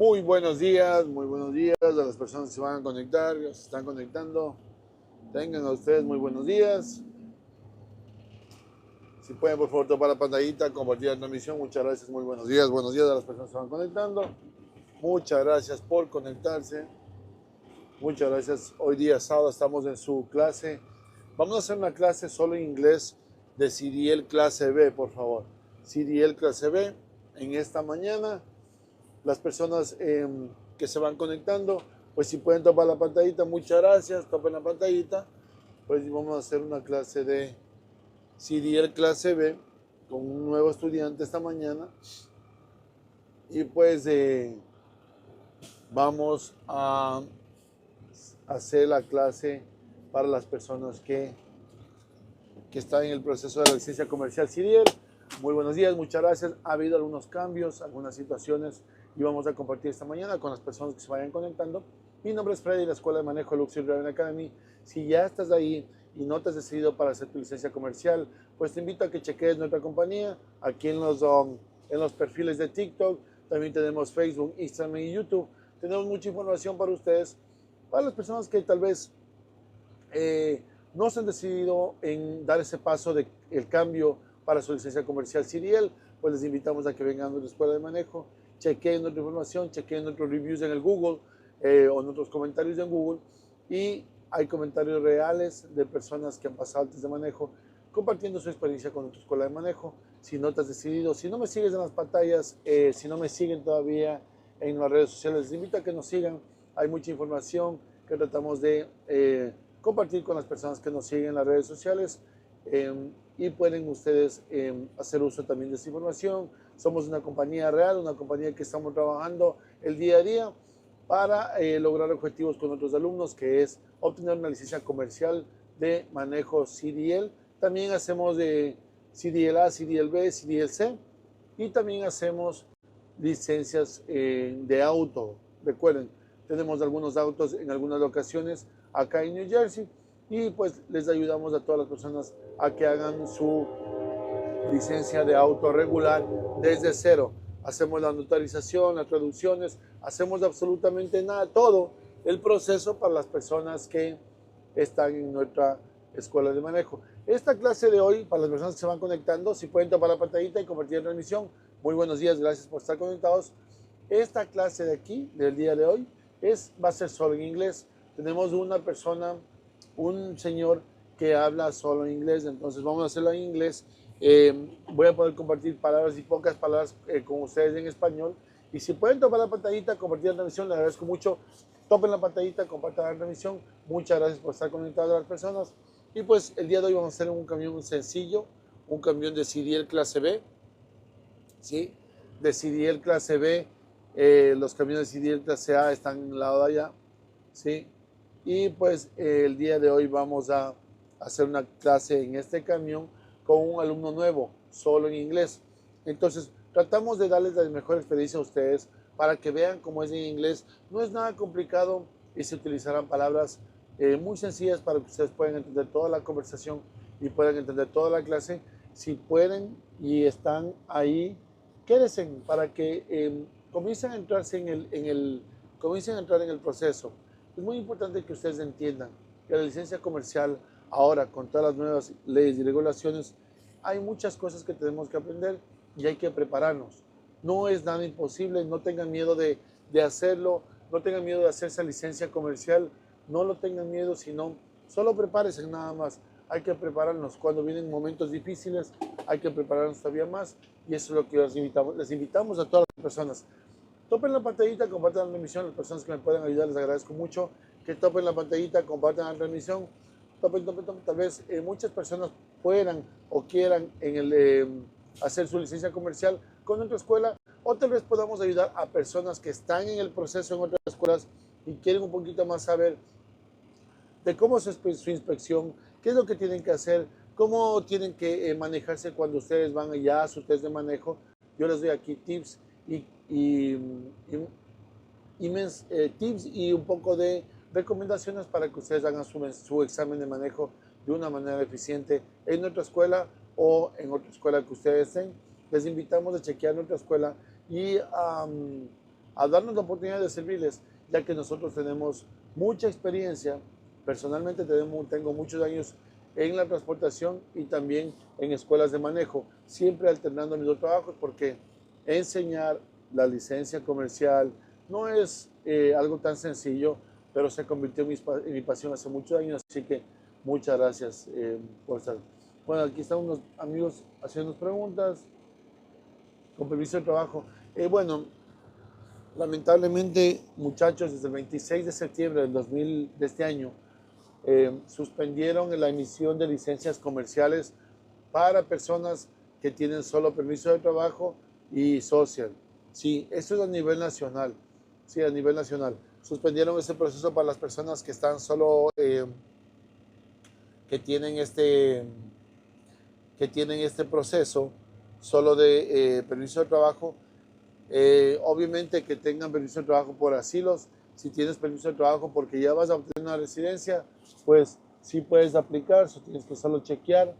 muy buenos días a las personas que se van a conectar, que se están conectando. Tengan a ustedes muy buenos días. Si pueden, por favor, topar la pantallita, compartir la transmisión. Muchas gracias, muy buenos días a las personas que se van conectando. Muchas gracias por conectarse. Muchas gracias. Hoy día sábado estamos en su clase. Vamos a hacer una clase solo en inglés de CDL Clase B, por favor. CDL Clase B en esta mañana. Las personas que se van conectando, pues si pueden topar la pantallita, muchas gracias, topen la pantallita. Pues vamos a hacer una clase de CDL Clase B con un nuevo estudiante esta mañana. Y pues vamos a hacer la clase para las personas que están en el proceso de la licencia comercial CDL. Muy buenos días, muchas gracias. Ha habido algunos cambios, algunas situaciones y vamos a compartir esta mañana con las personas que se vayan conectando. Mi nombre es Freddy, la Escuela de Manejo de Driviang Academy. Si ya estás ahí y no te has decidido para hacer tu licencia comercial, pues te invito a que cheques nuestra compañía aquí en los perfiles de TikTok. También tenemos Facebook, Instagram y YouTube. Tenemos mucha información para ustedes, para las personas que tal vez no se han decidido en dar ese paso de el cambio para su licencia comercial CDL. Pues les invitamos a que vengan a nuestra Escuela de Manejo, chequen nuestra información, chequen nuestros reviews en el Google o nuestros comentarios en Google, y hay comentarios reales de personas que han pasado antes de manejo compartiendo su experiencia con nuestra Escuela de Manejo. Si no te has decidido, si no me sigues en las pantallas, si no me siguen todavía en las redes sociales, les invito a que nos sigan. Hay mucha información que tratamos de compartir con las personas que nos siguen en las redes sociales, y pueden ustedes hacer uso también de esta información. Somos una compañía real, una compañía que estamos trabajando el día a día para lograr objetivos con nuestros alumnos, que es obtener una licencia comercial de manejo CDL. También hacemos de CDL A, CDL B, CDL C, y también hacemos licencias de auto. Recuerden, tenemos algunos autos en algunas locaciones acá en New Jersey, y pues les ayudamos a todas las personas a que hagan su licencia de auto regular desde cero. Hacemos la notarización, las traducciones, hacemos absolutamente nada, todo el proceso para las personas que están en nuestra escuela de manejo. Esta clase de hoy, para las personas que se van conectando, si pueden topar la pantallita y compartir la transmisión, muy buenos días, gracias por estar conectados. Esta clase de aquí, del día de hoy, va a ser solo en inglés. Tenemos una persona, un señor que habla solo en inglés, entonces vamos a hacerlo en inglés. Voy a poder compartir palabras y pocas palabras con ustedes en español. Y si pueden topar la pantallita, compartir la transmisión, les agradezco mucho. Topen la pantallita, compartan la transmisión. Muchas gracias por estar conectados a las personas. Y pues el día de hoy vamos a hacer un camión sencillo, un camión de CDL Clase B, ¿sí? De CDL Clase B, los camiones de CDL Clase A están en el lado de allá, ¿sí? Y pues el día de hoy vamos a hacer una clase en este camión con un alumno nuevo, solo en inglés. Entonces tratamos de darles la mejor experiencia a ustedes para que vean cómo es en inglés. No es nada complicado y se utilizarán palabras muy sencillas para que ustedes puedan entender toda la conversación y puedan entender toda la clase. Si pueden y están ahí, quédense para que comiencen a entrarse comiencen a entrar en el proceso. Es muy importante que ustedes entiendan que la licencia comercial, ahora con todas las nuevas leyes y regulaciones, hay muchas cosas que tenemos que aprender y hay que prepararnos. No es nada imposible, no tengan miedo de hacerlo, no tengan miedo de hacer esa licencia comercial, no lo tengan miedo, sino solo prepárense nada más. Hay que prepararnos cuando vienen momentos difíciles, hay que prepararnos todavía más, y eso es lo que les invitamos a todas las personas. Topen la pantallita, compartan la transmisión. Las personas que me pueden ayudar, les agradezco mucho que topen la pantallita, compartan la transmisión. Topen. Tal vez muchas personas puedan o quieran hacer su licencia comercial con nuestra escuela, o tal vez podamos ayudar a personas que están en el proceso en otras escuelas y quieren un poquito más saber de cómo es su inspección, qué es lo que tienen que hacer, cómo tienen que manejarse cuando ustedes van ya a su test de manejo. Yo les doy aquí tips tips y un poco de recomendaciones para que ustedes hagan su examen de manejo de una manera eficiente en nuestra escuela o en otra escuela que ustedes estén. Les invitamos a chequear nuestra escuela y a a darnos la oportunidad de servirles, ya que nosotros tenemos mucha experiencia. Personalmente tengo muchos años en la transportación y también en escuelas de manejo, siempre alternando mis dos trabajos, porque enseñar la licencia comercial no es algo tan sencillo, pero se convirtió en mi pasión hace muchos años, así que muchas gracias por estar. Bueno, aquí están unos amigos haciendo preguntas, con permiso de trabajo. Bueno, lamentablemente, muchachos, desde el 26 de septiembre de este año, suspendieron la emisión de licencias comerciales para personas que tienen solo permiso de trabajo y social. Sí, eso es a nivel nacional. Sí, a nivel nacional. Suspendieron ese proceso para las personas que están solo, que tienen este proceso solo de permiso de trabajo. Obviamente que tengan permiso de trabajo por asilos. Si tienes permiso de trabajo porque ya vas a obtener una residencia, pues sí puedes aplicar, tienes que solo chequear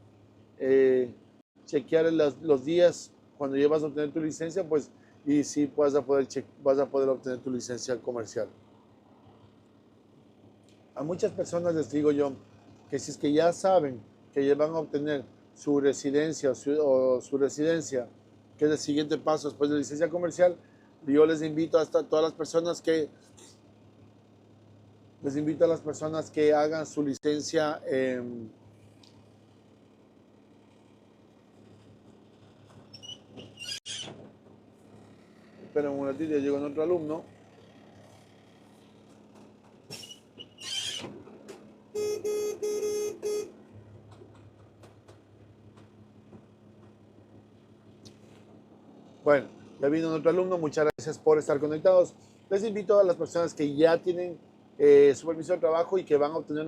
los días cuando ya vas a obtener tu licencia, pues, y sí vas a poder obtener tu licencia comercial. A muchas personas les digo yo que si es que ya saben que ya van a obtener su residencia o su residencia, que es el siguiente paso después de la licencia comercial, yo les invito a todas las personas que hagan su licencia. Esperen un ratito, ya llegó otro alumno. Bueno, ya vino otro alumno, muchas gracias por estar conectados. Les invito a las personas que ya tienen su permiso de trabajo y que van a obtener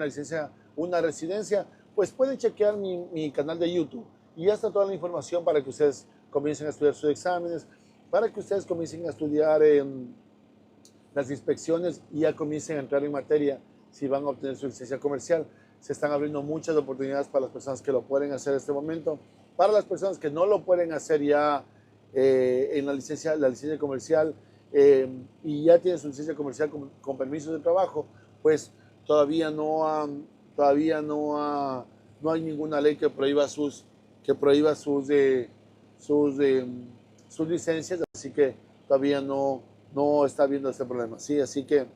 una residencia, pues pueden chequear mi canal de YouTube y ya está toda la información para que ustedes comiencen a estudiar sus exámenes, para que ustedes comiencen a estudiar las inspecciones y ya comiencen a entrar en materia si van a obtener su licencia comercial. Se están abriendo muchas oportunidades para las personas que lo pueden hacer en este momento. Para las personas que no lo pueden hacer ya en la licencia comercial y ya tienen su licencia comercial con permiso de trabajo, pues no hay ninguna ley que prohíba sus licencias, así que todavía no está viendo este problema. Sí, así que,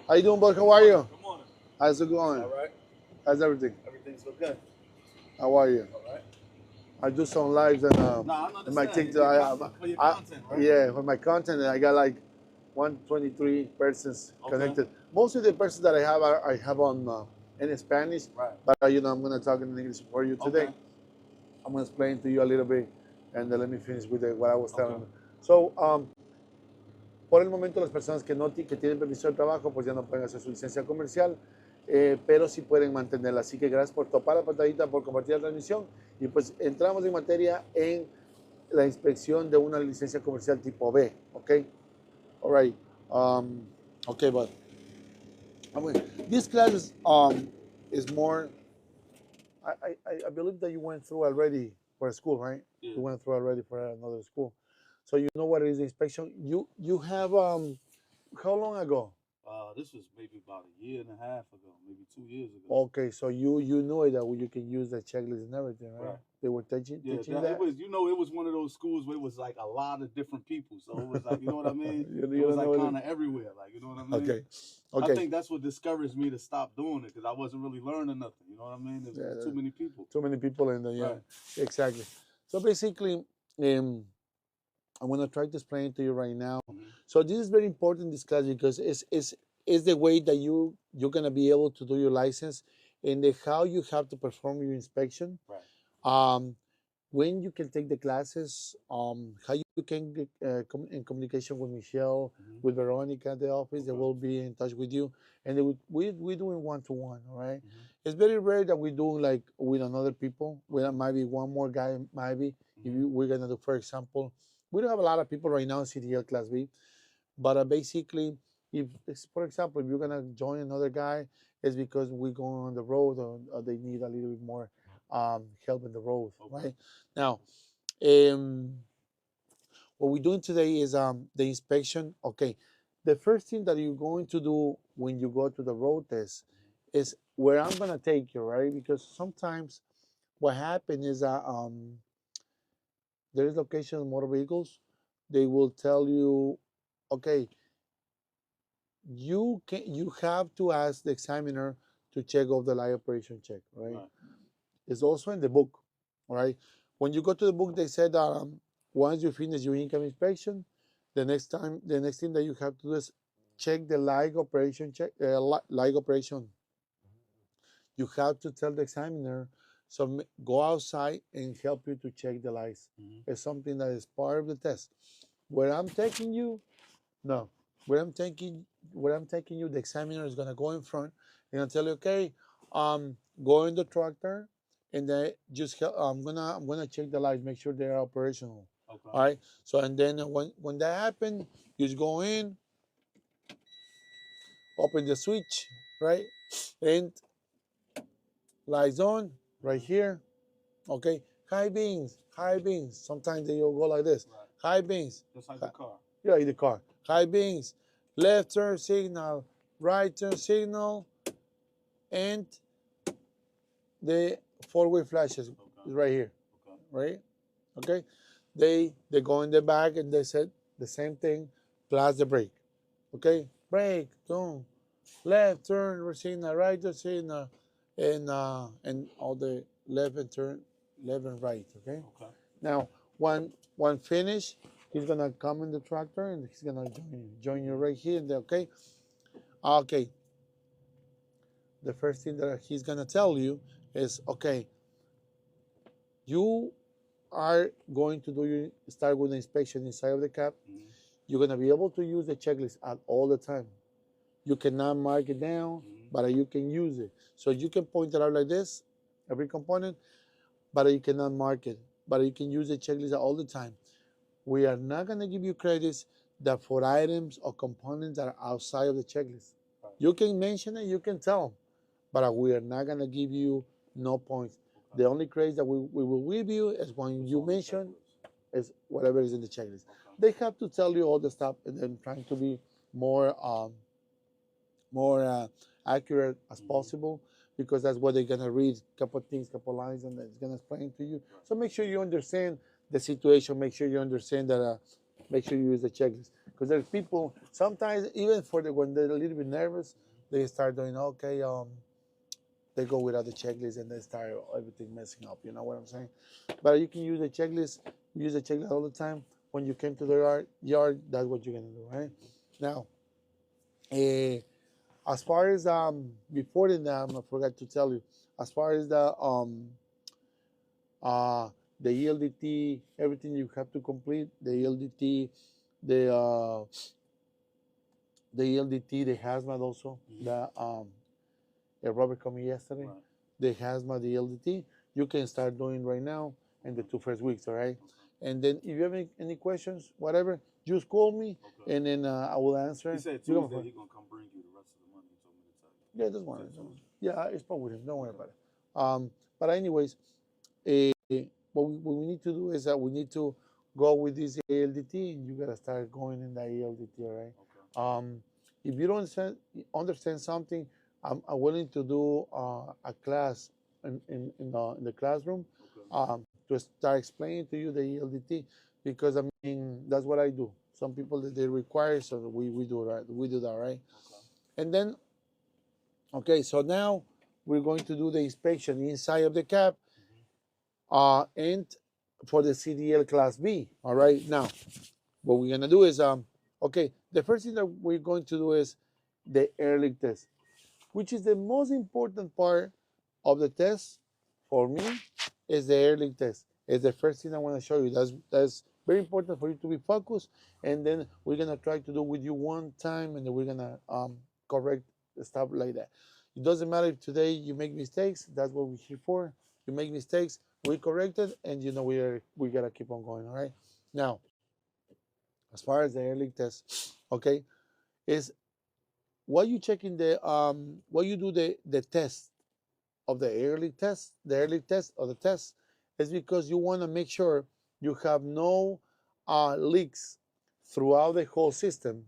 how you doing, bud? How are you? Good morning. How's it going? All right. How's everything? Everything's okay. How are you? All right. I do some lives and I understand. my TikTok. For your content, right? Yeah, for my content, and I got like 123 persons connected. Okay. Most of the persons that I have on in Spanish, Right. but I'm gonna talk in English for you today. Okay. I'm gonna explain to you a little bit, and then let me finish with what I was telling Okay. you. So, por el momento las personas que tienen permiso de trabajo, pues ya no pueden hacer su licencia comercial, pero sí pueden mantenerla. Así que gracias por topar la pantallita, por compartir la transmisión, y pues entramos en materia en la inspección de una licencia comercial tipo B, ¿ok? All right. Okay, but this class is more. I believe that you went through already for a school, right? Yeah. You went through already for another school, so you know what is inspection. You have how long ago? This was maybe about a year and a half ago, maybe 2 years ago. Okay, so you know that you can use the checklist and everything, right? Right. They were teaching It that. was, it was one of those schools where it was like a lot of different people. So it was like, you know what I mean? You It was don't like know kind of everywhere, like, you know what I mean? Okay. I think that's what discouraged me to stop doing it because I wasn't really learning nothing. You know what I mean? There's too many people. Too many people in there, yeah. Right. Exactly. So basically, I'm gonna try to explain it to you right now. Mhm. So this is very important, this class, because it's the way that you're gonna be able to do your license and how you have to perform your inspection. Right. When you can take the classes, how you can get in communication with Michelle, with Veronica at the office. They will be in touch with you, and we're doing one-to-one. All right. It's very rare that we do like with another people. We might be one more guy, maybe. If we're gonna do, for example, we don't have a lot of people right now in CDL Class B, but basically, if for example, if you're gonna join another guy, it's because we're going on the road or they need a little bit more help in the road, right? Now, when what we're doing today is the inspection. Okay, the first thing that you're going to do when you go to the road test is where I'm gonna take you, right? Because sometimes what happens is that there is occasional motor vehicles. They will tell you, okay, you have to ask the examiner to check off the light operation check, right? It's also in the book, all right? When you go to the book, they said that once you finish your income inspection, the next thing that you have to do is check the light operation check, light operation. You have to tell the examiner, so go outside and help you to check the lights. It's something that is part of the test. Where I'm taking you, no. Where I'm taking you, the examiner is gonna go in front and I'll tell you, okay, go in the tractor, and then just I'm gonna check the lights, make sure they're operational. Okay. All right. So and then when that happens, you just go in, open the switch, right, and lights on right here. Okay. High beams, high beams. Sometimes they will go like this. Right. High beams. Just like the car. Yeah, in the car. High beams, left turn signal, right turn signal, and the four-way flashes is right here, right? Okay, they go in the back and they said the same thing, plus the brake. Okay, brake, turn, left turn signal, right turn signal, and all the left and turn, left and right. Okay. Okay. Now, one finish, he's gonna come in the tractor and he's gonna join you right here. And okay, okay. The first thing that he's gonna tell you is, okay, you are going to start with the inspection inside of the cab. Mm-hmm. You're gonna be able to use the checklist at all the time. You cannot mark it down, but you can use it. So you can point it out like this, every component, but you cannot mark it. But you can use the checklist all the time. We are not gonna give you credits that for items or components that are outside of the checklist. Right. You can mention it, you can tell them, but we are not gonna give you no points. Okay. The only credits that we will give you is when you mention is whatever is in the checklist. Okay. They have to tell you all the stuff and then trying to be more accurate as possible, because that's what they're gonna read, couple things, couple lines, and it's gonna explain to you. Right. So make sure you understand the situation. Make sure you understand that. Make sure you use the checklist, because there's people sometimes even when they're a little bit nervous, they start doing okay. They go without the checklist and they start everything messing up. You know what I'm saying? But you can use the checklist. Use the checklist all the time. When you came to the yard, that's what you're gonna do, right? Now, as far as before that, I forgot to tell you. As far as the ELDT, everything you have to complete, the ELDT, the ELDT, the hazmat also, the Robert called me yesterday, right. The hazmat, the ELDT, you can start doing right now in the 2 first weeks, all right? Okay. And then if you have any questions, whatever, just call me, okay. And then I will answer. He said Tuesday he's going to come bring you the rest of the money. He told me to tell you. Yeah, that's one. Yeah, I spoke with him. Don't worry about it. But anyways, what we need to do is that we need to go with this ELDT, and you gotta start going in that ELDT, right? Okay. If you don't understand something, I'm willing to do a class in the classroom, okay. To start explaining to you the ELDT, because I mean that's what I do. Some people that they require, so we do that. We do that, right? Okay. And then, okay, so now we're going to do the inspection inside of the cab, and for the CDL Class B. All right, now what we're gonna do is okay, the first thing that we're going to do is the early test, which is the most important part of the test for me. Is the early test. It's the first thing I want to show you. That's very important for you to be focused, and then we're gonna try to do with you one time, and then we're gonna correct the stuff like that. It doesn't matter if today you make mistakes. That's what we're here for. You make mistakes, we correct it, and you know we gotta keep on going. All right. Now, as far as the early test, okay, is what you check in the what you do the test of the early test, the early test of the test, is because you want to make sure you have no leaks throughout the whole system,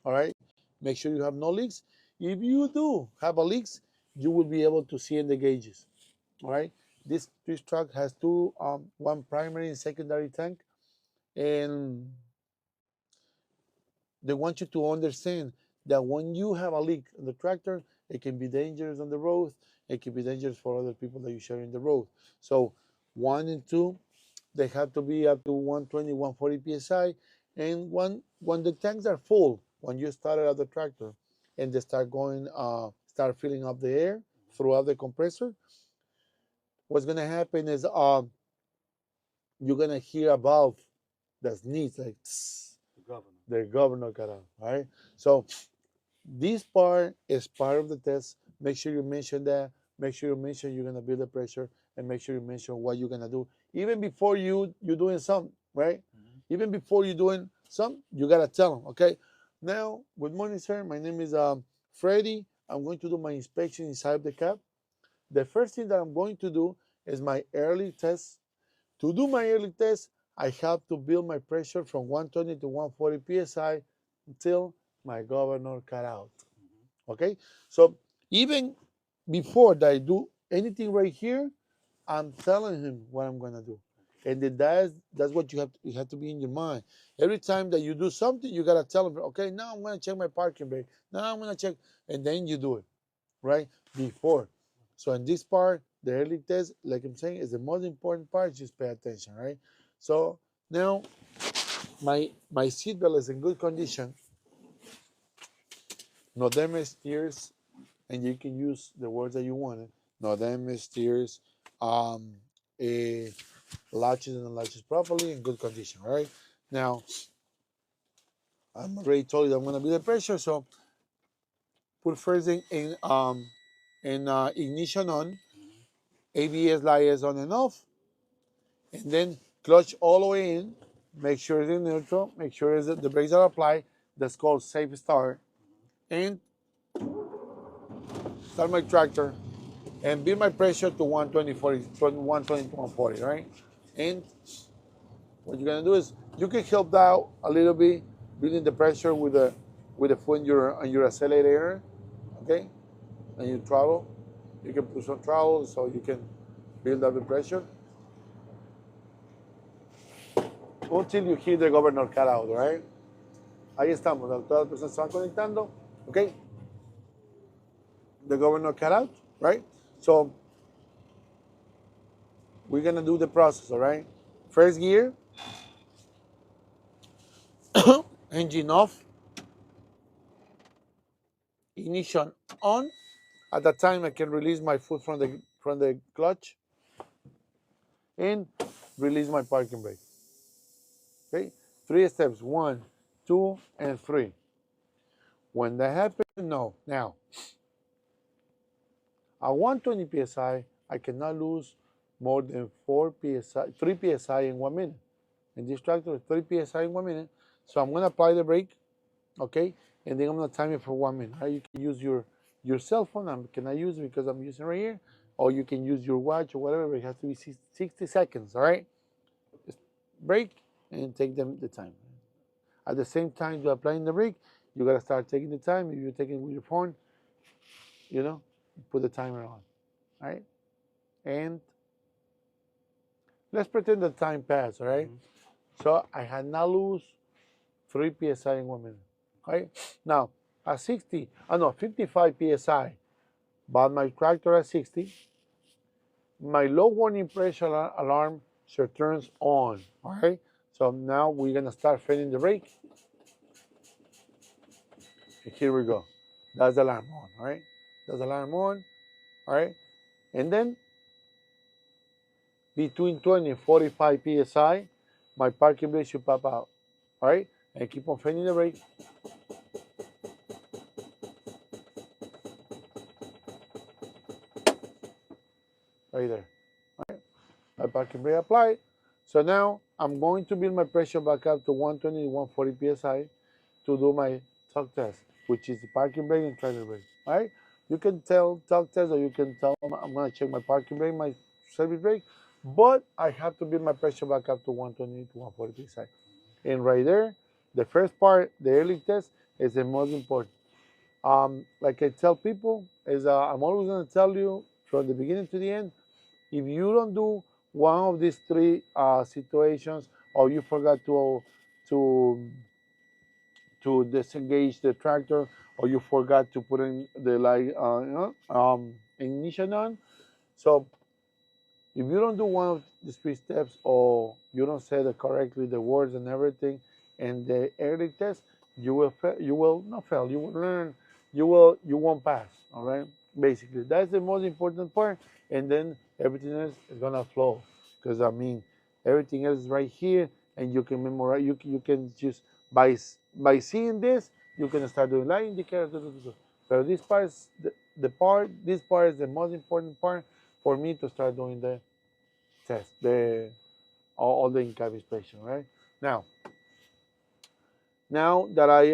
all right, make sure you have no leaks. If you do have a leaks, you will be able to see in the gauges, all right. This truck has two, one primary and secondary tank, and they want you to understand that when you have a leak in the tractor, it can be dangerous on the road. It can be dangerous for other people that you share in the road. So 1 and 2, they have to be up to 120, 140 psi. And when the tanks are full, when you start out the tractor and they start going, start filling up the air throughout the compressor, what's gonna happen is you're gonna hear above the sneeze like the governor got out. All right. So this part is part of the test. Make sure you mention that. Make sure you mention you're gonna build the pressure, and make sure you mention what you're gonna do. Even before you're doing some, right? Even before you're doing some, you gotta tell them. Okay. Now, good morning, sir. My name is Freddie. I'm going to do my inspection inside the cab. The first thing that I'm going to do is my early test. To do my early test, I have to build my pressure from 120 to 140 psi until my governor cut out. Okay, so even before that I do anything right here, I'm telling him what I'm gonna do, and that's what you have to be in your mind. Every time that you do something, you gotta tell him, okay, now I'm gonna check my parking brake. Now I'm gonna check, and then you do it, right before. So in this part, the early test, like I'm saying, is the most important part. Just pay attention, right? So now my seatbelt is in good condition. No damage, steers, and you can use the words that you wanted. No damage, steers, latches and latches properly in good condition. All right. Now I'm already told you that I'm gonna be the pressure, so put first in ignition on, ABS light is on and off, and then clutch all the way in. Make sure it's in neutral. Make sure the brakes are applied. That's called safe start. And start my tractor and build my pressure to 120, 120 to 140, right? And what you're gonna do is you can help that out a little bit, building the pressure with the foot on your accelerator, okay, and your throttle. You can put some throttle so you can build up the pressure until you hear the governor cut out, right? Ahí estamos, todas las personas se van conectando, okay? The governor cut out, right? So we're gonna do the process, all right? First gear, engine off, ignition on. At that time, I can release my foot from the clutch and release my parking brake. Okay, 3 steps: 1, 2, and 3. When that happens, no. Now, at 120 psi, I cannot lose more than 3 psi in 1 minute. In this tractor, 3 psi in 1 minute. So I'm gonna apply the brake, okay, and then I'm gonna time it for 1 minute. Right? You can use your cell phone. I cannot use it because I'm using it right here, or you can use your watch or whatever. But it has to be 60 seconds. All right, just brake and take the time. At the same time you're applying the brake, you gotta start taking the time. If you're taking it with your phone, put the timer on. All right, and let's pretend the time passed. All right, so I had not lose 3 psi in 1 minute. Right now at 55 psi, but my tractor at 60, my low warning pressure alarm turns on. All right, so now we're gonna start feeling the brake. And here we go. That's the alarm on. All right, that's the alarm on. All right, and then between 20 and 45 psi, my parking brake should pop out. All right, and keep on feeling the brake. Right there. All right, my parking brake applied. So now I'm going to build my pressure back up to 120 to 140 psi to do my talk test, which is the parking brake and trailer brake. All right, you can tell talk test, or you can tell them I'm going to check my parking brake, my service brake, but I have to build my pressure back up to 120 to 140 psi. And right there, the first part, the early test, is the most important. Like I tell people, I'm always going to tell you from the beginning to the end, if you don't do one of these three situations, or you forgot to to disengage the tractor, or you forgot to put in the ignition on. So if you don't do one of these three steps, or you don't say correctly the words and everything in the early test, you will fail. You will not fail. You will learn. You won't pass. All right. Basically, that's the most important part, and then everything else is gonna flow. Because I mean, everything else is right here, and you can memorize. You can just by seeing this, you can start doing line indicators. But this part is the part. This part is the most important part for me to start doing the test, all the in-cab inspection, right? Now that I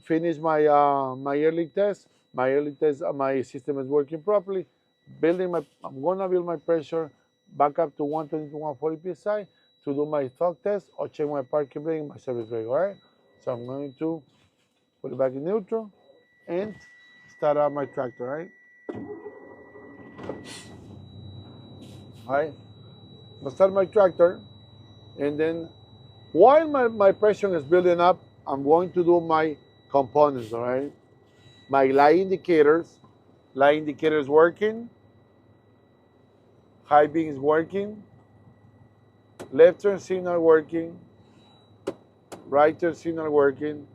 finished my early test, my system is working properly. I'm gonna build my pressure back up to 120 to 140 psi to do my thug test or check my parking brake and my service brake. All right. So I'm going to put it back in neutral and start up my tractor. Right. All right. I'm gonna start my tractor, and then while my pressure is building up, I'm going to do my components, all right? My light indicators working, high beam is working, left turn signal working, right turn signal working,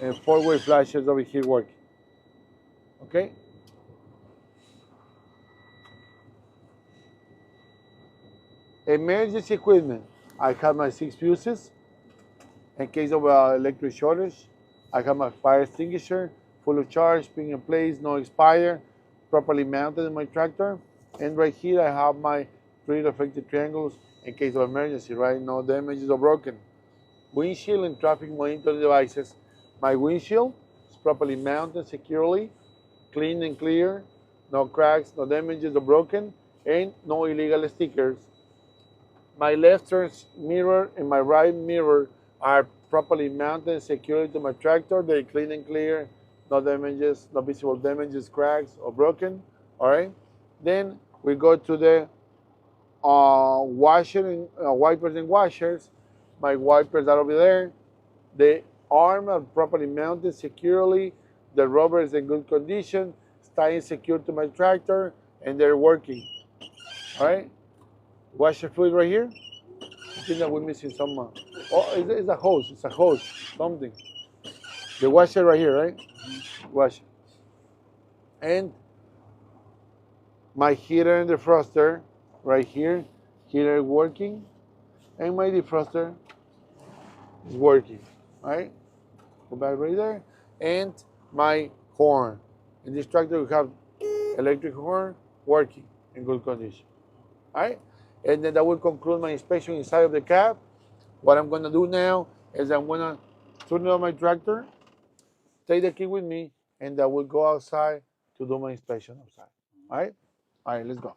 and four-way flashes over here working, okay? Emergency equipment, I have my 6 fuses. In case of electric shortage, I have my fire extinguisher, full of charge, spring in place, no expire, properly mounted in my tractor. And right here I have my 3 reflective triangles in case of emergency, right? No damages or broken. Windshield and traffic monitoring devices. My windshield is properly mounted securely, clean and clear, no cracks, no damages or broken, and no illegal stickers. My left turn mirror and my right mirror are properly mounted securely to my tractor. They're clean and clear, no damages, no visible damages, cracks, or broken. All right. Then we go to the washer and wipers and washers. My wipers are over there. The arms are properly mounted securely. The rubber is in good condition, staying secure to my tractor, and they're working. All right. Washer fluid right here. I think that we're missing some. It's a hose. It's a hose. Something. The washer right here, right? Washer. And my heater and defroster right here. Heater working. And my defroster is working. Right? Go back right there. And my horn. In this tractor, we have electric horn working in good condition. All right? And then that will conclude my inspection inside of the cab. What I'm going to do now is I'm going to turn on my tractor, take the key with me, and I will go outside to do my inspection outside. All right? All right, let's go.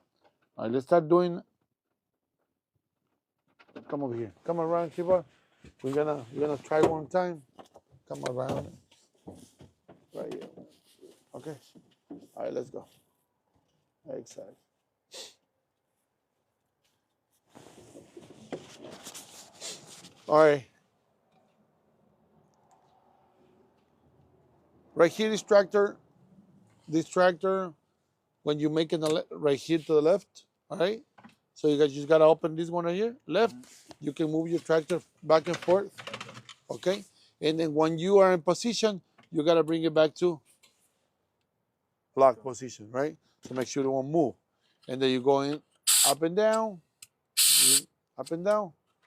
All right, let's start doing. Come over here. Come around, Kiba. We're gonna try one time. Come around. Right here. Okay. All right, let's go. Exactly. All right. Right here, this tractor, when you make it right here to the left, all right? So you guys just gotta open this one right here, left. You can move your tractor back and forth, okay? And then when you are in position, you gotta bring it back to lock position, right? So make sure it won't move. And then you go in up and down,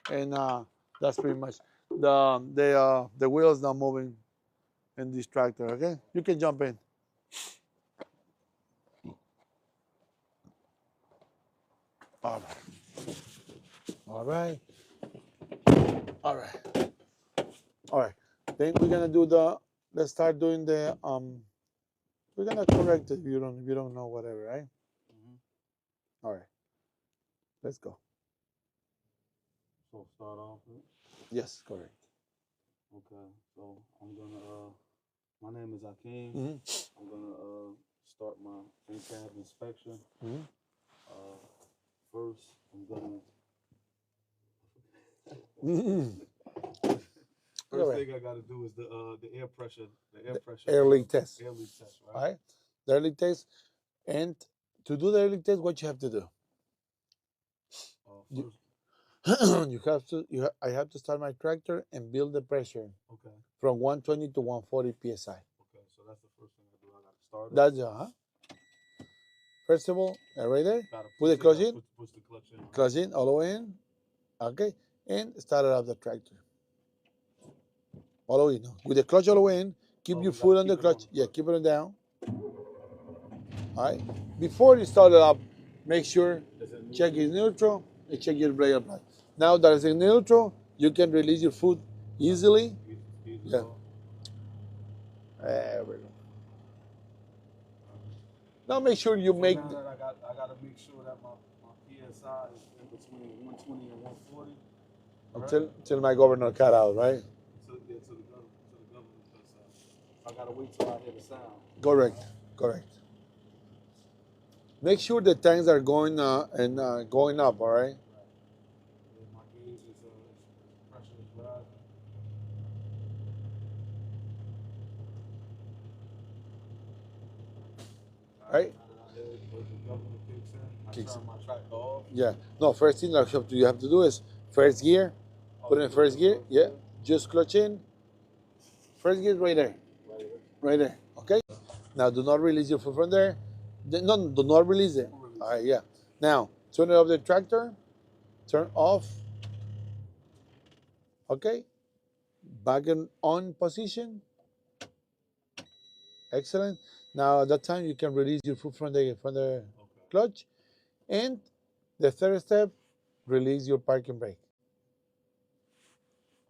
and that's pretty much the wheels not moving in this tractor, okay? You can jump in. All right. All right. All right. All right. Then we're gonna do let's start doing we're gonna correct it if you don't know whatever, right? All right. Let's go. So start off with. Yes, correct. Okay, so I'm gonna, my name is Akeem. Mhm. I'm gonna start my in-cab inspection. Mhm. First, I'm gonna, Mhm. first thing I gotta do is the air pressure, Air leak test. air leak test, All right? right, the air leak test. And to do the air leak test, what you have to do? You, First, you have to. I have to start my tractor and build the pressure okay, from 120 to 140 psi. okay, so that's the first thing I do. I gotta start it. That's First of all, right there, Gotta put the push it, clutch gotta in, push the clutch in. Right? clutch in all the way in. Okay, and start it up the tractor. All the way, no, with the clutch all the way in. Keep Oh, your we gotta foot on keep the it on clutch. the Yeah, clutch. keep it down. All right. Before you start it up, make sure Is it check neutral? is neutral and check your brake apply. Now that it's in neutral, you can release your foot easily. Easy Yeah. off. There we go. Now make sure you So make. now that I gotta make sure that my PSI is in between 120 and 140. Till my governor cut out, right? To the government, because I gotta wait till I hear the sound. Correct. Correct. Make sure the tanks are going and going up. All right. Right. And my gauge is pressure is rising. Right. Now that I hear the government kicks in, I Kicks turn in. my tractor off. Yeah. No. First thing that you have to do is first gear. Put in first gear. Yeah. Just clutch in. First gear right there. Right there. Okay. Now do not release your foot from there. No, do not release it. All right. Yeah. Now turn it off the tractor. Turn off. Okay. Back in on position. Excellent. Now at that time you can release your foot from the clutch. And the third step, release your parking brake.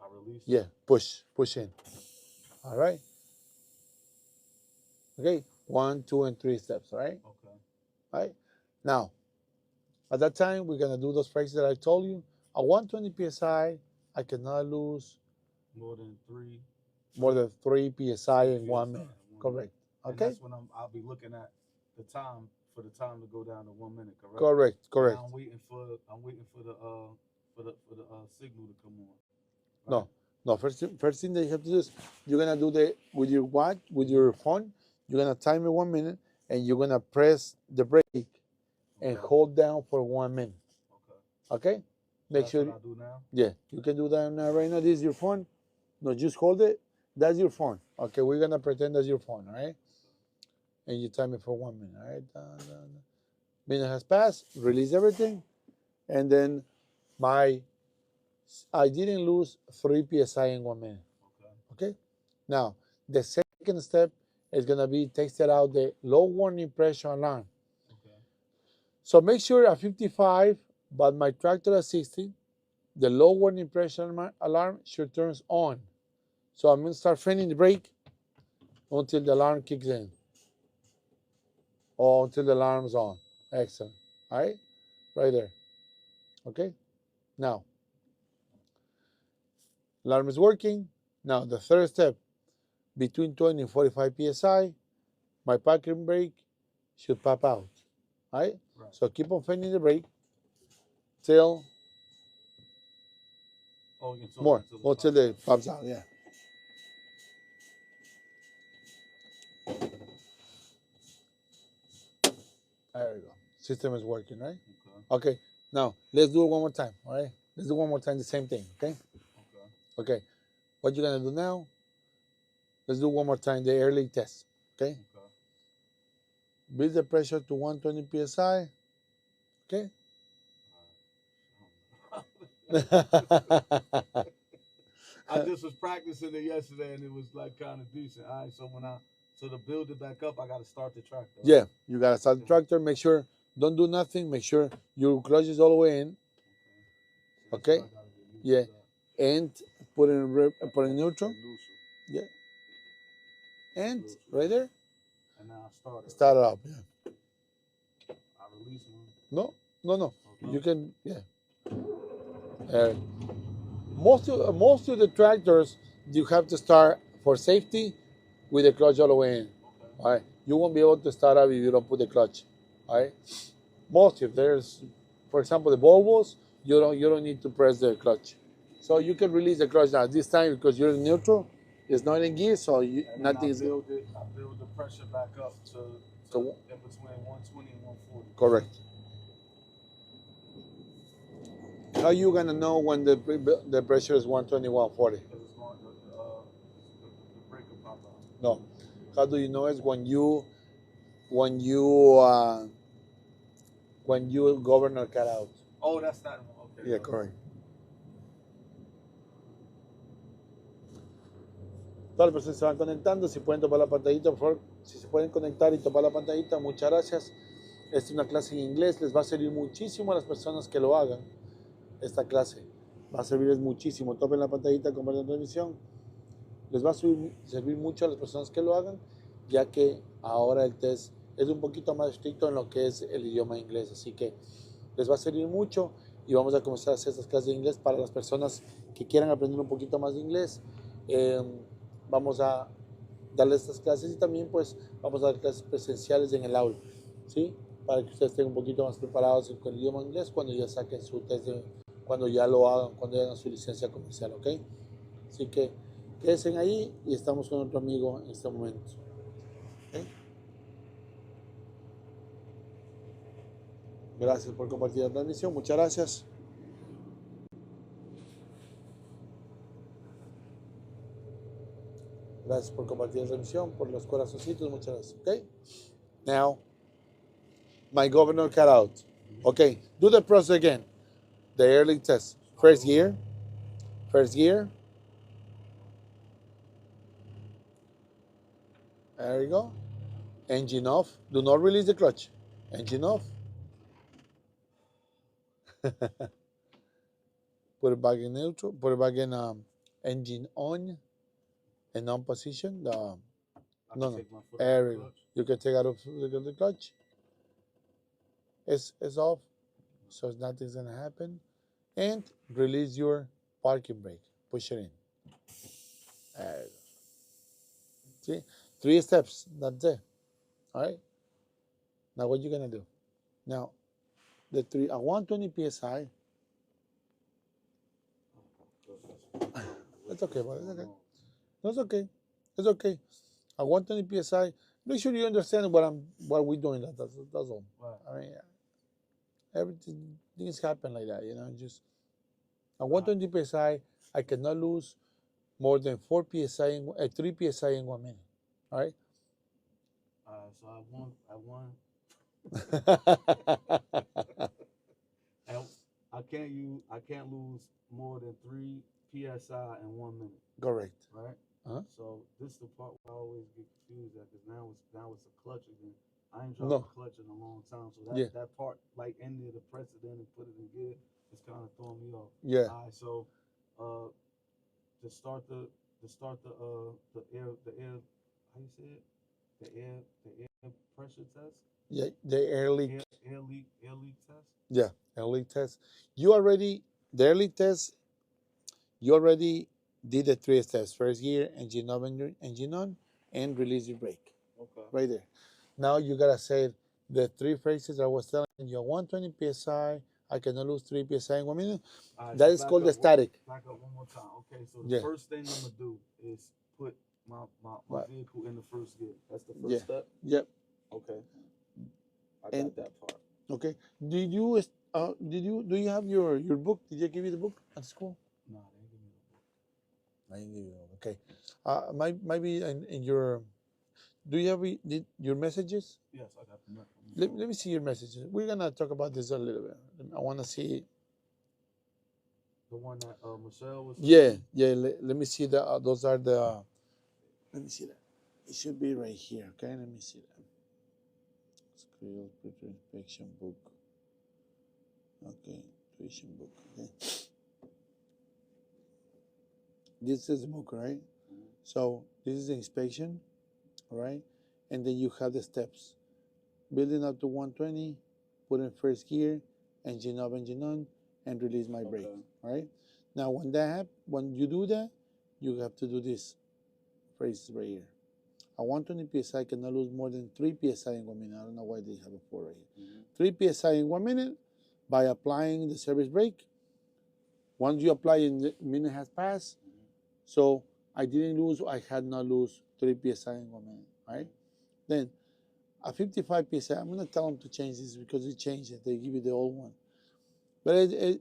I release it. Yeah, push in. All right. Okay, 1, 2, and 3 steps. All right. Okay. All right. Now, at that time, we're gonna do those phrases that I told you. At 120 psi, I cannot lose More than 3. more than 3 psi in 1 PSI minute. in 1 Correct. minute. And Okay. that's when I'll be looking at the time for the time to go down to 1 minute. Correct. Correct. Correct. Now I'm waiting for the signal to come on. Right? No, no. First thing that you have to do is you're gonna do the with your watch with your phone. You're gonna time it 1 minute, and you're gonna press the brake and hold down for 1 minute. Okay. Okay. Make That's sure. what I do now. Yeah, you can do that now. Right now, this is your phone. No, just hold it. That's your phone. Okay, we're gonna pretend that's your phone. All right. And you time it for 1 minute. All right. Minute has passed. Release everything, and then I didn't lose 3 psi in 1 minute. Okay. Now, the second step is going to be tested out the low warning pressure alarm. Okay. So make sure at 55, but my tractor at 60, the low warning pressure alarm should turn on. So I'm going to start fanning the brake until the alarm kicks in or until the alarm's on. Excellent. All right. Right there. Okay. Now, alarm is working. Now, the third step, between 20 and 45 psi, my parking brake should pop out. All right? So keep on fanning the brake till more, until it pops out. Yeah. There we go. System is working, right? Okay. Now let's do it one more time. All right. Let's do one more time the same thing. Okay. Okay. What you're gonna do now? Let's do one more time the air leak test. Okay. Build the pressure to 120 psi. Okay. I just was practicing it yesterday, and it was like kind of decent. All right, so to build it back up, I got to start the tractor. Right? Yeah, you gotta start the tractor. Make sure don't do nothing. Make sure your clutch is all the way in. Okay. Yeah, and put in neutral. Yeah, and right there. And now I start it. Start it up. Yeah. I release one. No. Okay. You can. Yeah. most of the tractors, you have to start for safety with the clutch all the way in. Okay. All right, you won't be able to start up if you don't put the clutch. All right, most if there's, for example, the Volvos, you don't need to press the clutch, so you can release the clutch now. This time because you're in neutral, it's not in gear, so nothing is. I build the pressure back up to in between 120 and 140. Correct. How you gonna know when the pressure is 120, 140? Because it's going the brake will pop out. No. How do you know it's when you governor cut out? Oh, that's not okay. Yeah, correct. Todas las personas se van conectando, si pueden topar la pantallita, por favor, si se pueden conectar y topar la pantallita, muchas gracias. Esta es una clase en inglés, les va a servir muchísimo a las personas que lo hagan. Esta clase va a servirles muchísimo. Topen la pantallita, compartan la transmisión. Les va a servir mucho a las personas que lo hagan, ya que ahora el test es un poquito más estricto en lo que es el idioma inglés, así que les va a servir mucho y vamos a comenzar a hacer estas clases de inglés para las personas que quieran aprender un poquito más de inglés. Vamos a darles estas clases y también pues vamos a dar clases presenciales en el aula, ¿sí? Para que ustedes estén un poquito más preparados con el idioma inglés cuando ya saquen su test, cuando ya lo hagan, cuando ya hagan su licencia comercial, ¿ok? Así que quédense ahí y estamos con otro amigo en este momento. ¿Okay? Gracias por compartir la transmisión, muchas gracias. Gracias por compartir la transmisión, por los corazoncitos, muchas gracias. Okay? Now, my governor cut out. Okay, do the process again. The early test. First gear. There you go. Engine off. Do not release the clutch. Engine off. Put it back in neutral. Put it back in engine on and on position. You can take out of the clutch. It's off, so nothing's gonna happen. And release your parking brake. Push it in. There you go. See, 3 steps. That's it. All right. Now what you gonna do? Now, the 120 psi. It's okay, but it's okay. No, it's okay. It's okay. At 120 psi. Make sure you understand what we're doing. That's all. Right. I mean, everything things happen like that, you know. Just at 120 psi, I cannot lose more than 3 psi in 1 minute. All right. So I can't lose more than 3 psi in 1 minute. Correct. Right. So this is the part where I always get confused at, because now it's a clutch again. I ain't dropped a clutch in a long time, so that part, like ended the precedent and put it in gear, it's kind of throwing me off. Yeah. All right. So to start the air, how you say it? The air pressure test. Yeah, the air leak. Air leak test. Yeah, air leak test. The air leak test. You already did the 3 steps. First gear, engine on, and release your brake. Okay. Right there. Now you gotta say the 3 phrases I was telling you. 120 psi. I cannot lose 3 psi in 1 minute. Right, that is called the static. Back up one more time. Okay, so the first thing I'm gonna do is put my vehicle in the first gear. That's the first step. Yep. Okay. I got that part. Okay. Do you have your book? Did they give you the book at school? No, they didn't give me the book. I didn't give you the book. Okay. Maybe in your. Do you have your messages? Yes, I got them. Let me see your messages. We're gonna talk about this a little bit. I want to see. The one that Michelle was. Yeah. Let me see that. Those are the. Let me see that. It should be right here. Okay. Let me see that. Inspection book. Okay. Inspection book. Okay. This is the book, right? Mm-hmm. So this is the inspection, right? And then you have the steps. Building up to 120, put in first gear, engine up, engine on, and release my brake. Right? Now, when you do that, you have to do this phrase right here. A 120 psi cannot lose more than 3 psi in 1 minute. I don't know why they have a 4 right here. 3 psi in 1 minute by applying the service brake. Once you apply and the minute has passed, so I had not lose 3 psi in 1 minute, right? Then a 55 psi, I'm going to tell them to change this because they changed it. They give you the old one. But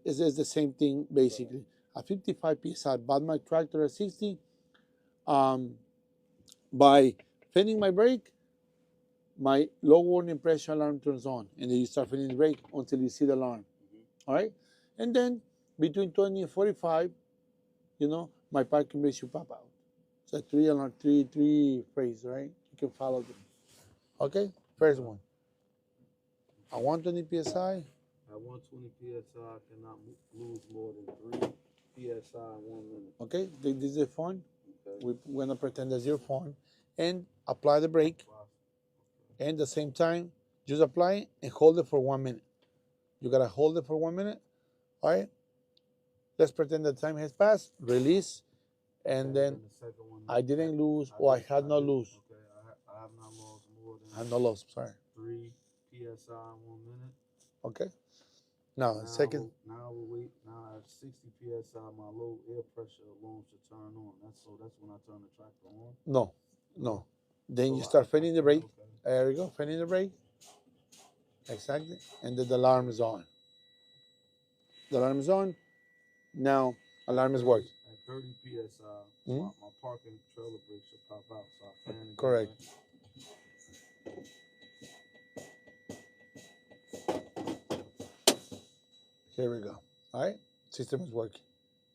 it's the same thing, basically. A 55 psi, but my tractor at 60, by fitting my brake, my low warning pressure alarm turns on, and then you start fitting the brake until you see the alarm, all right? And then between 20 and 45, my parking brake should pop out. So three phrase, right? You can follow them. Okay, first one. A 120 psi. At 120 psi, cannot lose more than 3 psi in 1 minute. Okay, this is your phone. Okay. We're gonna pretend that's your phone, and apply the brake. And at the same time, just apply and hold it for 1 minute. You gotta hold it for 1 minute. All right. Let's pretend the time has passed. Release, and then I didn't lose, or I had not lose. Okay, I have not lost more than. I have not lost. Sorry. 3 psi in 1 minute. Okay. Now second. Now we wait. Now at 60 psi, my low air pressure alarm should turn on. That's when I turn the tractor on. No. Then you start fitting the brake. Okay. There we go. Fitting the brake. Exactly. And then the alarm is on. The alarm is on. Now alarm is working. At 30 psi, my parking trailer brake should pop out. So I fan it. Correct. Here we go. All right, system is working.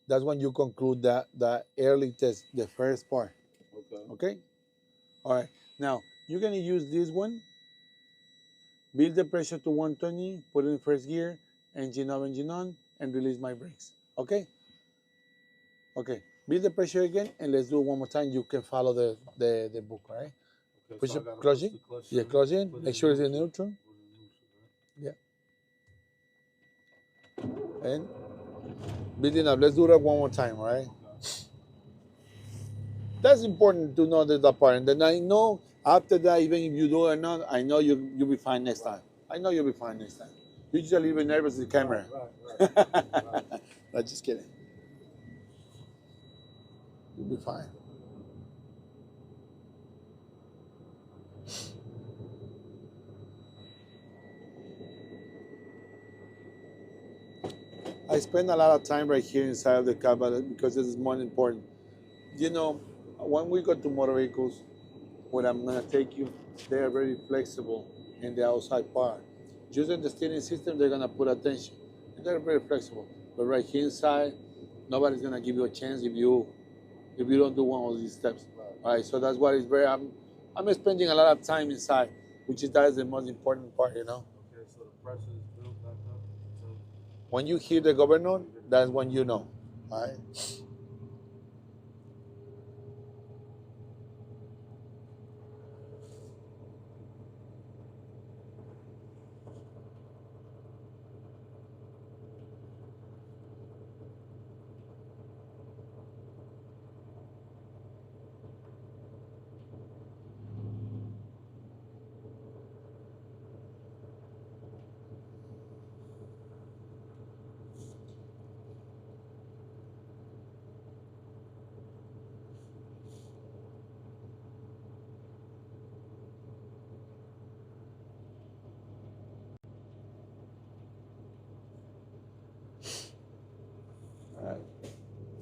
That's when you conclude that early test, the first part. Okay. All right. Now you're gonna use this one. Build the pressure to 120. Put it in first gear. Engine off, engine on, and release my brakes. Okay. Okay. Build the pressure again, and let's do it one more time. You can follow the book. All right. Okay. Push So it, close it. Yeah, close it. Make sure it's in neutral. Yeah. And building up. Let's do that one more time, all right? That's important to know that part. And then I know after that, even if you do it or not, I know you'll be fine next time. I know you'll be fine next time. You're just a little bit nervous with the camera. Right. No, just kidding. You'll be fine. I spend a lot of time right here inside of the car because this is more important. When we go to motor vehicles, where I'm going to take you, they are very flexible in the outside part. Just in the steering system, they're going to put attention. And they're very flexible. But right here inside, nobody's going to give you a chance if you don't do one of these steps. All right, so that's why it's very, I'm spending a lot of time inside, that is the most important part, Okay, so the pressure is built back up. So when you hear the governor, that's when you know. All right.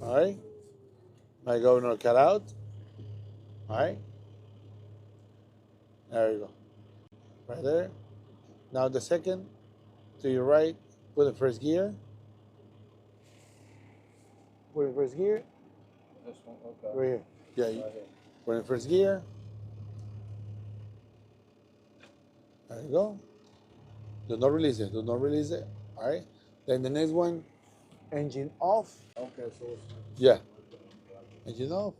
All right. My governor cut out. All right. There you go. Right there. Now the second, to your right, put the first gear. Put in first gear. this one, okay. Right here. Yeah. Right here. Put in first gear. There you go. Do not release it. Do not release it. All right. Then the next one, engine off. Okay, so it's yeah. Engine off.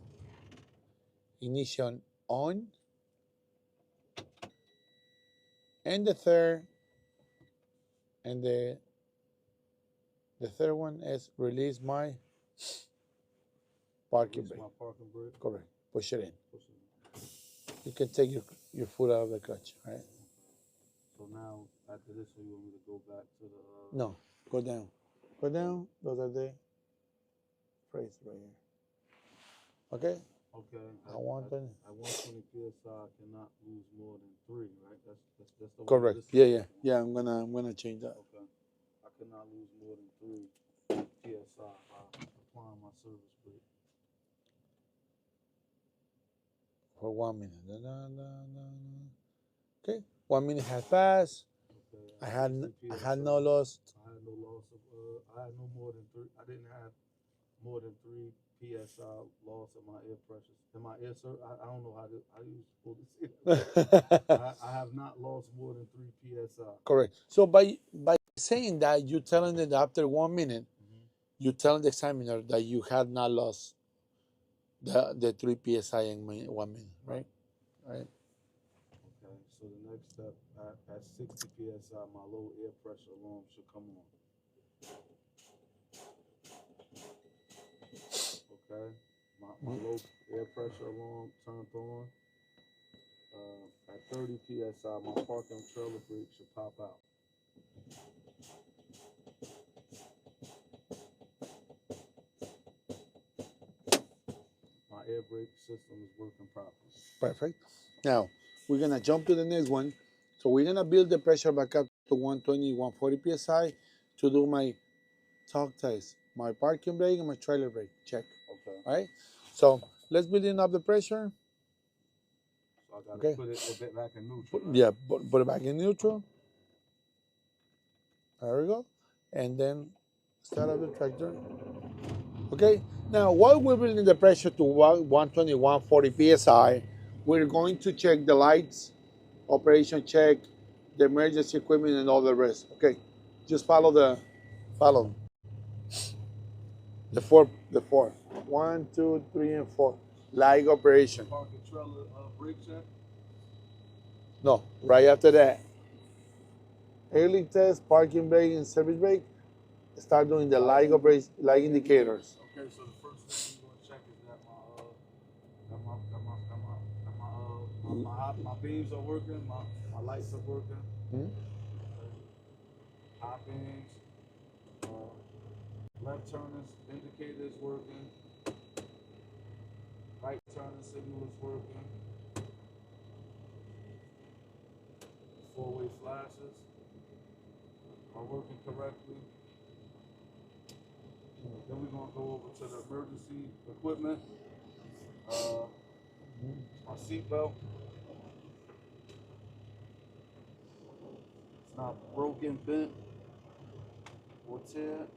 Ignition on. And the third, and the third one is release my Parking brake. My parking brake. Correct. Push it in. Push it in. You can take your foot out of the clutch, right? So now, after this one, you want me to go back to the... No, go down. Go down. Those are the phrases right here. Okay? Okay. I want that. At 120 PSI, I cannot lose more than 3, right? That's the Correct. Yeah. I'm gonna change that. Okay. I cannot lose more than 3 PSI by applying my service brake. For 1 minute. Okay. 1 minute has passed. Okay. I had no loss. I had no loss of. I had no more than 3. I didn't have more than 3 PSI loss of my air pressure. And my air, I don't know how you supposed to say that. I have not lost more than 3 PSI. Correct. So by saying that, you telling that after 1 minute, you telling the examiner that you had not lost the 3 PSI in 1 minute, right? Right. Okay. So the next step, at 60 PSI, my low air pressure alarm should come on. Okay. My low air pressure alarm turned on. At 30 PSI, my parking trailer brake should pop out. My air brake system is working properly. Perfect. Now, we're going to jump to the next one. So we're going to build the pressure back up to 120, 140 PSI to do my talk test, my parking brake and my trailer brake. Check. Okay. All right? So let's build up the pressure. So I got to put it back in neutral. Right? Yeah, put it back in neutral. There we go. And then start up the tractor. Okay, now while we're building the pressure to 120, 140 PSI, we're going to check the lights, operation check, the emergency equipment, and all the rest. Okay, just follow the four. 1, 2, 3, and 4. Light operation. Parking trailer brake check? No, right after that. Early test, parking brake, and service brake. Start doing the light operation, light indicators. Okay, so the first thing we're gonna check is that my beams are working, my lights are working. Hmm? High beams, left turning indicator is working, right turning signal is working, 4-way flashes are working correctly. Then we're gonna go over to the emergency equipment. My seatbelt. It's not broken, bent, or tear.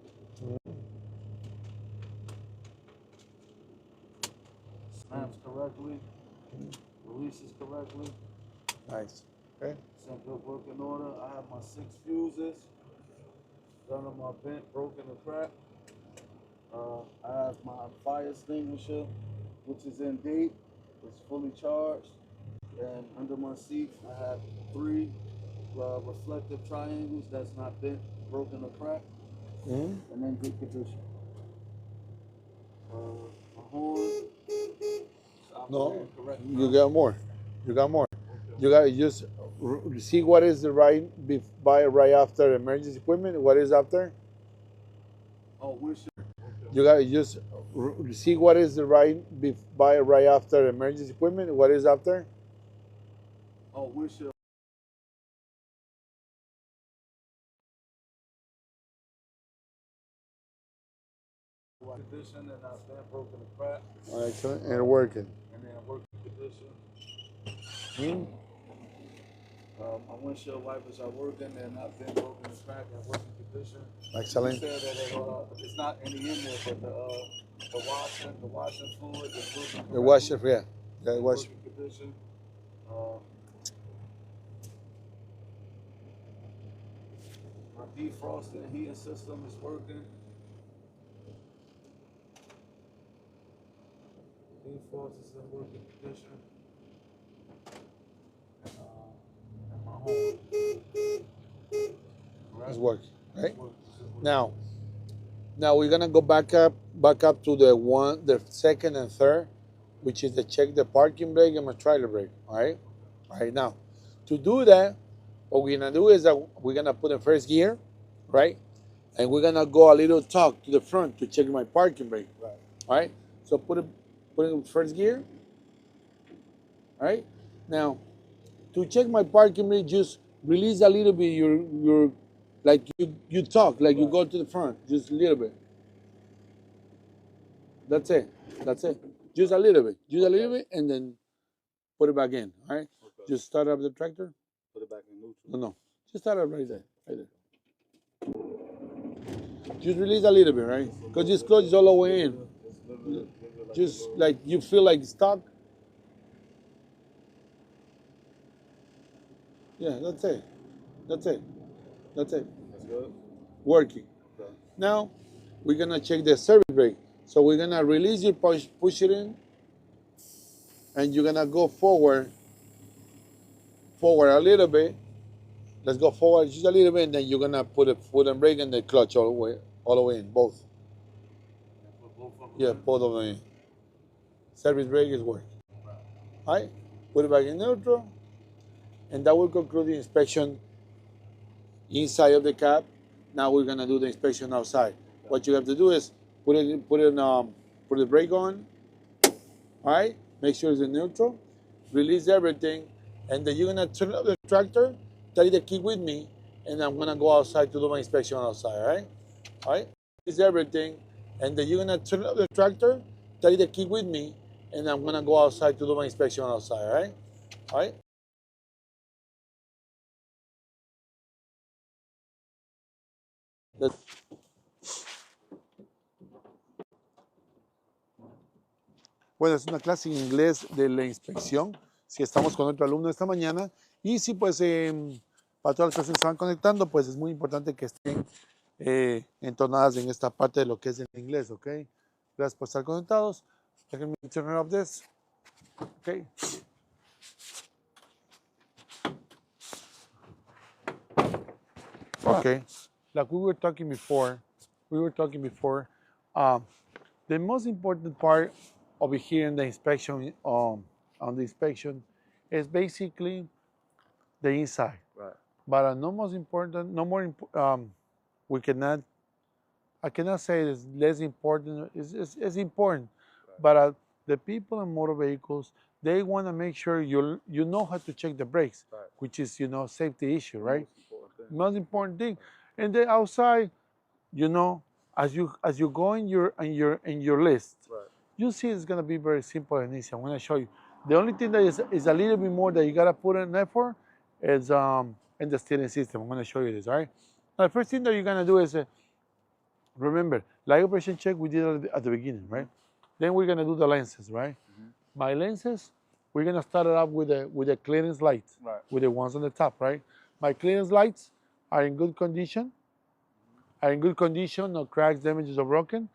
Snaps correctly. Releases correctly. Nice. Okay. It's in good working order. I have my 6 fuses. None of my bent, broken, or cracked. I have my fire extinguisher, which is in date. It's fully charged. And under my seat, I have 3 reflective triangles that's not bent, broken, or cracked. And then good condition. My horn. No, you got more. You got more. Okay. You got to just see what is the right after emergency equipment. What is after? Oh, windshield. Okay. You got to just see what is the right after emergency equipment. What is after? Oh, windshield. Condition and not bent, broken, or cracked. Excellent, and working. And then working condition. My windshield wipers are working. They're not bent, broken, or cracked. In working condition. Excellent. You said that it's not any in there, but the washing fluid is working. The washer, yeah. The washer. Working condition. My defrosting and heating system is working. Defrost is in working condition. And my home. It's working, right? Now, Now we're gonna go back up to the second and third, which is to check the parking brake and my trailer brake. All right. All right. Now, to do that, what we're gonna do is that we're gonna put in first gear, right? And we're gonna go a little talk to the front to check my parking brake. Right. All right. So put it in first gear. All right. Now, to check my parking brake, just release a little bit your like you talk, like you go to the front, just a little bit. That's it. That's it. Just a little bit. Just a little bit, and then put it back in. All right. Okay. Just start up the tractor. Put it back in neutral. No. Just start up right there. Right there. Just release a little bit, right? Because this clutch is all the way in. Just like you feel like stuck. Yeah, that's it. That's it. That's it. That's good. Working. Okay. Now, we're going to check the service brake. So we're going to release your push it in, and you're going to go forward a little bit. Let's go forward just a little bit, and then you're going to put a foot and brake and the clutch all the way in, both. Yeah, both of them in. Service brake is working. All right, put it back in neutral, and that will conclude the inspection inside of the cab. Now we're gonna do the inspection outside. What you have to do is put the brake on. All right, make sure it's in neutral, release everything, and then you're gonna turn up the tractor. Take the key with me, and I'm gonna go outside to do my inspection outside. All right, all right, release everything, and then you're gonna turn up the tractor. Take the key with me, and I'm gonna go outside to do my inspection outside. All right, all right. Bueno, es una clase en inglés de la inspección. Si estamos con otro alumno esta mañana. Y si pues para todas las personas que se van conectando, pues es muy importante que estén entonadas en esta parte de lo que es el inglés, ¿ok? Gracias por estar conectados. Let me turn off this. Okay. Okay. Like we were talking before, the most important part over here in the inspection, on the inspection, is basically the inside. Right. But no most important, I cannot say it's less important. It's important, right. But the people in motor vehicles, they want to make sure you know how to check the brakes, right. Which is safety issue, right? Most important thing. And then outside, as you go in your list, right. You see it's gonna be very simple and easy. I'm gonna show you. The only thing that is a little bit more that you gotta put in effort is in the steering system. I'm gonna show you this, all right? Now, the first thing that you're gonna do is remember, light operation check we did at the beginning, right? Then we're gonna do the lenses, right? Mm-hmm. My lenses, we're gonna start it up with the clearance lights, right. With the ones on the top, right? My clearance lights are in good condition. No cracks, damages, or broken.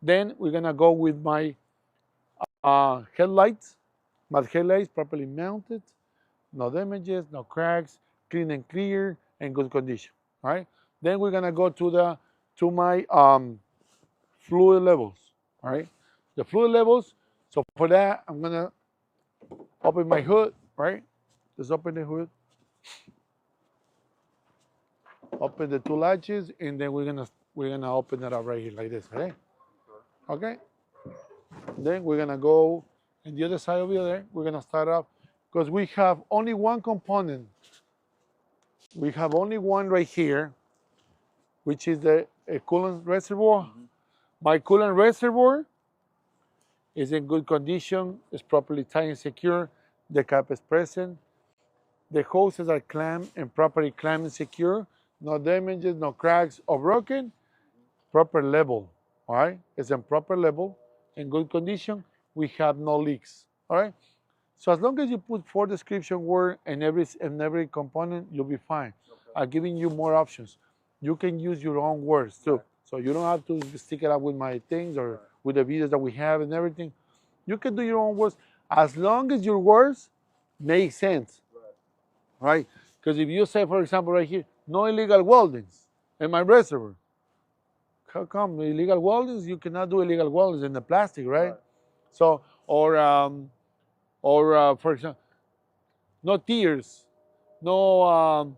Then we're gonna go with my headlights. My headlights properly mounted, no damages, no cracks, clean and clear, and good condition. All right. Then we're gonna go to my fluid levels. All right. The fluid levels. So for that, I'm gonna open my hood. Right. Just open the hood. Open the two latches, and then we're gonna open it up right here like this. Okay. Okay. Then we're gonna go on the other side over there. We're gonna start up because we have only one component. We have only one right here, which is the coolant reservoir. Mm-hmm. My coolant reservoir is in good condition. It's properly tight and secure. The cap is present. The hoses are clamped and properly clamped and secure. No damages, no cracks or broken. Proper level. All right, it's in proper level, in good condition. We have no leaks. All right. So as long as you put 4 description words in every component, you'll be fine. Okay. I'm giving you more options. You can use your own words too. Right. So you don't have to stick it up with my things or right. With the videos that we have and everything. You can do your own words as long as your words make sense. Right? Because if you say, for example, right here, no illegal weldings in my reservoir. How come illegal weldings? You cannot do illegal weldings in the plastic, right? So, or for example, no tears, no,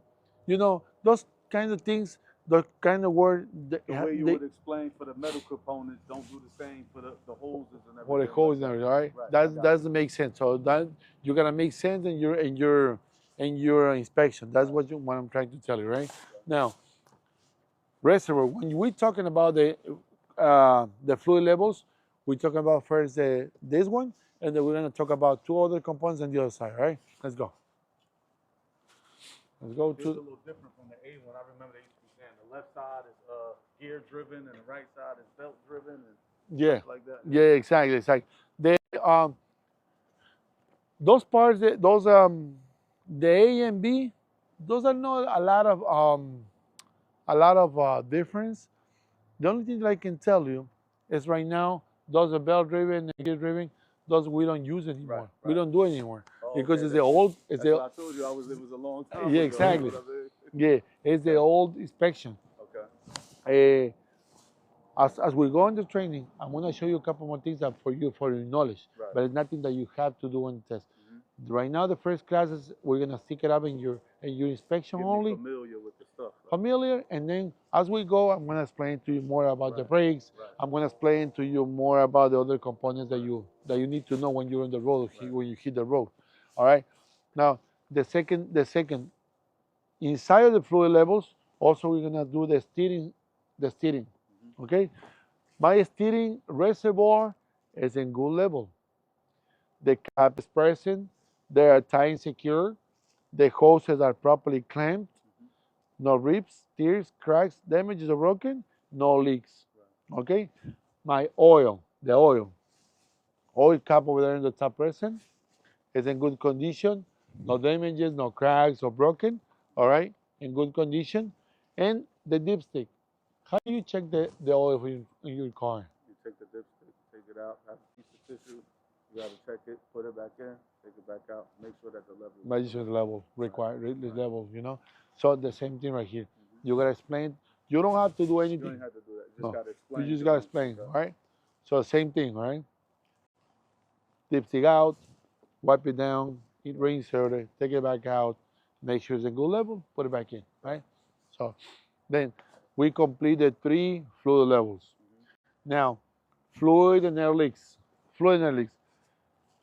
those kind of things, the kind of word. The way you would explain for the metal components, don't do the same for the hoses and everything. For the hoses and everything, right? That doesn't make sense. So that you gotta make sense in your inspection. That's what I'm trying to tell you, right? Now, reservoir. When we're talking about the fluid levels, we're talking about first this one, and then we're gonna talk about two other components on the other side, right? Let's go. Let's go It's to. a little different from the A one. I remember they used to be saying the left side is gear driven and the right side is belt driven and stuff like that. Yeah, exactly. The those parts, those the A and B, those are not a lot of difference. The only thing that I can tell you is right now those are belt driven and gear driven. Those we don't use anymore. We don't do it anymore because it's the old. It's the. I told you it was a long time ago. Yeah, exactly. Yeah, it's the old inspection. Okay. As we go into training, I'm going to show you a couple more things that for your knowledge, but it's nothing that you have to do on the test. Right now, the first classes we're going to stick it up in your inspection Get only. Familiar with the stuff. Familiar, and then as we go, I'm going to explain to you more about the brakes. I'm going to explain to you more about the other components that you need to know when you're on the road, when you hit the road. All right. Now, the second, inside of the fluid levels, also we're going to do the steering. Okay. My steering reservoir is in good level. The cap is present. They are tied secure. The hoses are properly clamped. No rips, tears, cracks, damages or broken. No leaks. Okay. My the oil cap over there in the top present is in good condition. No damages, no cracks or broken. All right. In good condition. And the dipstick. How do you check the oil in your car? You take the dipstick, take it out, have a piece of tissue. You got to check it, put it back in, take it back out, make sure that the level. Measure the level required, the level, So the same thing right here. You gotta explain. You don't have to do anything. You don't have to do that. You just gotta explain. You just gotta explain, right? So same thing, right? Dipstick out, wipe it down, reinsert it, take it back out, make sure it's a good level, put it back in, right? So then we completed 3 fluid levels. Now, fluid and air leaks. Fluid and air leaks.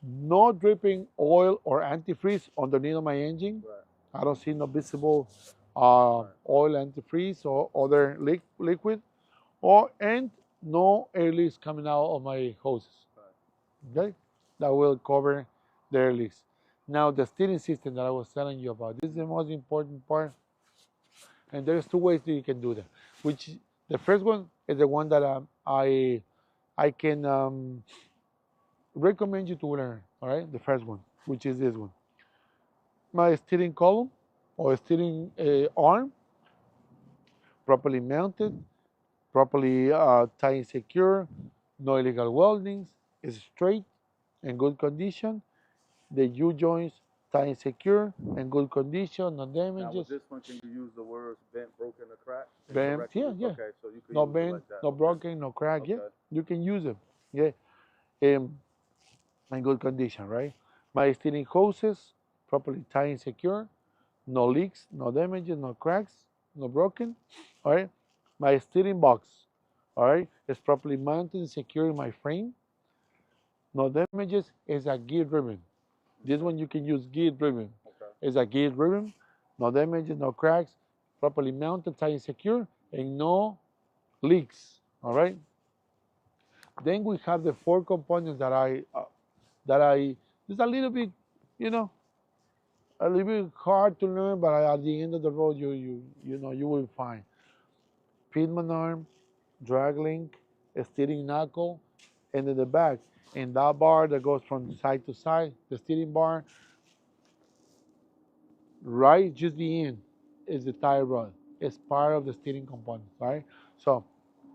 No dripping oil or antifreeze underneath of my engine. I don't see no visible oil antifreeze or other liquid, and no air leaks coming out of my hoses. Okay, that will cover the air leaks. Now the steering system that I was telling you about. This is the most important part, and there's 2 ways that you can do that. Which the first one is the one that I can recommend you to learn. All right, the first one, which is this one. My steering column or steering arm properly mounted, properly tied and secure, no illegal weldings, is straight and good condition. The U-joints tied and secure and good condition, no damages. Now with this one, can you use the words bent, broken, or cracked? Bent, yeah. Okay, so you can no use bent, it like that. no broken, no crack, yeah. You can use them, yeah. In good condition, right? My steering hoses properly tied and secure, no leaks, no damages, no cracks, no broken. All right. My steering box, all right, is properly mounted and secure in my frame. No damages. Is a gear driven. This one you can use gear driven. It's a gear driven. No damages, no cracks, properly mounted, tight and secure, and no leaks. All right. Then we have the 4 components that I it's a little bit, a little bit hard to learn, but at the end of the road, you will find pitman arm, drag link, a steering knuckle, and in the back, and that bar that goes from side to side, the steering bar, right, just the end is the tie rod. It's part of the steering component, right? So,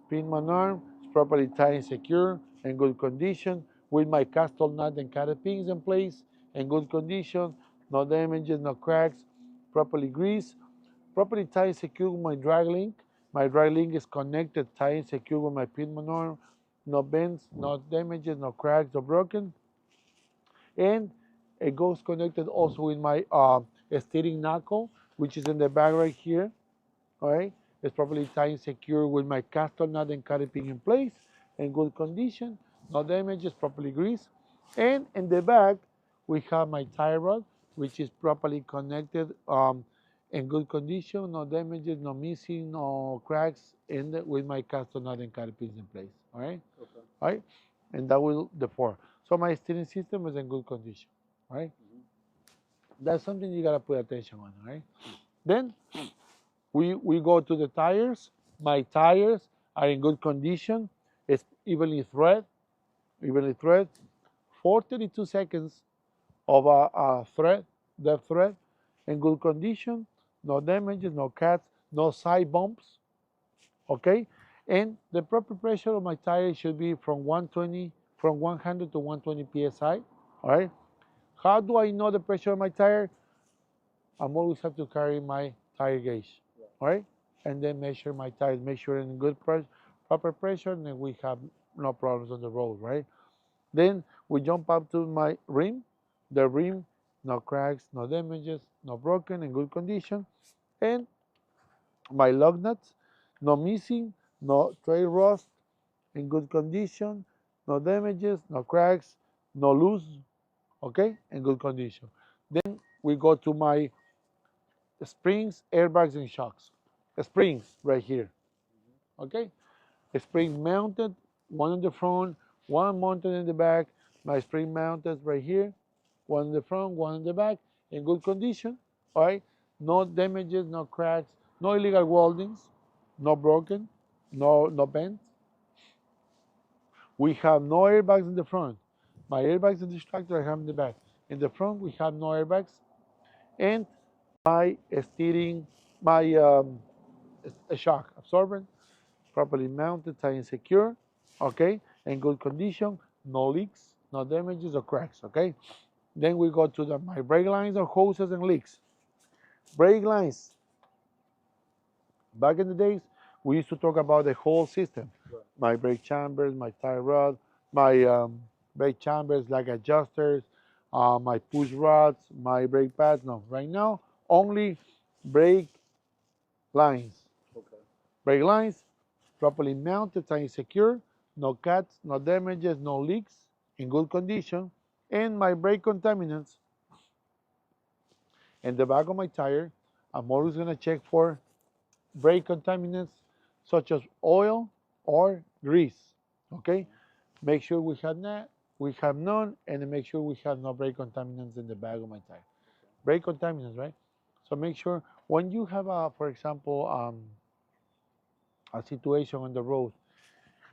pitman arm is properly tied and secure, in good condition, with my castle nut and carry pins in place, in good condition, no damages, no cracks, properly greased, properly tied and secure with my drag link, My right link is connected, tight and secure with my pin manure. No bends, no damages, no cracks, no broken. And it goes connected also with my steering knuckle, which is in the back right here. All right, it's properly tied and secure with my caster nut and carry pin in place, in good condition, no damages, properly greased. And in the back, we have my tie rod, which is properly connected, in good condition, no damages, no missing, no cracks, with my caster nut and carry pins in place. All right, okay. All right, and that will the four. So my steering system is in good condition. All right, that's something you gotta put attention on. All right, then we go to the tires. My tires are in good condition. It's evenly thread. 432 seconds of a thread, depth thread, in good condition. No damages, no cuts, no side bumps. Okay, and the proper pressure of my tire should be from 100 to 120 psi. All right. How do I know the pressure of my tire? I'm always have to carry my tire gauge, all right, and then measure my tires, make sure in good proper pressure, and then we have no problems on the road, right? Then we jump up to my rim. The rim, no cracks, no damages, no broken, in good condition, and my lug nuts, no missing, no trail rust, in good condition, no damages, no cracks, no loose, okay, in good condition. Then we go to my springs, airbags, and shocks. Springs right here, okay? A spring mounted, one in the front, one mounted in the back. My spring mounted right here, one in the front, one in the back, in good condition, all right? No damages, no cracks, no illegal weldings, no broken, no bent. We have no airbags in the front. My airbags in this tractor I have in the back. In the front, we have no airbags. And my steering, my shock absorbent, properly mounted, tight and secure, okay, in good condition, no leaks, no damages or cracks, okay. Then we go to my brake lines or hoses and leaks. Brake lines. Back in the days, we used to talk about the whole system. Right. My brake chambers, my tie rod, my brake chambers like adjusters, my push rods, my brake pads. No, right now, only brake lines. Okay. Brake lines, properly mounted and secure, no cuts, no damages, no leaks, in good condition. And my brake contaminants in the back of my tire, I'm always going to check for brake contaminants such as oil or grease. Okay, make sure we have none, and make sure we have no brake contaminants in the back of my tire. Brake contaminants, right? So make sure when you have for example, a situation on the road,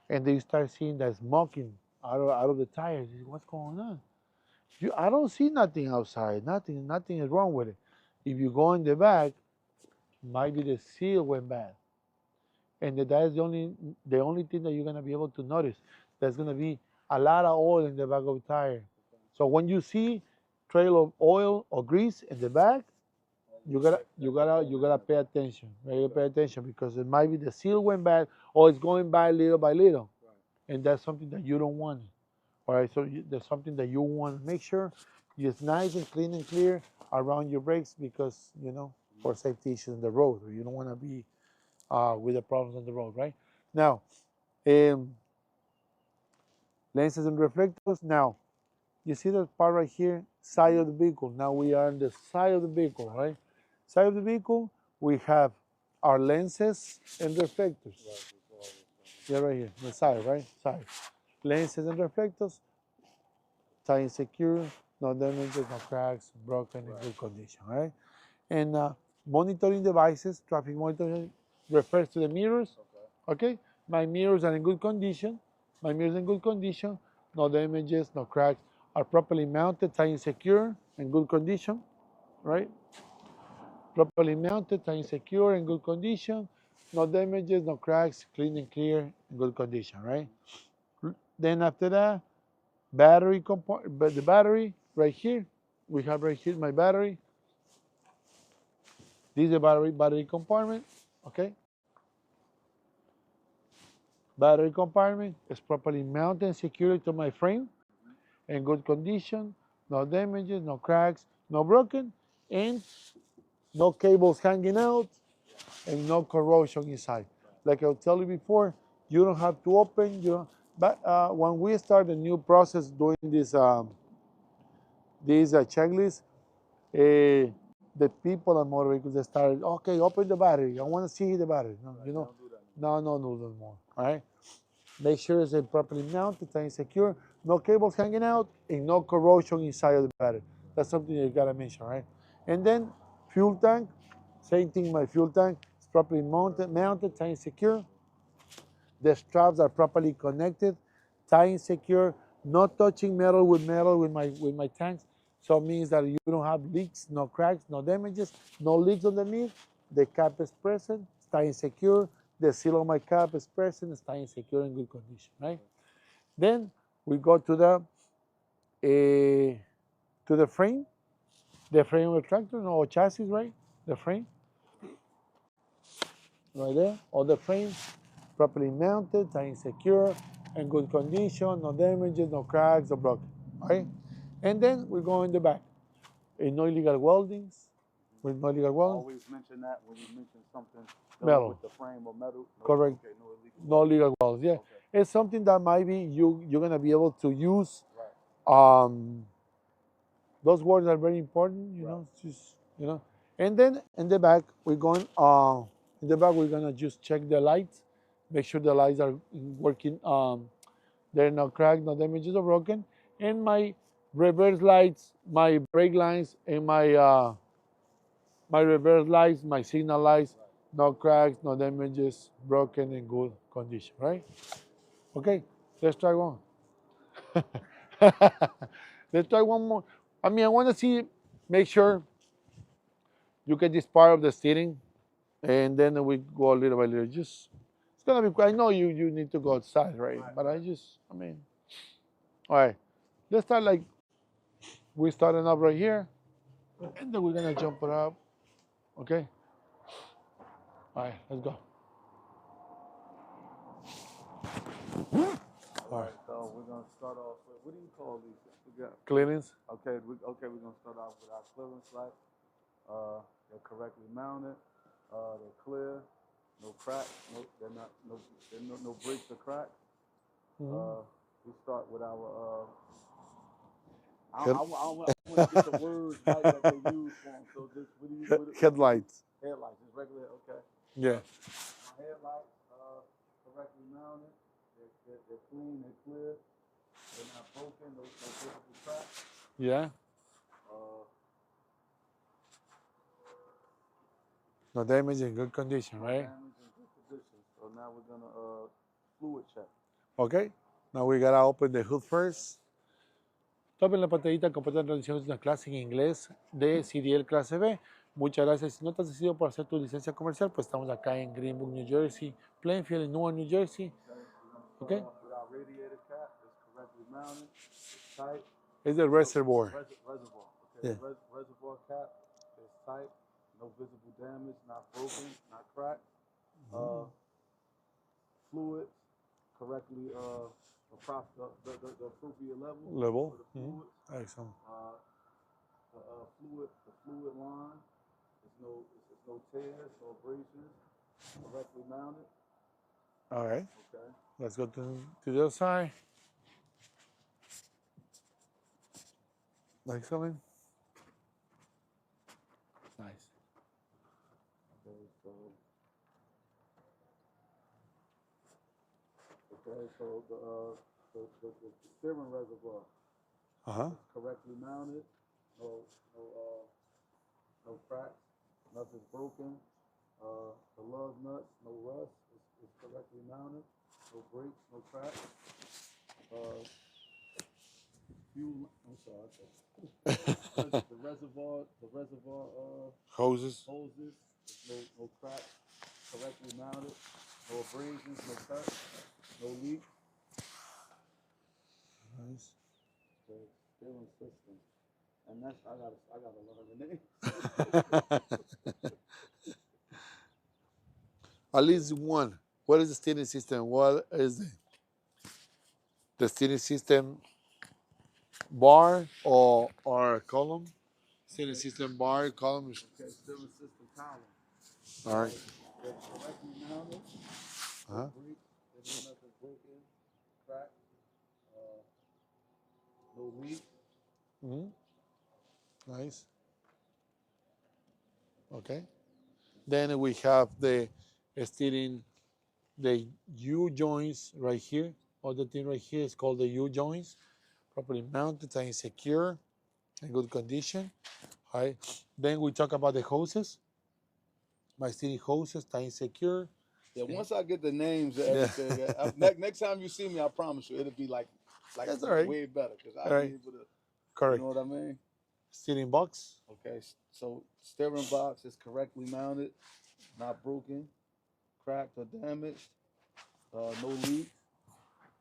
and they start seeing that smoking out of the tires. What's going on? I don't see nothing outside. Nothing is wrong with it. If you go in the back, might be the seal went bad, and that is the only thing that you're gonna be able to notice. There's gonna be a lot of oil in the back of the tire. So when you see trail of oil or grease in the back, you gotta pay attention. You gotta pay attention because it might be the seal went bad or it's going by little by little, and that's something that you don't want. All right, so there's something that you want to make sure it's nice and clean and clear around your brakes because for safety issues on the road, you don't want to be with the problems on the road, right? Now, lenses and reflectors. Now, you see that part right here, side of the vehicle. Now we are on the side of the vehicle, right? Side of the vehicle, we have our lenses and reflectors. Yeah, right here, the side, right? Side. Lenses and reflectors, tight and secure, no damages, no cracks, broken, in good condition, right? And monitoring devices, traffic monitoring refers to the mirrors, okay? My mirrors are in good condition. My mirrors in good condition, no damages, no cracks, are properly mounted, tight and secure, in good condition, right? Properly mounted, tight and secure, in good condition, no damages, no cracks, clean and clear, in good condition, right? Then after that, battery component, but the battery right here, we have right here my battery. This is the battery compartment, okay? Battery compartment is properly mounted and secured to my frame in good condition, no damages, no cracks, no broken, and no cables hanging out, and no corrosion inside. Like I told you before, you don't have to open. But when we start a new process doing this checklist, the people on motor vehicles they started, okay, open the battery. I want to see the battery. No, Right, you know, don't no more. All right. Make sure it's properly mounted and secure. No cables hanging out and no corrosion inside of the battery. That's something you gotta mention, right? And then fuel tank, same thing. My fuel tank is properly mounted and secure. The straps are properly connected, tight and secure. Not touching metal with my tanks. So it means that you don't have leaks, no cracks, no damages, no leaks underneath. The cap is present, it's tight and secure. The seal on my cap is present, it's tight and secure in good condition, right? Then we go to the frame, the frame of the tractor, no chassis, right? The frame, right there, all the frames properly mounted, tight and secure, in good condition, no damages, no cracks, no broken, right? And then we go in the back. No illegal weldings, with no illegal welding. Always mention that when you mention something Metal. with the frame or metal. No, Correct. Okay, No illegal weldings, yeah. Okay. It's something that might be you're gonna be able to use. Right. Those words are very important, know, just And then in the back we're going in the back we're gonna just check the lights, make sure the lights are working. There are no cracks, no damages or broken. And my reverse lights, my brake lines, and my reverse lights, my signal lights, no cracks, no damages, broken, in good condition, right? Okay, let's try one. Let's try one more. I mean, I want to see, make sure you get this part of the steering, and then we go little by little. Just, it's gonna be. I know you need to go outside, right? But I mean, all right. Let's start like we're starting up right here, and then we're gonna jump it up. Okay. All right, let's go. All right, so we're gonna start off with, what do you call these? I forgot. Clearance. Okay, we're gonna start off with our clearance light. They're correctly mounted. They're clear. No cracks. No breaks or cracks. We start with our. I want to get the words right that they use for them. So just Headlights. Headlights, just regular. Okay. Yeah. My headlights correctly mounted. They're clean. They're clear. They're not broken. No visible cracks. Yeah. No damage, in good condition, right? Damage in good condition. So now we're gonna fluid check. Okay. Now we gotta open the hood first. Tomen la pantallita completa en realización de una clase en inglés de CDL Clase B. Muchas gracias. Si no te has decidido por hacer tu licencia comercial, pues estamos acá en Greenwood, New Jersey, Plainfield, en Newark, New Jersey. Okay. Our radiator cap is correctly mounted, tight. It's the reservoir. Reservoir. Okay. Yeah. Reservoir cap is tight. No visible damage. Not broken. Not cracked. Fluid correctly the appropriate level. For the fluid. Excellent. The fluid line. There's no tears, no abrasions. Correctly mounted. All right. Okay. Let's go to the other side. Excellent. Nice. Okay, so the steering reservoir is correctly mounted. No cracks. Nothing's broken. The lug nuts, no rust. It's correctly mounted. No breaks, no cracks. Fuel. I'm sorry. The reservoir Hoses. There's no cracks. Correctly mounted. No abrasions, no cuts, no leaks. Nice. Okay, steering system. And that's I gotta learn the name. At least one What is the steering system? What is the steering system? Bar or column? Steering system bar, column. Okay, steering system column. All right. They're correctly mounted. Uh-huh. There's nothing broken, cracked, no leak. Nice. Okay. Then we have the steering, the U joints right here. All the thing right here is called the U joints. Properly mounted and secure, in good condition. All right. Then we talk about the hoses. My steering hoses, time secure. Yeah, once I get the names of everything, next time you see me, I promise you, it'll be like That's all right. way better because I'll All be right. able to. Correct. You know what I mean? Steering box. Okay, so steering box is correctly mounted, not broken, cracked or damaged, no leaks,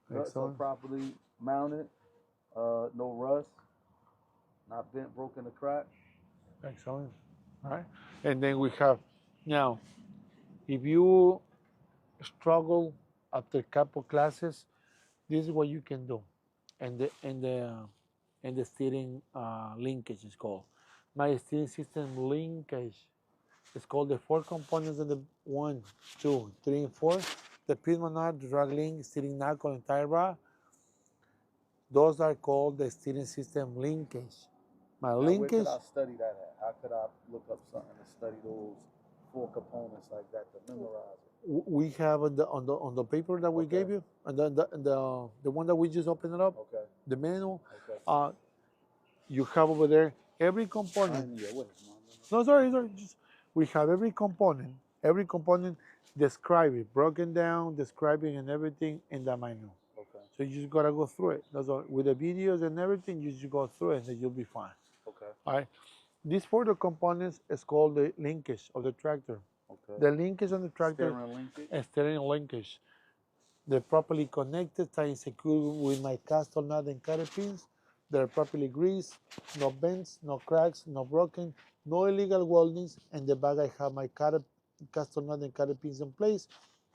nuts are properly mounted, no rust, not bent, broken, or cracked. Excellent. All right. And then we have, now, if you struggle after a couple classes, this is what you can do. And the steering linkage is called. My steering system linkage is called the four components of the 1, 2, 3, and 4. The pin drag link, steering knuckle, and tie rod. Those are called the steering system linkage. My linkage. Where could I study that at? How could I look up something to study those 4 components like that to memorize it? We have on the paper that we gave you, and the one that we just opened it up. Okay. The manual. Okay. You have over there every component. No, sorry. We have every component. Every component describe it, broken down, describing and everything in the manual. Okay. So you just gotta go through it. That's all. With the videos and everything, you just go through it, and you'll be fine. Okay. All right. These 4 components is called the linkage of the tractor. Okay. The linkage on the tractor. Steering linkage. They're properly connected, tied and secure with my cast nut and cotter pins. They're properly greased, no bends, no cracks, no broken, no illegal weldings. And the back I have my cast nut and cotter pins in place,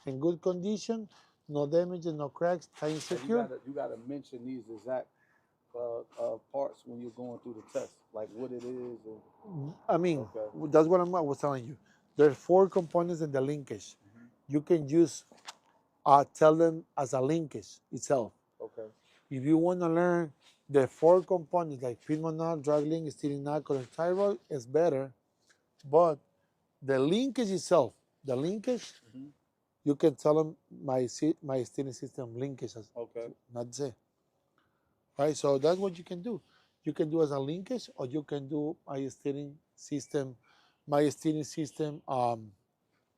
in good condition, no damage and no cracks, tied and secure. You gotta mention these exact parts when you're going through the test, like what it is. I mean, that's what I was telling you. There are 4 components in the linkage. You can use tell them as a linkage itself. Okay. If you want to learn the 4 components like pin nut, drag link, steering knuckle, and tie rod, is better. But the linkage itself, the linkage, you can tell them my steering system linkage. Okay. That's it. Right. So that's what you can do. You can do as a linkage, or you can do my steering system.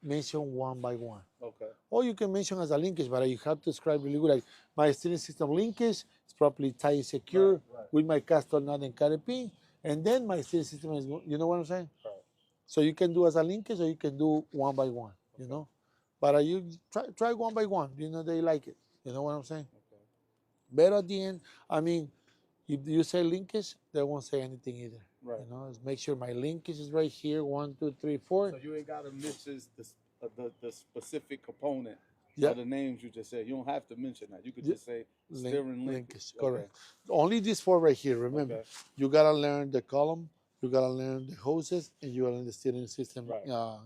Mention one by one. Okay. Or you can mention as a linkage, but you have to describe really good. Like my steering system linkage is properly tied and secure with my caster nut and carry pin, and then my steering system is. You know what I'm saying? Right. So you can do as a linkage, or you can do one by one. Okay. You know, but you try one by one. You know they like it. You know what I'm saying? Okay. But at the end, I mean, if you say linkage, they won't say anything either. Right. You know, make sure my linkage is right here. 1, 2, 3, 4. So you ain't got to mention the specific component of the names you just said. You don't have to mention that. You could just say steering linkage. Correct. Okay. Only these 4 right here. Remember, you gotta learn the column, you gotta learn the hoses, and you gotta learn the steering system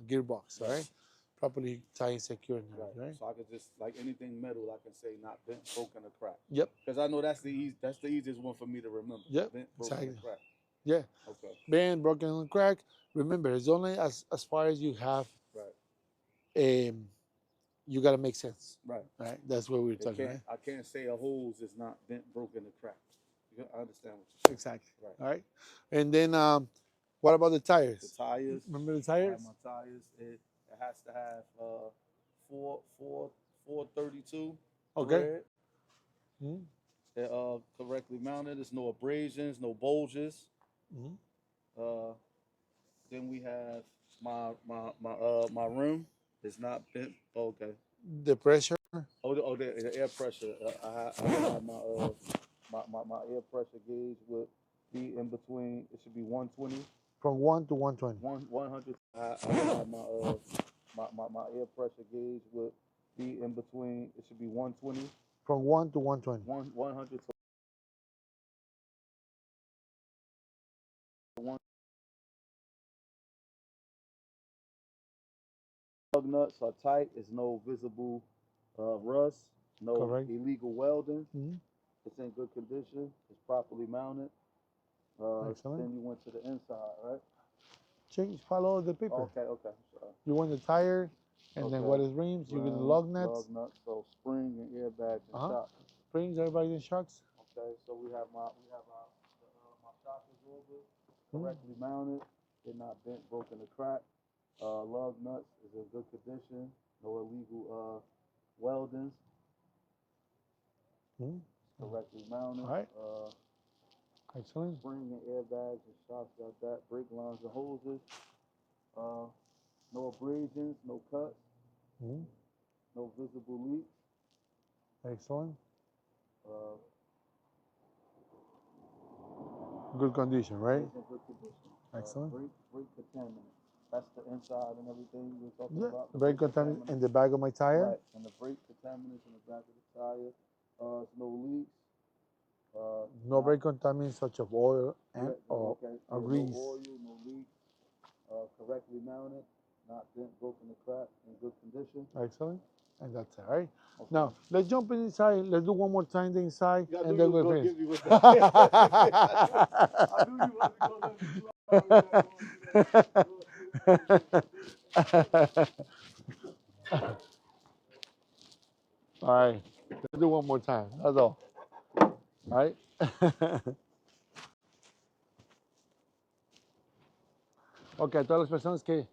gearbox. Right. Properly tied and secure. Right. So I could just, like anything metal, I can say not bent, broken, or cracked. Yep. Because I know that's the easiest one for me to remember. Yep. Bent, broken, and cracked. Yeah. Okay. Bent, broken, and cracked. Remember, it's only as far as you have. Right. You gotta make sense. Right. Right. That's what we're talking about. I can't say a hose is not bent, broken, or cracked. I understand what you're saying. Exactly. Right. All right. And then what about the tires? The tires. Remember the tires? I have my tires. It has to have 432. Okay. They're correctly mounted. There's no abrasions, no bulges. Then we have my rim is not bent. Okay. The pressure. The air pressure. I have my air pressure gauge would be in between. It should be 120. From 1 to 120. 100. I have my air pressure gauge would be in between. It should be 120. From 1 to 120. 100 to 1. Lug nuts are tight. There's no visible rust, no Correct. illegal welding. Mm-hmm. It's in good condition. It's properly mounted. Excellent. Then you went to the inside, right? Change, follow the paper. Okay, okay. Sorry. You want the tire, and then what is rims? You get the lug nuts. Lug nuts, so spring and airbags and shocks. Springs, everybody in shocks. Okay, so we have my shock absorber correctly mounted. They're not bent, broken, or cracked. Lug nuts is in good condition. No illegal weldings. Correctly mounted. All right. Excellent. Spring and airbags and shocks got that. Brake lines and hoses. No abrasions, no cuts. No visible leaks. Excellent. Good condition, right? It's in good condition. Excellent. Brake contaminant. That's the inside and everything we were talking about. The brake contaminant in the back of my tire. Right, and the brake contaminants in the back of the tire. No leaks. No brake contaminants such as oil and grease. No oil, no leaks. Correctly mounted, not bent, broken, or cracked, in good condition. Excellent. And that's it, right? Okay. Now, let's jump inside. Let's do one more time the inside, and then we'll finish. I knew you wasn't All right. Let's do one more time. That's all. All right? Okay, todas las personas que...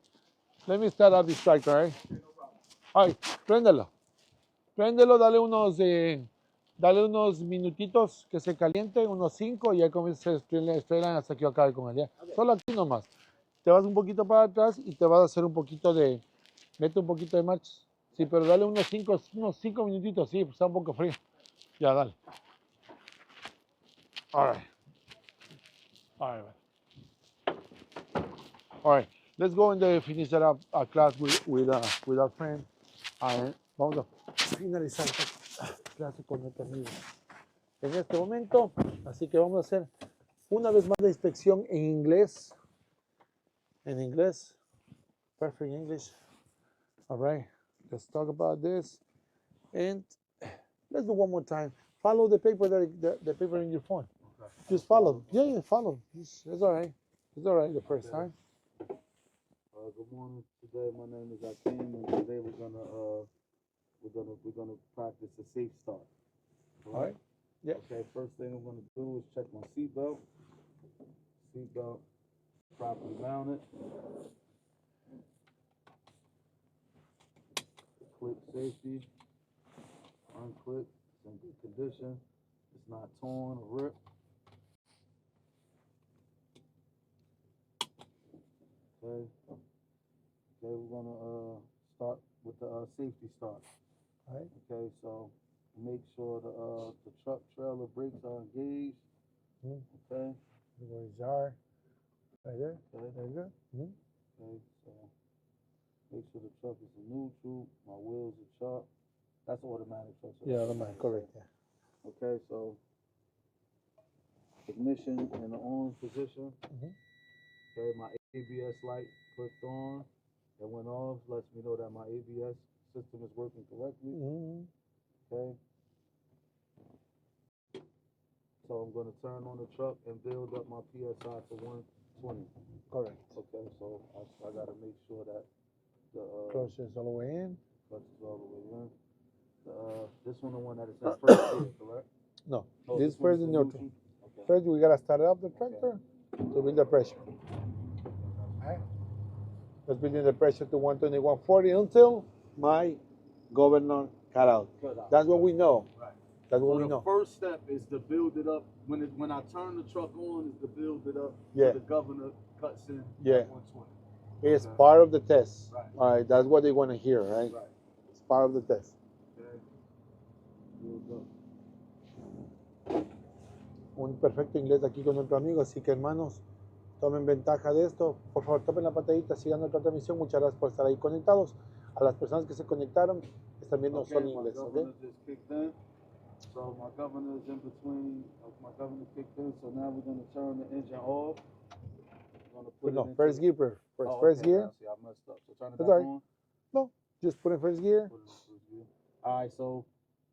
Let me start up this tractor, right? All right, préndelo. Préndelo, dale unos minutitos que se caliente, unos 5, y ya comienza a estrellar hasta que yo acabe con él. ¿Ya? Okay. Solo aquí nomás. Te vas un poquito para atrás y te vas a hacer un poquito de... Mete un poquito de marcha. Sí, pero dale unos 5 minutitos, sí, está un poco frío. Ya, dale. All right. All right. All right. Let's go and finish that up a class with our friend. Vamos a finalizar esta clase con nuestro amigo en este momento. Así que vamos a hacer una vez más la inspección en inglés. En inglés. Perfect English. All right. Let's talk about this. And let's do one more time. Follow the paper the paper in your phone. Okay. Just follow. Yeah, follow. It's all right. It's all right the first time. Good morning. Today my name is Aprende, and today we're gonna practice a safe start. All right. Yeah. Okay. First thing I'm gonna do is check my seatbelt. Seatbelt properly mounted. Clip safety. Unclip. It's in good condition. It's not torn or ripped. Okay. Okay, we're gonna start with the safety start. All right. Okay, so make sure the truck trailer brakes are engaged. Okay. Where is our? Right there. Okay. There you go. Okay, so make sure the truck is in neutral. My wheels are sharp. That's automatic truck. Yeah, automatic. Correct. Yeah. Okay, so ignition in the on position. Okay, my ABS light clicked on. It went off, lets me know that my ABS system is working correctly. Okay. So I'm going to turn on the truck and build up my PSI to 120. Correct. Okay, so I got to make sure that the clutch is all the way in. Clutch is all the way in. This one, the one that is in first gear, correct? No, this first is neutral. Okay. First, we got to start up the tractor to build the pressure. Right. Let's build the pressure to 120, 140 until my governor cut out. That's what we know. Right. That's what we know. The first step is to build it up. When I turn the truck on, is to build it up. Yeah. So the governor cuts in. Yeah. 120. It's part of the test. Right. All right. That's what they want to hear, right? Right. It's part of the test. Okay. Build up. Un perfecto inglés aquí con nuestro amigo, así que hermanos, tomen ventaja de esto. Por favor, tomen la pantallita, sigan nuestra transmisión. Muchas gracias por estar ahí conectados. A las personas que se conectaron, están viendo Okay, solo my inglés, ¿ok? governor just kicked in. So my governor is in between. My governor kicked in. So now we're going to turn the engine off. We're going to put it No, into first gear, first okay, gear. now, see, I messed up. So turn it That's back all right. on. No, just put in first gear. Put it in first gear. All right, so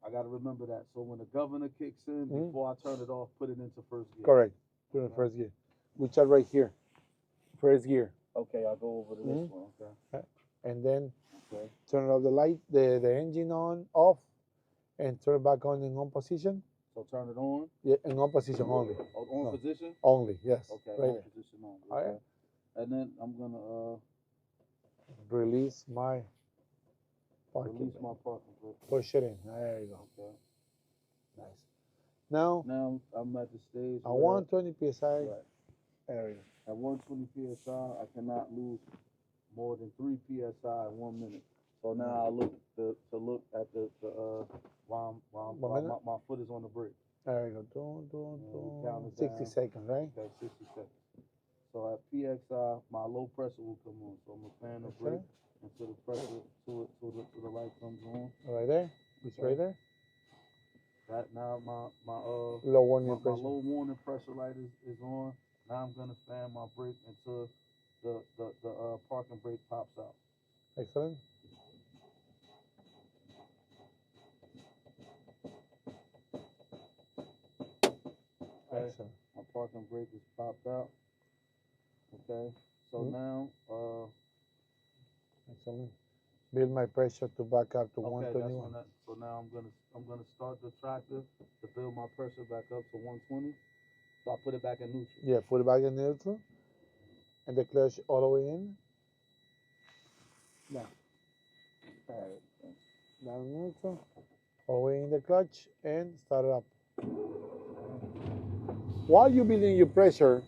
I got to remember that. So when the governor kicks in, before I turn it off, put it into first gear. Correct. Put it in first gear. Which are right here. First gear. Okay, I'll go over to this one. Okay. And then Okay. turn off the light, the engine off, and turn it back on in on position. So turn it on. Yeah, in on position only. Oh, on position. Only, yes. Okay. Right On there. position only. All Okay. right. And then I'm gonna Release my parking release brake. my parking brake. Push it in. There you go. Okay. Nice. Now I'm at the stage. at 120 psi. Right. There you go. At 120 psi, I cannot lose more than 3 psi in 1 minute. So now I look to look at the while my foot is on the brake. There you go. Count it 60 down. seconds, right? Okay, 60 seconds. So at PXI, my low pressure will come on. So I'm gonna fan the brake until the pressure till the light comes on. Right there. It's right there. That now my Low warning my pressure. low warning pressure light is on. Now I'm gonna fan my brake until the parking brake pops out. Excellent. Okay. Excellent. My parking brake is popped out. Okay. So now Excellent. Build my pressure to back up to okay, 121. so now I'm gonna start the tractor to build my pressure back up to 120. So I put it back in neutral. Yeah, put it back in neutral. And the clutch all the way in. Down. Down neutral. All the way in the clutch and start it up. While you're building your pressure,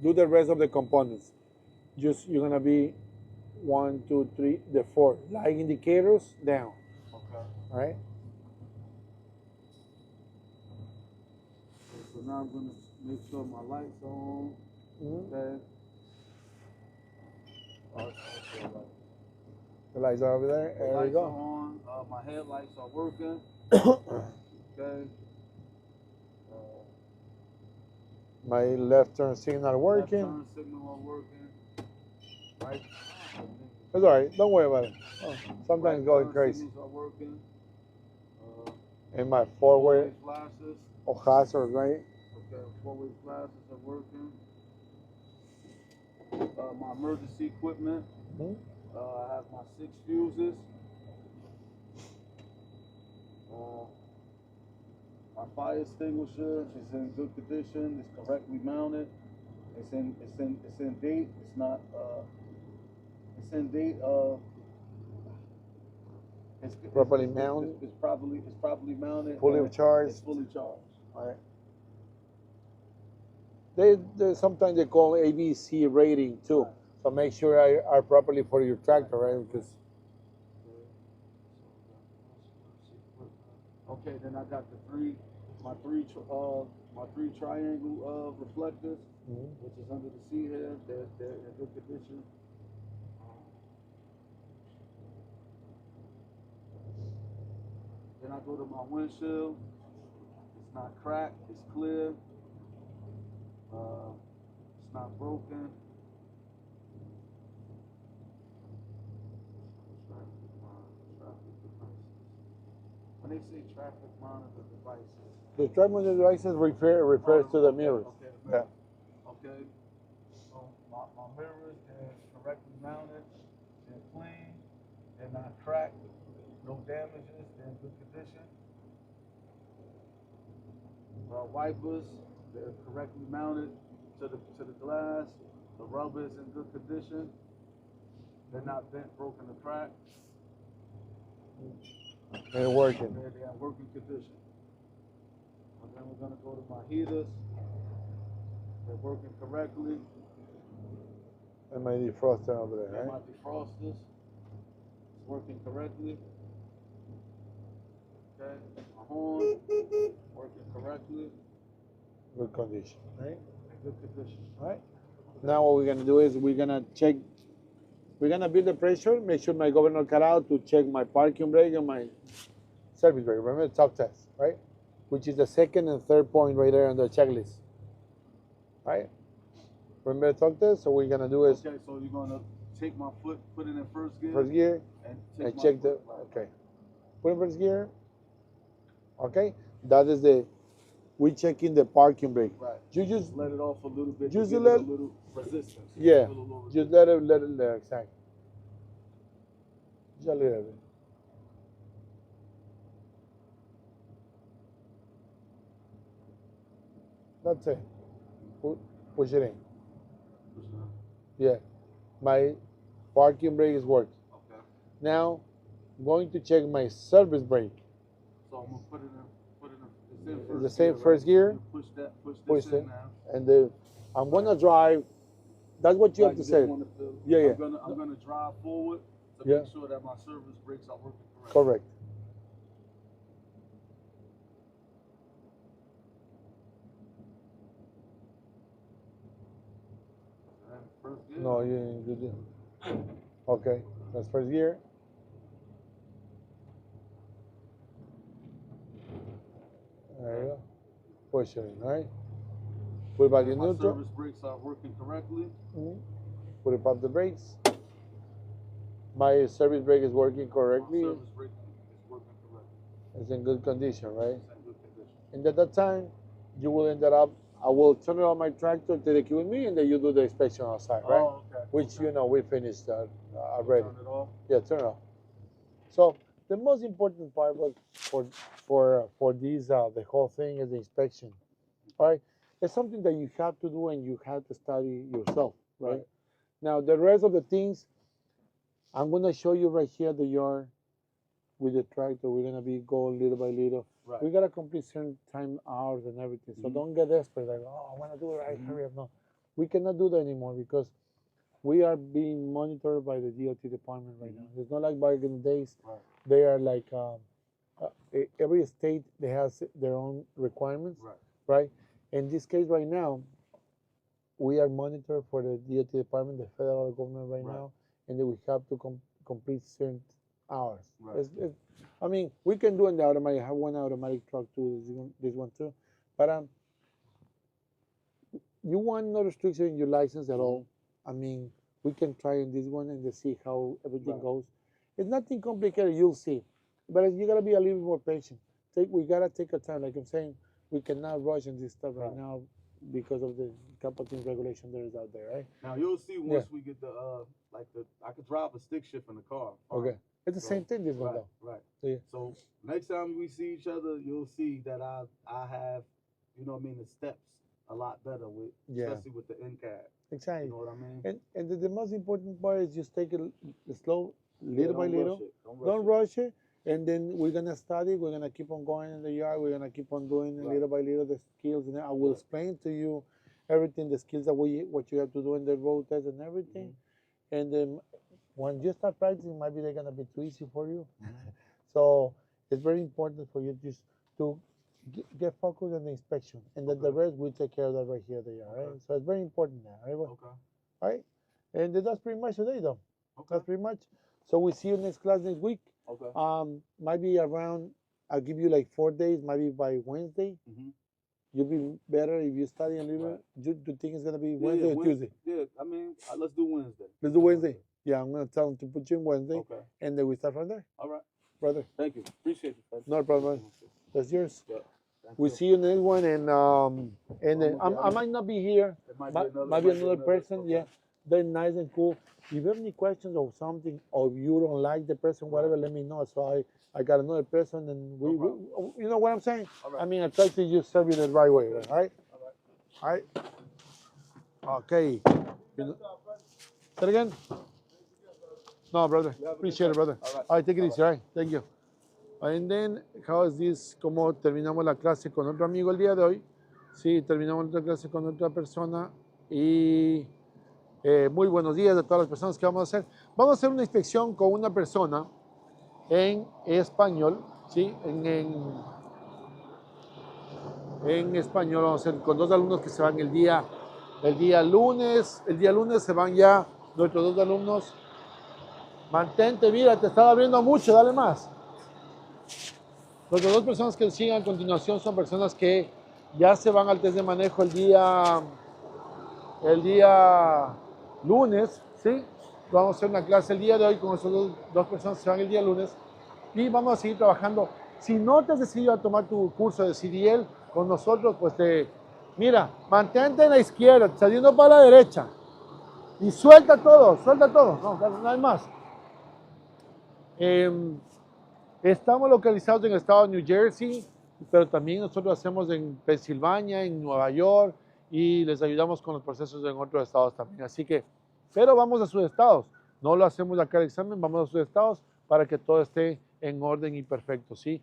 do the rest of the components. You're gonna be 1, 2, 3, the 4 light indicators down. Okay. All right. So now I'm gonna make sure my lights are on. Okay. The lights are over there. The There we lights go. are on. My headlights are working. Okay. My left turn signal working. Left turn signal are working. Right. It's all right. Don't worry about it. Oh, sometimes Right going turn crazy. signals are working. And my forward flashes. or hazard, right? Okay, four-way flashes are working. My emergency equipment. I have my 6 fuses. My fire extinguisher is in good condition. It's correctly mounted. It's in date. It's not. It's in date. It's Properly mounted. It's properly mounted. Fully charged. It's fully charged. All right. They sometimes they call ABC rating too. Right. So make sure are properly for your tractor, right? Because okay, then I got my three triangle reflectors, which is under the seat here. They're in good condition. Then I go to my windshield. It's not cracked. It's clear. It's not broken. When they say traffic monitor devices, the traffic monitor devices refers to the mirrors. Okay, the mirror. Okay. So my mirrors, they're correctly mounted. They're clean. They're not cracked. No damages. They're in good condition. Wipers, they're correctly mounted to the glass. The rubber is in good condition. They're not bent, broken, or cracked. They're working. They're in working condition. And then we're gonna go to my heaters. They're working correctly. And my defroster over there, And right? my defrosters is working correctly. Okay. My horn working correctly. Good condition, right? In good condition. All right. Now what we're gonna do is we're gonna check we're gonna build the pressure, make sure my governor cut out to check my parking brake and my service brake. Remember the talk test, right? Which is the second and third point right there on the checklist, right? Remember the talk test? So what we're gonna do is okay. So you're gonna take my foot, put it in first gear. First gear, and check the. Okay. Put in first gear. Okay. That is the. We checking the parking brake. Right. You just let it off a little bit. Just to let a little resistance. Yeah. Little Just let it there. Exactly. Just a little bit. That's it. Push it in. Yeah. My parking brake is working. Okay. Now, I'm going to check my service brake. So I'm gonna put it in The same first gear. Push Push this it. in now. And then I'm gonna drive. That's what you have to say. Yeah. I'm gonna drive forward to Yeah. make sure that my service brakes are working correctly. Correct. First gear. No, you didn't. Okay, that's first gear. There you go. Push it in, right? Put it back in My neutral. service brakes are working correctly. Put it up the brakes. My service brake is working correctly. My service brake is working correctly. It's in good condition, right? It's in good condition. And at that time, you will end up, I will turn around my tractor, take the key with me, and then you do the inspection outside, right? Oh, okay. Which, you know, we finished already. Turn it off. Yeah, turn it off. So the most important part was for these, the whole thing is the inspection, all right? It's something that you have to do and you have to study yourself, right? Now, the rest of the things, I'm going to show you right here the yard with the tractor. We're going to be going little by little. Right. We got to complete certain time hours and everything. So don't get desperate, like, oh, I want to do it right, hurry up. No, we cannot do that anymore because we are being monitored by the DOT department right now. It's not like back in the days. Right. They are like, every state, they has their own requirements, right? In this case right now, we are monitored for the DOT department, the federal government right now, and then we have to complete certain hours. Right. I mean, we can do in the automatic. I have one automatic truck too, this one too. But you want no restriction in your license at all. I mean, we can try in this one and see how everything goes. It's nothing complicated, you'll see. But you gotta be a little more patient. We gotta take our time. Like I'm saying, we cannot rush in this stuff right now because of the couple things regulation there is out there, right? Now you'll see once we get I could drive a stick shift in the car. Okay. It's the same thing, this one though. Right. Yeah. So next time we see each other, you'll see that I have, you know what I mean, the steps a lot better with, especially with the end cap. Exactly. You know what I mean? And the most important part is just take it slow, little by little. Don't rush rush it. And then we're gonna study. We're gonna keep on going in the yard. We're gonna keep on doing little by little the skills, and I will explain to you everything, the skills that what you have to do in the road test and everything. And then when you start practicing, maybe they're gonna be too easy for you. So it's very important for you just to get focused on the inspection, and then the rest we take care of that right here. They are right. So it's very important now. Right? Okay. Right. And that's pretty much today, though. Okay. That's pretty much. So we see you next class next week. Okay. Maybe around, I'll give you like 4 days, maybe by Wednesday. You'll be better if you study a little. Do you think it's going to be Wednesday or Tuesday? Yeah, I mean, let's do Wednesday. Let's do Wednesday. Yeah, I'm going to tell them to put you in Wednesday. Okay. And then we start from there. All right. Brother. Thank you. Appreciate you, brother. No problem. That's yours. Yeah. We see you next one, and then I might not be here. Might be another person. Okay. Yeah, they're nice and cool. If you have any questions or something, or if you don't like the person, whatever, let me know. So I got another person, and we you know what I'm saying? I mean, I try to just serve you the right way, right? All right. Okay. Say it again. No, brother. Appreciate it, brother. All right, take it easy. All right. Thank you. And then, how is this? Como terminamos la clase con otro amigo el día de hoy. Sí, terminamos otra clase con otra persona. Y muy buenos días a todas las personas que vamos a hacer. Vamos a hacer una inspección con una persona en español. Sí, en español vamos a hacer con 2 alumnos que se van el día lunes. El día lunes se van ya nuestros 2 alumnos Mantente, mira, te estaba abriendo mucho, dale más. Las dos personas que siguen a continuación son personas que ya se van al test de manejo el día lunes, ¿sí? Vamos a hacer una clase el día de hoy con esas dos personas que se van el día lunes y vamos a seguir trabajando. Si no te has decidido a tomar tu curso de CDL con nosotros, pues mira, mantente en la izquierda, saliendo para la derecha y suelta todo, no, nada más. Estamos localizados en el estado de New Jersey, pero también nosotros hacemos en Pensilvania, en Nueva York, y les ayudamos con los procesos en otros estados también. Así que, pero vamos a sus estados. No lo hacemos acá el examen, vamos a sus estados para que todo esté en orden y perfecto, ¿sí?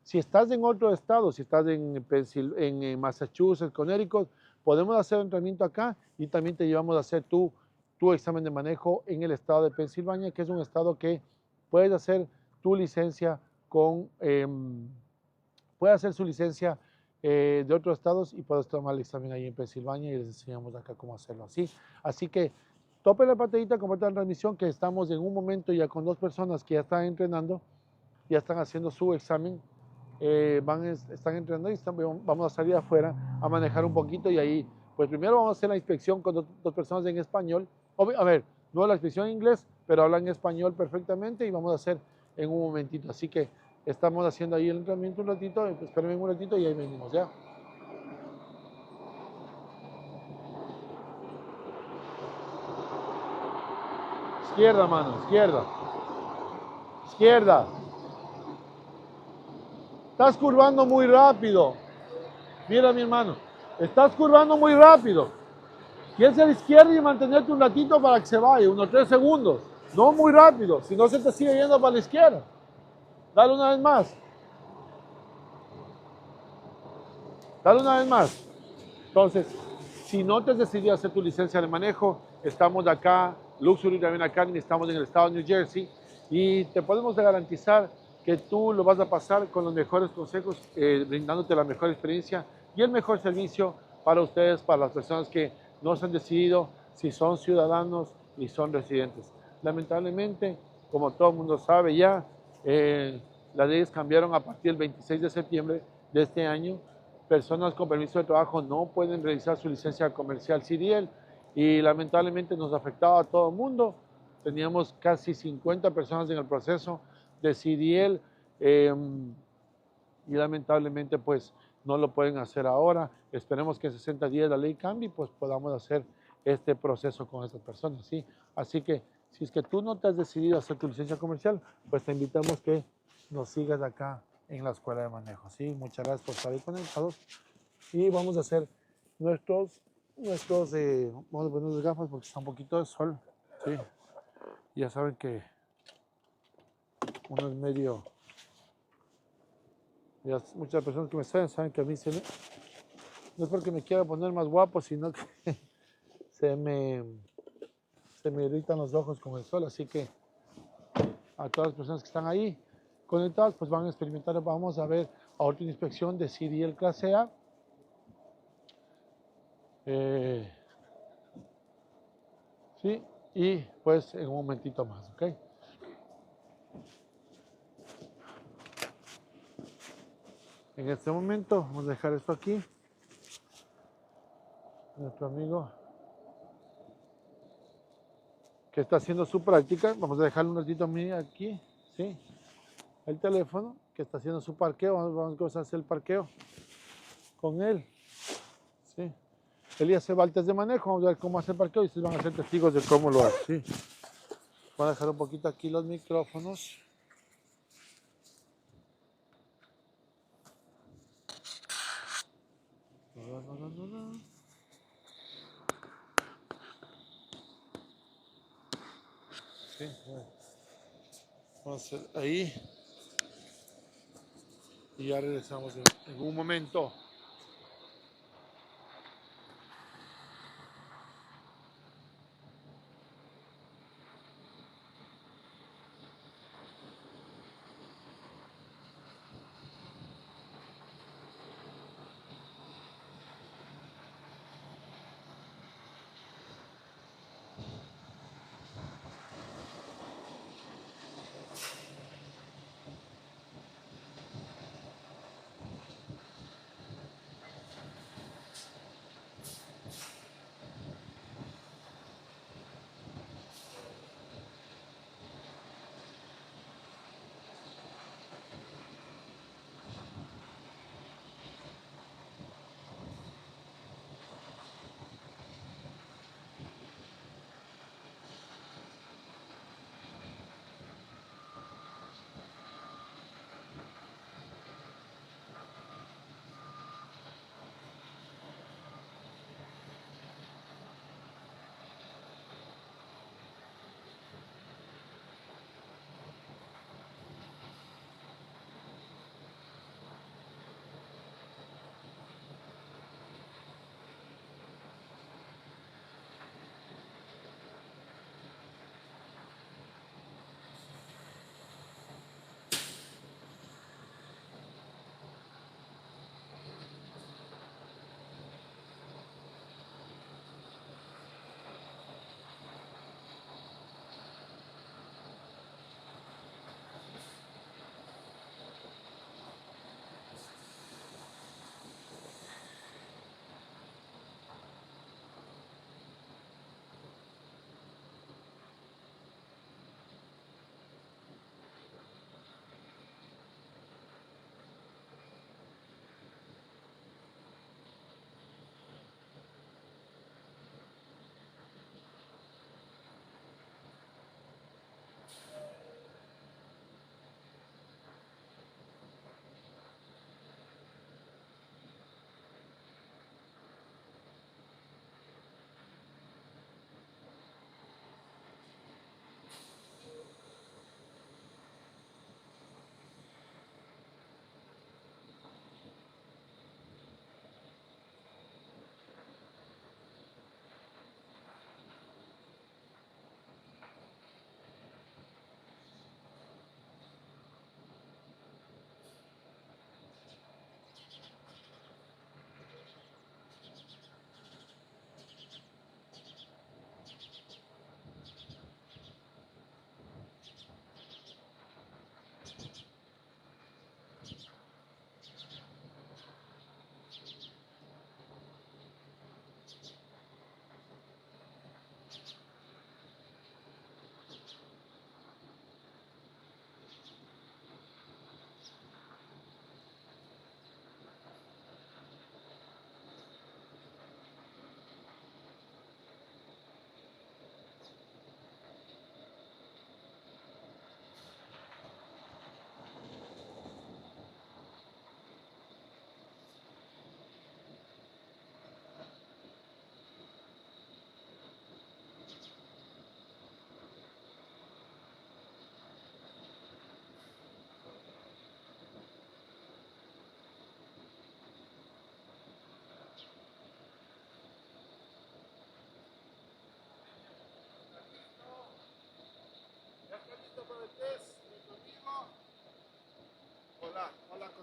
Si estás en otro estado, si estás en Massachusetts, Connecticut, podemos hacer entrenamiento acá y también te llevamos a hacer tu examen de manejo en el estado de Pensilvania, que es un estado que puedes hacer tu licencia puede hacer su licencia de otros estados y puedes tomar el examen ahí en Pensilvania y les enseñamos acá cómo hacerlo así. Así que tope la pantallita, compartan la transmisión que estamos en un momento ya con dos personas que ya están entrenando, ya están haciendo su examen, están entrenando y vamos a salir afuera a manejar un poquito y ahí, pues primero vamos a hacer la inspección con dos personas en español. A ver, no la inspección en inglés, pero hablan español perfectamente y vamos a hacer en un momentito. Así que estamos haciendo ahí el entrenamiento un ratito, espérenme un ratito y ahí venimos, ¿ya? Izquierda, mano, izquierda. Izquierda. Estás curvando muy rápido. Mira, mi hermano, estás curvando muy rápido. Quieres a la izquierda y mantenerte un ratito para que se vaya, unos 3 segundos. No muy rápido, si no se te sigue yendo para la izquierda. Dale una vez más. Dale una vez más. Entonces, si no te has decidido hacer tu licencia de manejo, estamos de acá, Luxury Driviang Academy, estamos en el estado de New Jersey y te podemos garantizar que tú lo vas a pasar con los mejores consejos, brindándote la mejor experiencia y el mejor servicio para ustedes, para las personas que no se han decidido si son ciudadanos y son residentes. Lamentablemente, como todo el mundo sabe ya, las leyes cambiaron a partir del 26 de septiembre de este año. Personas con permiso de trabajo no pueden realizar su licencia comercial CDL y lamentablemente nos afectaba a todo el mundo. Teníamos casi 50 personas en el proceso de CDL y lamentablemente pues no lo pueden hacer ahora. Esperemos que en 60 días la ley cambie y pues podamos hacer este proceso con estas personas, ¿sí? Así que si es que tú no te has decidido a hacer tu licencia comercial, pues te invitamos que nos sigas acá en la escuela de manejo, ¿sí? Muchas gracias por estar ahí conectados y vamos a hacer vamos a poner las gafas porque está un poquito de sol, ¿sí? Ya saben que uno es medio, ya muchas personas que me saben que a mí no es porque me quiera poner más guapo, sino que se me irritan los ojos con el sol, así que a todas las personas que están ahí conectadas, pues van a experimentar, vamos a ver ahorita una inspección de CDL Clase A. Sí, y pues en un momentito más, ¿ok? En este momento vamos a dejar esto aquí. Nuestro amigo que está haciendo su práctica, vamos a dejarle un ratito a mí aquí, ¿sí? El teléfono, que está haciendo su parqueo, vamos a hacer el parqueo con él, ¿sí? Él ya se va al test de manejo, vamos a ver cómo hace el parqueo y ustedes van a ser testigos de cómo lo hace, ¿sí? Voy a dejar un poquito aquí los micrófonos. Sí, vamos a hacer ahí y ya regresamos en un momento.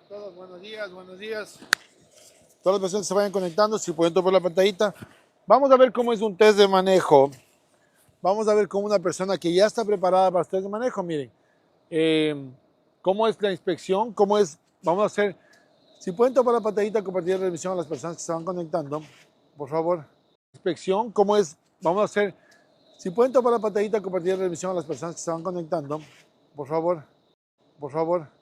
Todos, buenos días, buenos días. Todas las personas que se vayan conectando, si pueden tomar la pantallita. Vamos a ver cómo es un test de manejo. Vamos a ver cómo una persona que ya está preparada para el test de manejo, miren, cómo es la inspección, cómo es, vamos a hacer, si pueden tomar la pantallita, compartir la revisión a las personas que se van conectando, por favor. Inspección, cómo es, vamos a hacer, si pueden tomar la pantallita, compartir la revisión a las personas que se van conectando, por favor, por favor.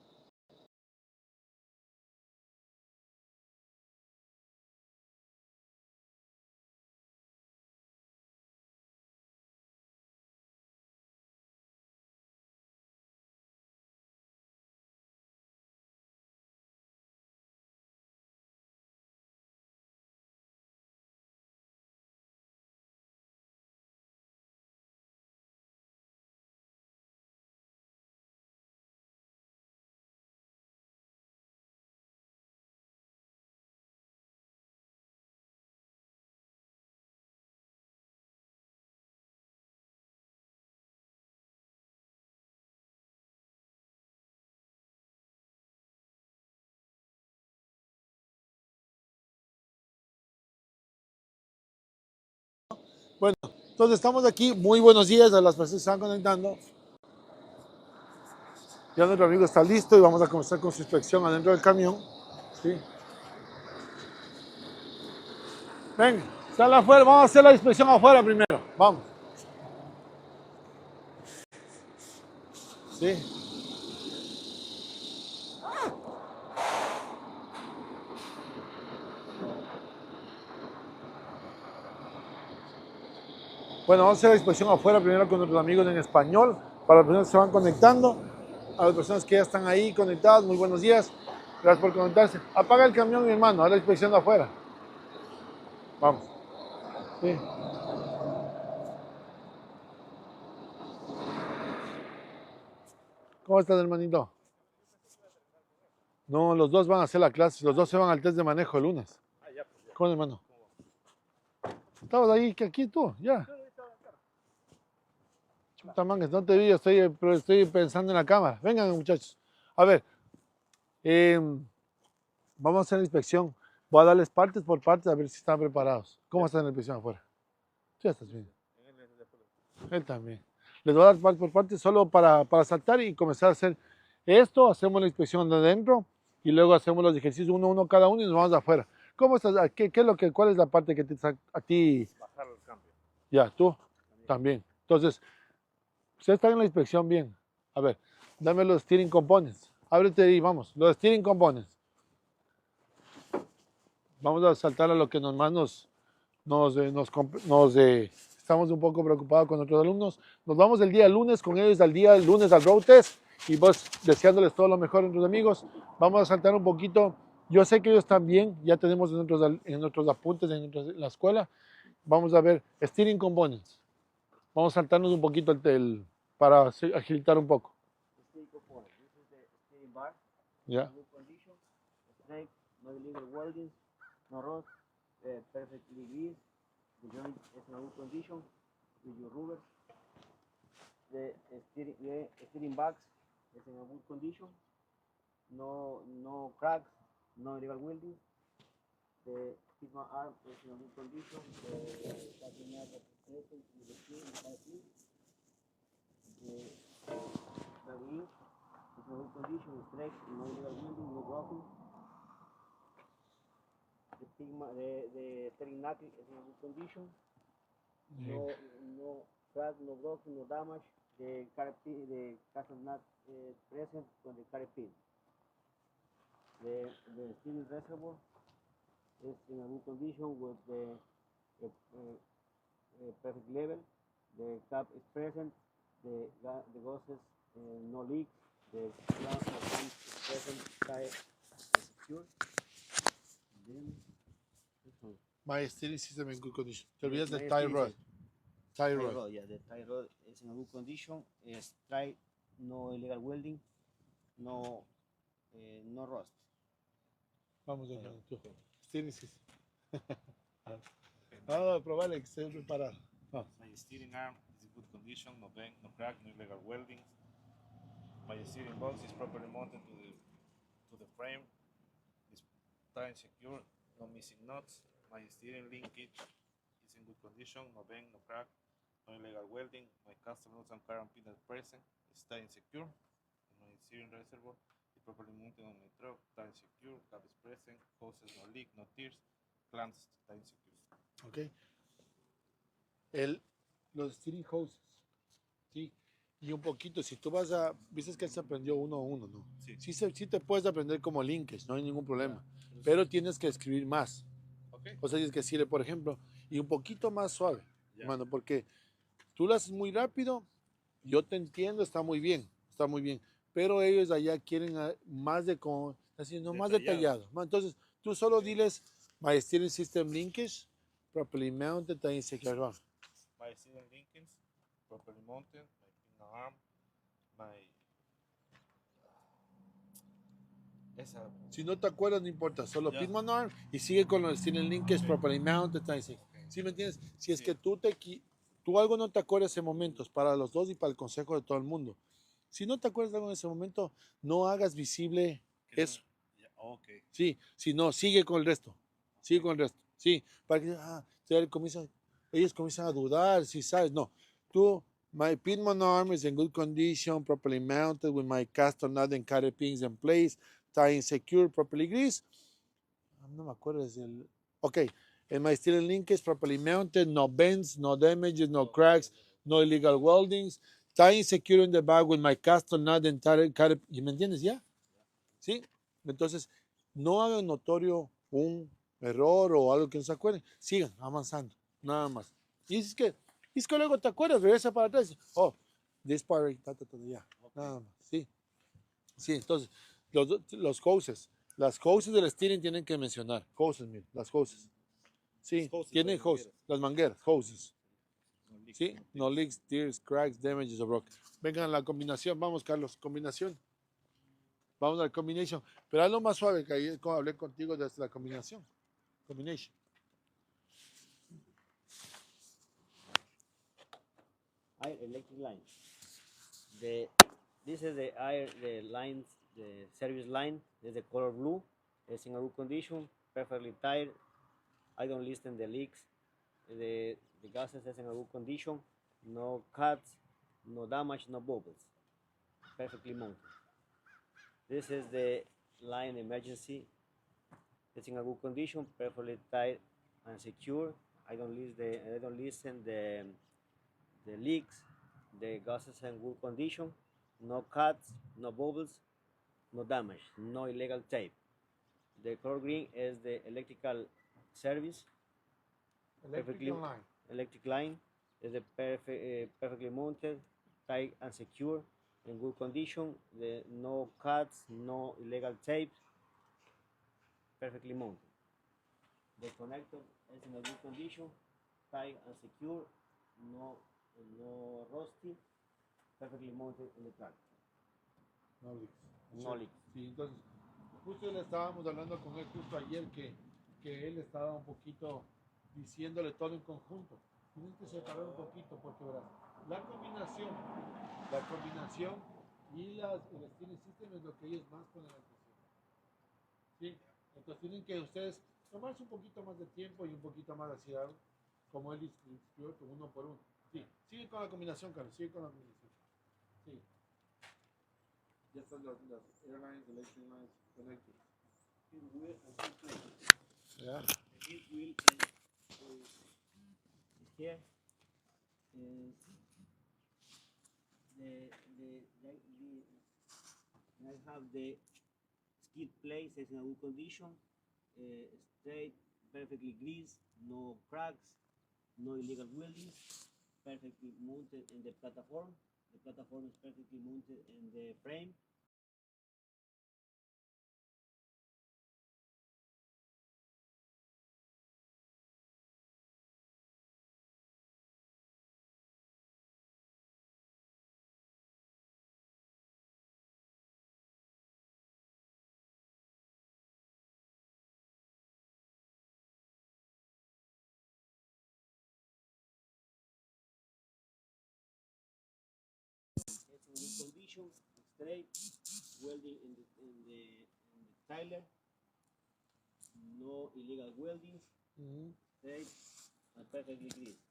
Bueno, entonces estamos aquí. Muy buenos días a las personas que se están conectando. Ya nuestro amigo está listo y vamos a comenzar con su inspección adentro del camión. ¿Sí? Venga, sal afuera. Vamos a hacer la inspección afuera primero. Vamos. ¿Sí? Bueno, vamos a hacer la inspección afuera primero con nuestros amigos en español. Para las personas que se van conectando. A las personas que ya están ahí conectadas, muy buenos días. Gracias por conectarse. Apaga el camión, mi hermano. Haz la inspección de afuera. Vamos. Sí. ¿Cómo estás, hermanito? No, los dos van a hacer la clase. Los dos se van al test de manejo el lunes. ¿Cómo, hermano? Estabas ahí, que aquí tú, ya. Chuta mangas, no te vi, pero estoy pensando en la cámara. Vengan, muchachos. A ver, eh, vamos a hacer la inspección. Voy a darles partes por partes a ver si están preparados. ¿Cómo están en la inspección afuera? Tú ya estás bien. Él también. Les voy a dar parte por parte solo para saltar y comenzar a hacer esto. Hacemos la inspección de adentro y luego hacemos los ejercicios uno a uno cada uno y nos vamos de afuera. ¿Cómo estás? ¿Qué es cuál es la parte que a ti? Bajar el cambio. Ya, tú también. Entonces, ustedes están en la inspección bien. A ver, dame los steering components. Ábrete ahí, vamos. Los steering components. Vamos a saltar a lo que estamos un poco preocupados con nuestros alumnos. Nos vamos el día lunes con ellos, al día lunes al road test y vos deseándoles todo lo mejor a nuestros amigos. Vamos a saltar un poquito. Yo sé que ellos también, ya tenemos en nuestros apuntes en la escuela. Vamos a ver steering components. Vamos a saltarnos un poquito para agilitar un poco. Steering component. This is the steering bar. Yeah. Good condition. Straight, no illegal welding, no rust, perfectly greased. The joint is in a good condition with your rubber. The steering box is in a good condition. No cracks, no illegal welding. The Sigma arm is in a good condition. The cutting edge is present with the steering the wing is in a good condition, straight, no illegal welding, no broken. The steering knuckle is in a good condition. No crack, no broken, no damage. The carpet, the castle nut present on the carpet. The steering reservoir is in a good condition with the perfect level. The cap is present. The gases no leaks. The ground is present, tight, and secure. Then this one. My steering system in good condition. Te olvidas My del tie steering rod. system. Tie Tie rod. rod, yeah, the tie rod is in a good condition. It's straight, no illegal welding, no rust. Vamos, hermano, tú. Steering system. Vamos a probarle que esté preparado. Vamos. My steering arm is in good condition, no bend, no crack, no illegal welding. My steering box is properly mounted to to the frame. It's time secure, no missing nuts. My steering linkage is in good condition, no bend, no crack, no illegal welding. My custom nuts and car and pin are present. It's time secure. My steering reservoir is properly mounted on my truck. Time secure, cap is present, hoses no leak, no tears, clamps time secure. Ok. Los steering hoses. Sí. Y un poquito, si tú vas a, viste que él se aprendió uno a uno, ¿no? Sí. Sí te puedes aprender como linkage, no hay ningún problema. Pero tienes que escribir más. Okay. O sea, tienes que decirle, por ejemplo, y un poquito más suave, Ya. hermano, porque tú lo haces muy rápido, yo te entiendo, está muy bien, pero ellos allá quieren más de como, haciendo más detallado. Entonces, tú solo diles, my steering system linkage, properly mounted, and secure. My steering linkings, properly mounted, my pin arm, my... Esa... Si no te acuerdas, no importa, solo Ya. pin arm y sigue con los steering linkage, properly mounted, and secure. ¿Sí me entiendes? Si es que tú algo no te acuerdas en momentos, para los dos y para el consejo de todo el mundo. Si no te acuerdas de algo en ese momento, no hagas visible eso. Okay. Sí, si no, sigue con el resto. Sigue con el resto. Sí, para que ellos comienzan a dudar, si sabes. No, tú, my pin arm is in good condition, properly mounted with my custom nut and carry pins in place, tying secure, properly greased. No me acuerdo, es el... Ok, and my steering link is properly mounted, no bends, no damages, no cracks, no illegal weldings, tying secure in the bag with my custom nut and carry... ¿Me entiendes ya? ¿Sí? Entonces, no hagan notorio un error o algo que no se acuerden. Sigan avanzando, nada más. Y es que luego te acuerdas, regresa para atrás. Oh, this part, ya, nada más. Sí, sí, entonces, los hoses. Las hoses del steering tienen que mencionar. Hoses, mira, las hoses. Sí, tienen hoses, las mangueras, hoses. Sí, no leaks, tears, cracks, damages o broken. Vengan a la combinación, vamos, Carlos, combinación. Vamos a la combination. Pero hazlo más suave, que ayer hablé contigo desde la combinación. Combination. Air electric line. This is the lines, the service line. Is the color blue. It's in a good condition, perfectly tied. I don't listen the leaks. The gases is in a good condition. No cuts, no damage, no bubbles. Perfectly mounted. This is the line emergency. It's in a good condition, perfectly tied and secure. I don't listen the leaks. The gases in good condition. No cuts, no bubbles, no damage, no illegal tape. The color green is the electrical service. Electric line is the perfectly mounted, tight and secure, in good condition. No cuts, no illegal tape, perfectly mounted. The connector is in a good condition, tight and secure, no rusty, perfectly mounted in the track. No leaks. No leaks. Sí, entonces, justo le estábamos hablando con él justo ayer que él estaba un poquito diciéndole todo en conjunto. Tienes que separar un poquito porque verás, la combinación y el steering system es lo que ellos más ponen atención. ¿Sí? Entonces tienen que ustedes tomarse un poquito más de tiempo y un poquito más de hacer como él escribió, uno por uno. Sí, sigue con la combinación, Carlos, sigue con la combinación. Sí. Ya están las airlines, electric lines connected. Yeah. This wheel is here. I have the skid plate is in a good condition, straight, perfectly greased, no cracks, no illegal welding, perfectly mounted in the platform. The platform is perfectly mounted in the frame. It's in good condition, straight, welding in the Tyler, no illegal welding, straight and perfectly greased.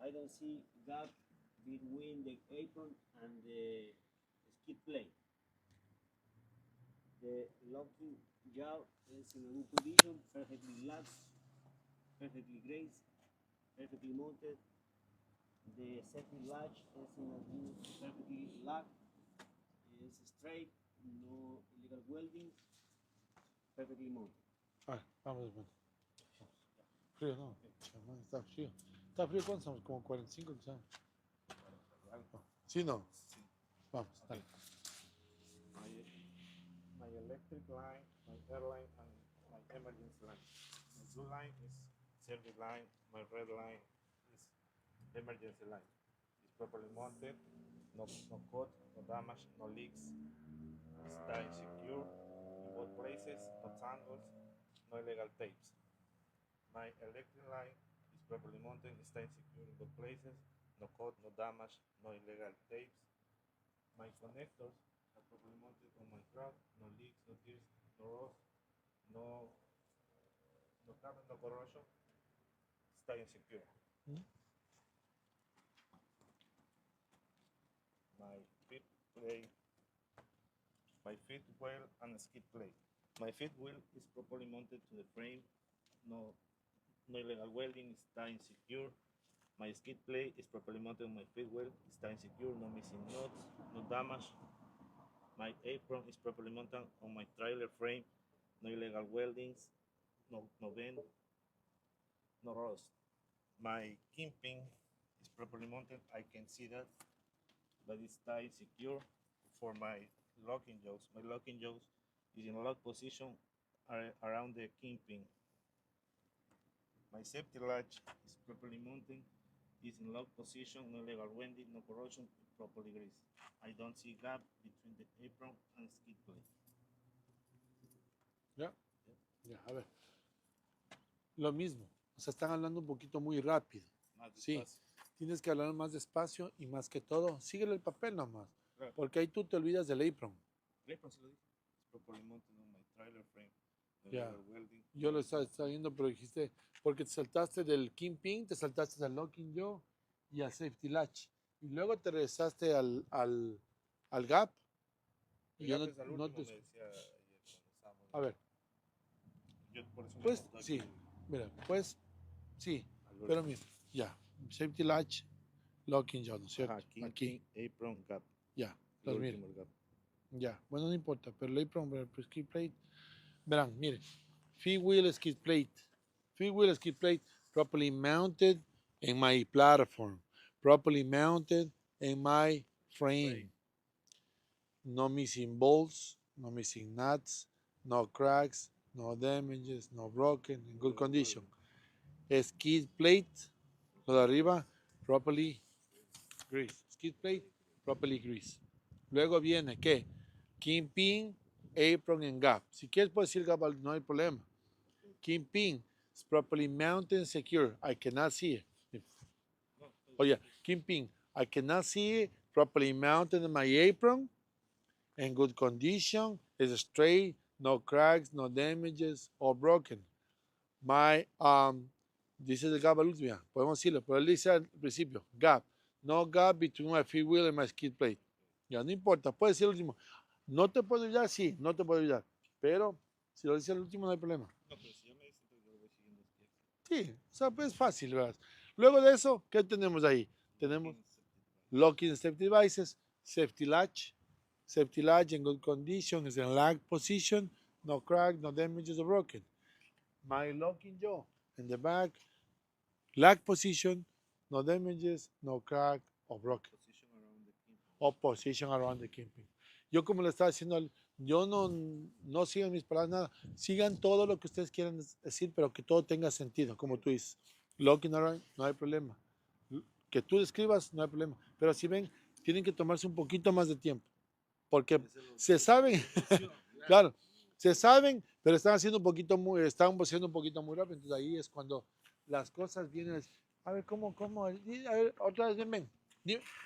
I don't see gap between the apron and the skid plate. The locking jaw is in a good condition, perfectly locked, perfectly greased, perfectly mounted. The safety latch is in a good, perfectly locked, is straight, no illegal welding, perfectly mounted. Vamos, hermano. Frío, no. Hermano, está frío. ¿Está frío cuánto estamos? Como 45, quizás. ¿Sí, no? Sí. Vamos, dale. My electric line, my airline, and my emergency line. My blue line is service line. My red line is emergency line. It's properly mounted. No cut, no damage, no leaks. Está secure in both places. No tangles, no illegal tapes. My electric line is properly mounted. Está secure in both places. No cut, no damage, no illegal tapes. My connectors are properly mounted on my truck. No leaks, no tears, no rust, no carbon, no corrosion. Está secure. My feet plate, my feet wheel and skid plate. My feet wheel is properly mounted to the frame. No illegal welding. Está secure. My skid plate is properly mounted on my feet wheel. Está secure. No missing nuts. No damage. My apron is properly mounted on my trailer frame. No illegal weldings. No bend. No rust. My kingpin is properly mounted. I can see that, but it's tied secure for my locking jaws. My locking jaws is in lock position around the kingpin. My safety latch is properly mounted. Is in lock position, no illegal welding, no corrosion, properly greased. I don't see gap between the apron and skid plate. ¿Ya? Ya, a ver. Lo mismo. O sea, están hablando un poquito muy rápido. Sí. Tienes que hablar más despacio y más que todo, síguele el papel nomás. Claro. Porque ahí tú te olvidas del apron. El apron se lo dije. It's properly mounted on my trailer frame. No Ya. illegal welding. Yo lo estaba viendo, pero dijiste, porque te saltaste del kingpin, te saltaste al locking jaw y al safety latch. Y luego te regresaste al gap. Y yo no te... Me decía ayer cuando estábamos. A ver. Yo por eso Pues me sí, aquí mira, pues sí, al pero mira, ya, safety latch, locking jaw, ¿no es cierto? Ajá, aquí, apron, gap. Ya, El los mira, último, el gap. ya, bueno, no importa, pero el apron, el skid plate, verán, mire, feed wheel skid plate, properly mounted in my platform, properly mounted in my frame. No missing bolts, no missing nuts, no cracks, no damages, no broken, in good condition. Skid plate, lo de arriba, properly greased. Skid plate, properly greased. Luego viene, ¿qué? Kingpin, apron and gap. Si quieres puedes decir gap, no hay problema. Kingpin is properly mounted and secure. I cannot see it. Oh yeah, kingpin, I cannot see it. Properly mounted in my apron. In good condition, is straight, no cracks, no damages, or broken. My, dice el gap al último, podemos decirlo, pero él dice al principio, gap, no gap between my feed wheel and my skid plate. Ya, no importa, puede ser el último. No te puedo ayudar, sí, no te puedo ayudar, pero si lo dice el último no hay problema. No, pero si yo me dice, entonces yo lo voy siguiendo. Sí, o sea, pues fácil, ¿verdad? Luego de eso, ¿qué tenemos ahí? Tenemos locking safety devices, safety latch in good condition, is in lock position, no crack, no damages or broken. My locking jaw in the back, lock position, no damages, no crack or broken. Position around the kingpin. Yo como le estaba diciendo, yo no sigan mis palabras, nada. Sigan todo lo que ustedes quieran decir, pero que todo tenga sentido, como tú dices. Locking around, no hay problema. Que tú describas, no hay problema. Pero si ven, tienen que tomarse un poquito más de tiempo. Porque se saben, claro, se saben, pero están haciendo un poquito muy rápido. Entonces ahí es cuando las cosas vienen. A ver, ¿cómo? A ver, otra vez, ven.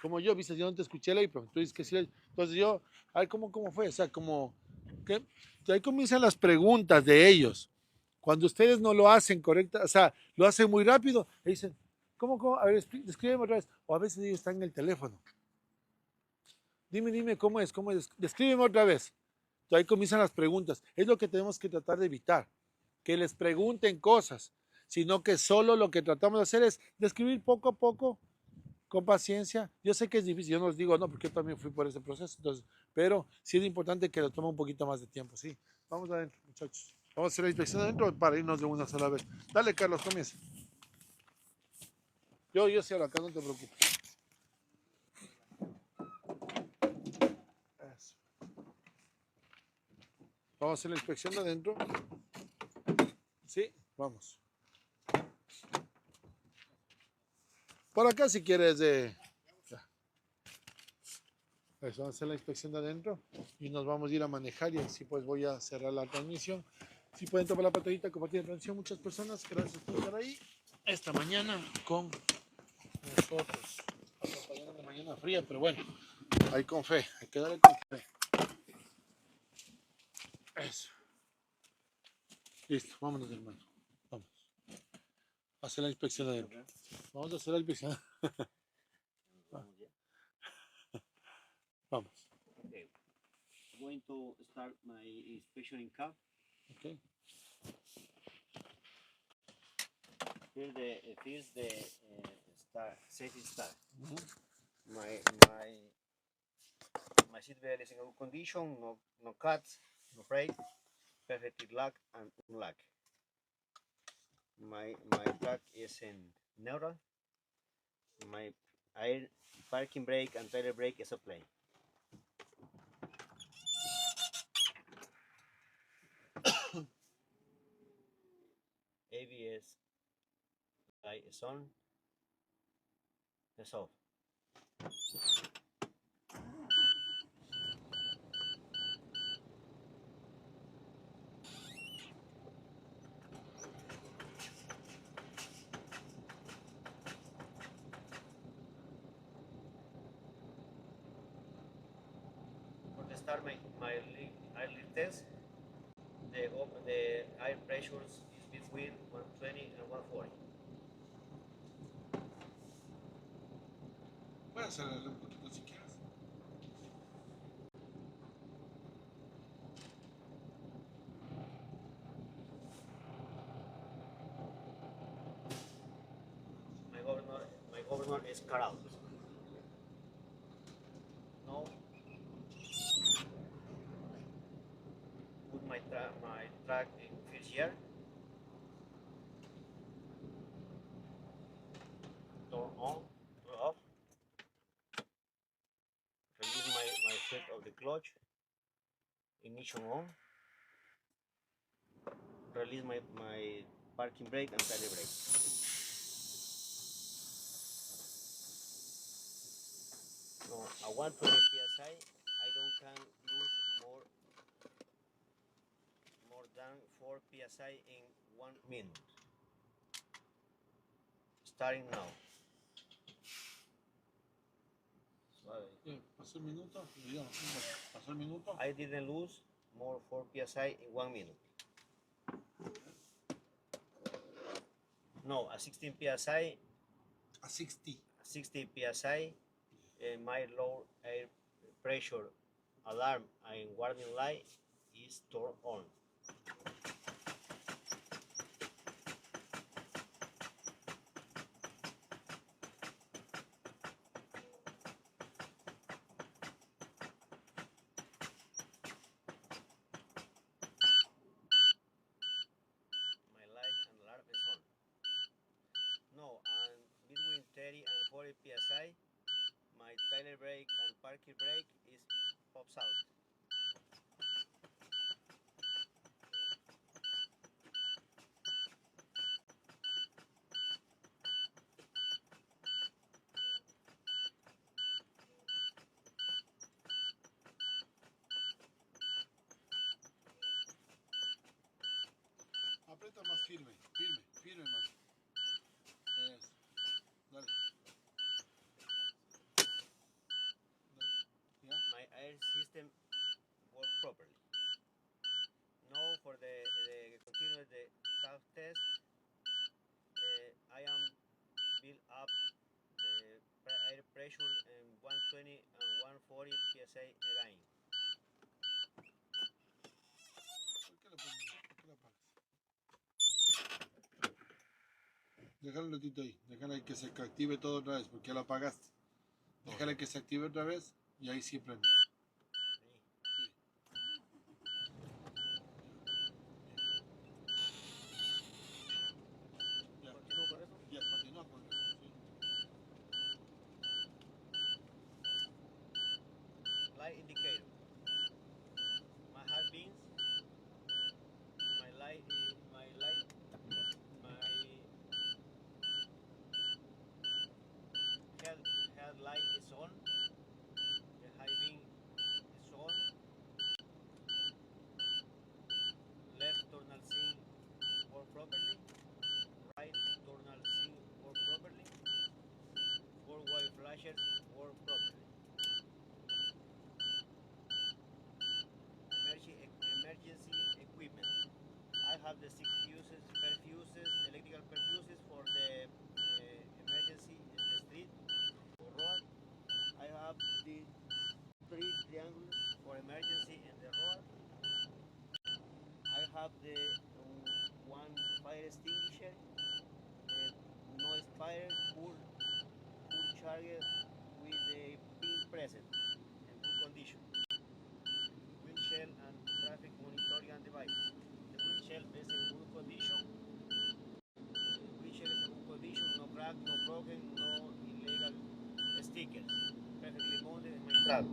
Como yo, viste, yo no te escuché el apron. Tú dices que sí. Entonces yo, a ver, ¿cómo fue? O sea, como ¿Ok? Entonces ahí comienzan las preguntas de ellos. Cuando ustedes no lo hacen correcta, o sea, lo hacen muy rápido, y dicen, ¿cómo? A ver, descríbeme otra vez. O a veces ellos están en el teléfono. Dime, ¿cómo es? Descríbeme otra vez. Entonces ahí comienzan las preguntas. Es lo que tenemos que tratar de evitar. Que les pregunten cosas, sino que solo lo que tratamos de hacer es describir poco a poco, con paciencia. Yo sé que es difícil, yo no les digo no, porque yo también fui por ese proceso, entonces, pero sí es importante que lo tome un poquito más de tiempo, sí. Vamos adentro, muchachos. Vamos a hacer la inspección adentro para irnos de una sola vez. Dale, Carlos, comienza. Yo cierro acá, no te preocupes. Eso. Vamos a hacer la inspección de adentro. Sí, vamos. Por acá si quieres de... Eso, vamos a hacer la inspección de adentro y nos vamos a ir a manejar y así pues voy a cerrar la transmisión. Si pueden tomar la pantallita, compartir la transmisión, muchas personas, gracias por estar ahí esta mañana con nosotros. Una mañana fría, pero bueno, hay con fe, hay que darle con fe. Eso. Listo, vámonos hermano, vamos. A hacer la inspección de adentro. Vamos a hacer la inspección. Vamos. Okay. I'm going to start my inspection in car. Okay. Here's the start, safety start. My seat belt is in good condition, no cuts, no break, perfectly lock and unlock. My track is in neutral. My air parking brake and trailer brake is applied. ABS light is on. It's off. For the start my air leak test, the air pressure is between 120 and 140. Puedes acelerarle un poquito si quieres. My governor is cut out. Now put my track in first gear. Turn on, turn off. Release my foot of the clutch. Ignition on. Release my parking brake and trailer brake. No, at 120 psi, I don't can lose more than 4 psi in 1 minute. Starting now. Pasó el minuto, pasó el minuto. I didn't lose more 4 psi in 1 minute. No, a 16 psi. A 60. 60 psi. My low air pressure alarm and warning light is turned on. My light and alarm is on. No, and between 30 and 40 psi, my trailer brake and parking brake is pops out. Aprieta más firme, más. Eso. Dale. My air system works properly. staff test. I am built up air pressure in 120 and 140 psi again. Déjalo un ratito ahí, déjale que se active todo otra vez, porque ya lo apagaste. Déjale que se active otra vez y ahí sí prende. Sí. ¿Continúo con eso? Ya, continúa con eso. Sí. Light indicator. My hat beams. My light. My headlight is on. The high beam is on. Left tonal sign work properly. Right tonal sign work properly. 4 white flashers work properly. Emergency equipment. I have the 6 perfuses, electrical perfuses for the emergency in the street or road. I have the 3 triangles for emergency in the road. I have the 1 fire extinguisher, no expired, full charger with the pin present in good condition. Windshield and traffic monitoring devices. The windshield is in good condition. Windshield is in good condition, no crack, no broken, no illegal stickers. Perfectly mounted in my truck.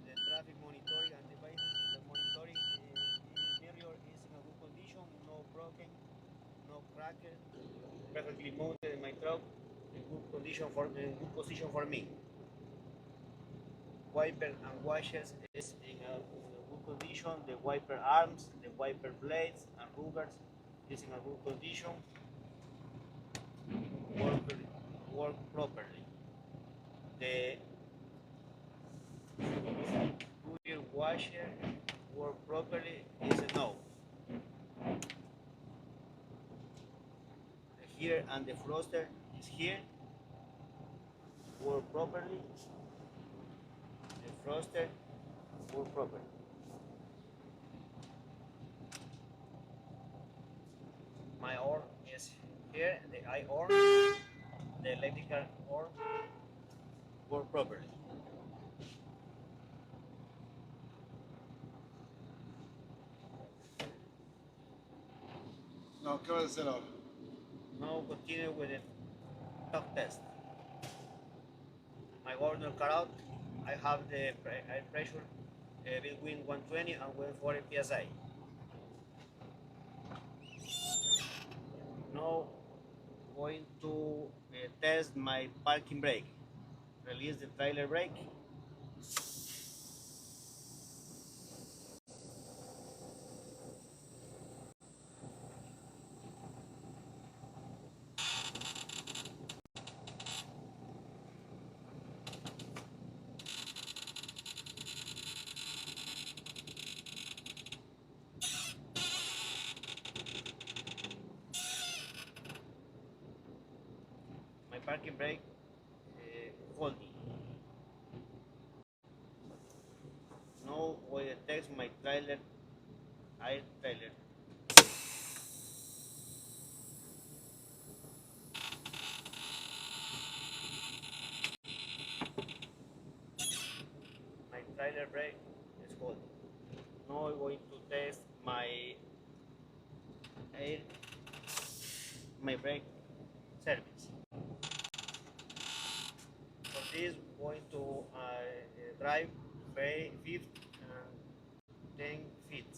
The traffic monitoring and devices, the monitoring mirror is in a good condition, no broken, no cracked. Perfectly mounted in my truck, in good position for me. Wiper and washers is in a good condition. The wiper arms, the wiper blades and rubbers is in a good condition. Work properly. The rear washer work properly is a no. Here and the froster is here. Work properly. The froster work properly. My arm is here, the eye arm, the electrical arm work properly. No, ¿qué vas a hacer ahora? Now continue with the talk test. My order cut out. I have the air pressure between 120 and 140 psi. Now going to test my parking brake. Release the trailer brake. My parking brake holding. Now we test my trailer, air trailer. My trailer brake is holding. Now I'm going to test my brake service. For this, I'm going to drive 5 and 10 feet.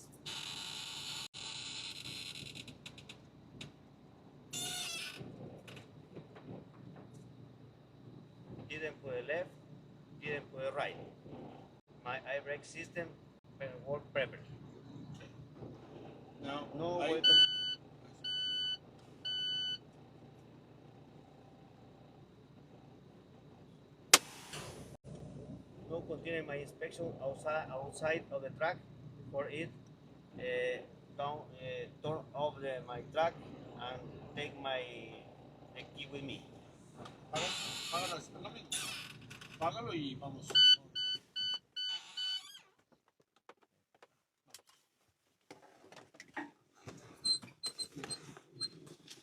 Didn't put the left, didn't put the right. My air brake system work properly. No way to... Continue my inspection outside of the track for it turn off my track and take the key with me. Págalo y vamos.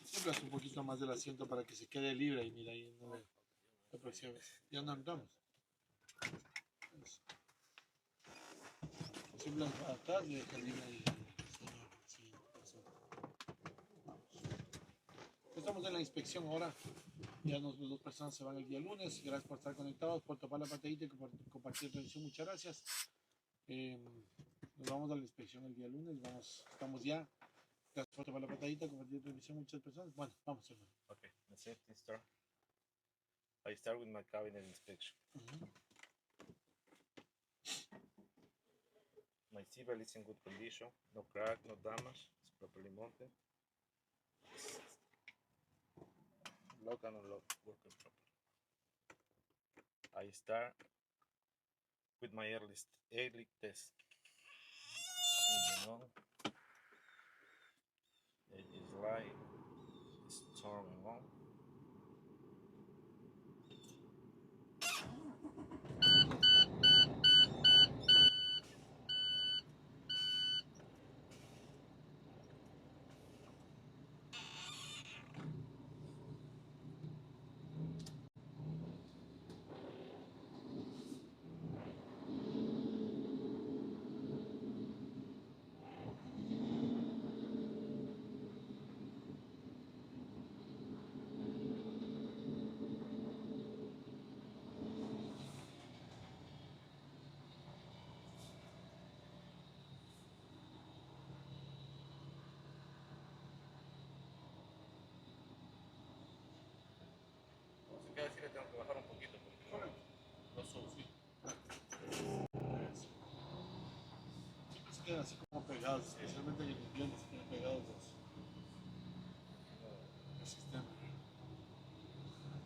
Siempre un poquito más del asiento para que se quede libre y mira ahí no la próxima vez. Ya no entramos. Siempre para atrás y deja libre ahí. Sí, eso. Vamos. Estamos en la inspección ahora. Ya las dos personas se van el día lunes. Gracias por estar conectados, por topar la pantallita y compartir la transmisión. Muchas gracias. Nos vamos a la inspección el día lunes. Estamos ya. Gracias por topar la pantallita, compartir la transmisión. Muchas personas. Bueno, vamos, hermano. Okay, the safety start. I start with my cabinet inspection. My seatbelt is in good condition, no crack, no damage, it's properly mounted. Lock and unlock working properly. I start with my early test. Engine on. It is light. It's turning on. Se queda así, le tengo que bajar un poquito porque no subo. Siempre se quedan así como pegados, especialmente en el invierno se quedan pegados el sistema.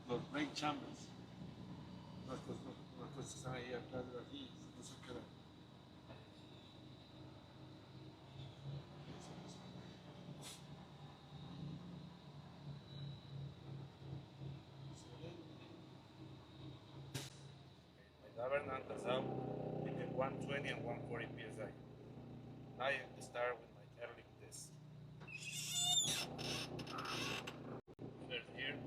Los brake chambers. Las cosas que están ahí atrás de aquí, no se quedan. My governor has out between 120 and 140 psi. Now I start with my early test. First here.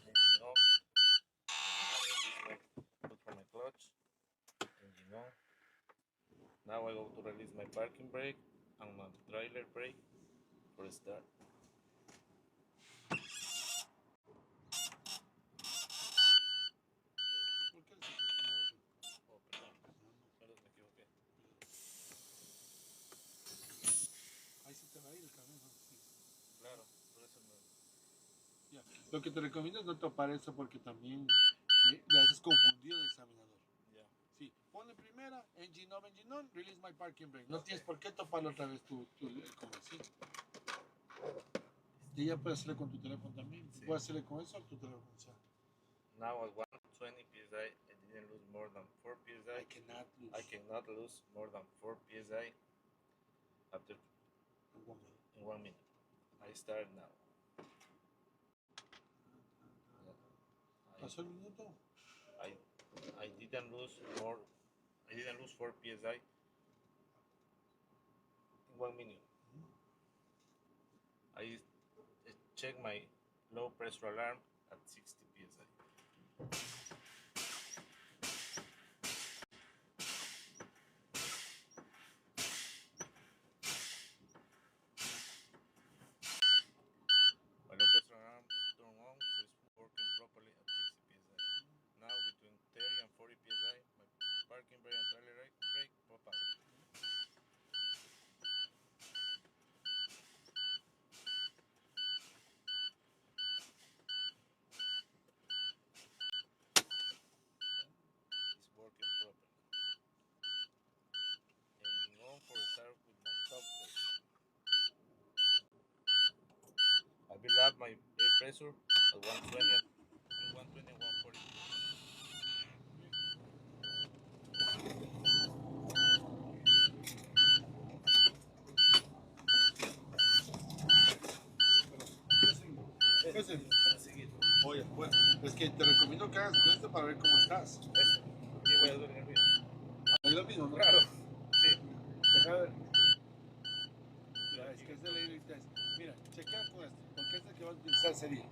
Engine off. Put from my clutch. Engine on. Now I go to release my parking brake and my trailer brake for start. Oh, perdón. Perdón, me equivoqué. Ahí se te va a ir el camión, ¿no? Sí. Claro, por eso me... Ya. Lo que te recomiendo es no topar eso porque también le haces confundir al examinador. Ya. Sí, ponle primera, engine on, release my parking brake. No tienes por qué toparlo otra vez como así. Y ya puedes hacerle con tu teléfono también. Sí. Puedes hacerle con eso o tu teléfono. O sea, Now at 120 psi, I didn't lose more than 4 psi. I cannot lose More than 4 psi after in 1 minute. I start now. ¿Pasó el minuto? I didn't lose 4 psi in 1 minute. I check my low pressure alarm at 60 psi. My low pressure alarm turned on, so it's working properly at 60 psi. Now between 30 and 40 psi, my parking brake and trailer brake pop out. It's working properly. Engine on for start with my top test. I will add my air pressure at 120 and 140. voy después. Es que te recomiendo que hagas con este para ver cómo estás. Eso. Y voy a hacer el mismo. Es lo mismo, ¿no? Claro. Sí. Deja ver. Mira, es que es de ley. Mira, chequea con este, porque este que vas a utilizar sería.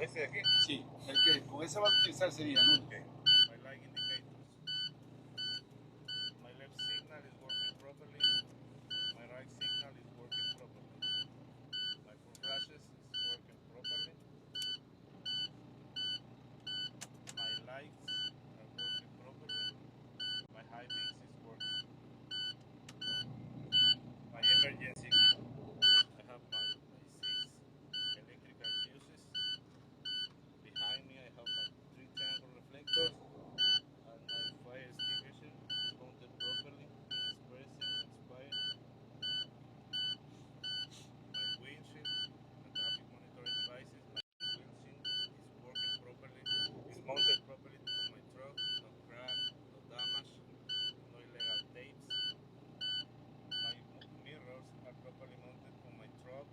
¿Este de aquí? Sí, el que con ese vas a utilizar sería el 1. Okay. My light indicators. My left signal is working properly. My right signal is working properly. My full flashes is working properly. My lights are working properly. My high beams is working. My emergency kit. I have my 6 electrical fuses. Behind me I have my 3 triangle reflectors and my fire extinguisher mounted properly, is present, expired. My windshield and traffic monitoring devices, my windshield is working properly, is mounted properly on my truck, no crack, no damage, no illegal tapes. My mirrors are properly mounted on my truck,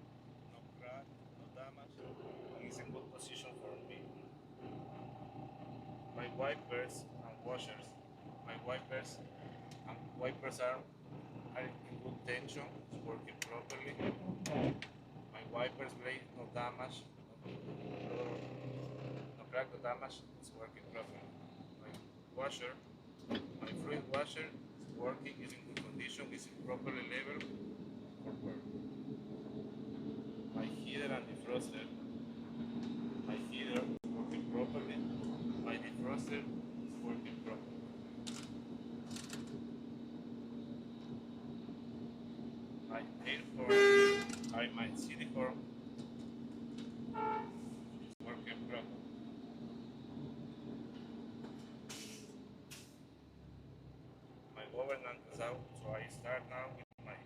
no crack, no damage, and is in good position for me. My wipers and washers. My wipers are in good tension, it's working properly. My wipers blade, no damage, no crack, no damage, it's working properly. My washer, my fluid washer is working, is in good condition, is properly labeled for work. My heater and defroster. My heater is working properly. My defroster is working properly. My air horn, my CD horn is working properly. My governance is out, so I start now with my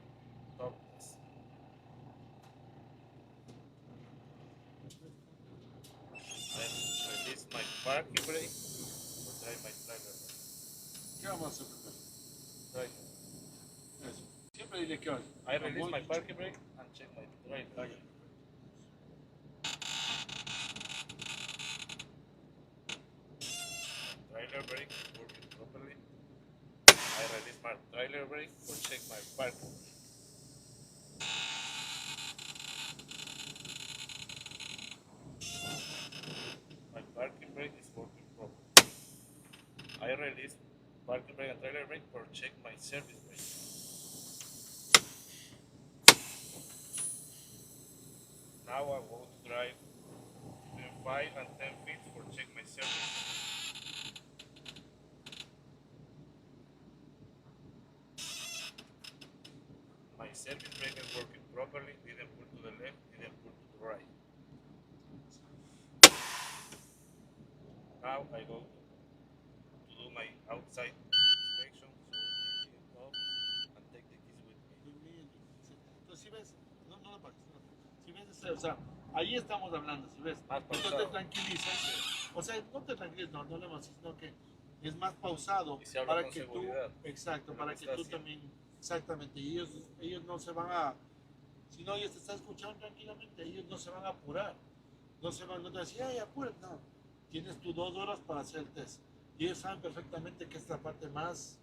top test. I release my parking brake or drive my trailer. ¿Qué vamos a hacer primero? Right. Eso. Siempre dile que vas. I release my parking brake and check my trailer. Trailer brake is working properly. I release my trailer brake or check my parking. My parking brake is working properly. I release parking brake and trailer brake or check my service brake. Now I go to drive between 5 and 10 feet for check my service. My service brake is working properly, didn't pull to the left, didn't pull to the right. Now I go to do my outside inspection, so I take it off and take the keys with me. Entonces, si ves, no la apagues, no. Si ves, o sea, ahí estamos hablando, si ves, Más entonces pausado. te tranquilizas, o sea, no te tranquilices, no le más, sino que es más pausado Y se habla para con que tú, seguridad. exacto, de lo para que que está tú haciendo. también, exactamente, y ellos no se van a, si no, ellos te están escuchando tranquilamente, ellos no se van a apurar, no te van a decir, ay, apúrate, no, tienes tus 2 horas para hacer el test, y ellos saben perfectamente que esta es la parte más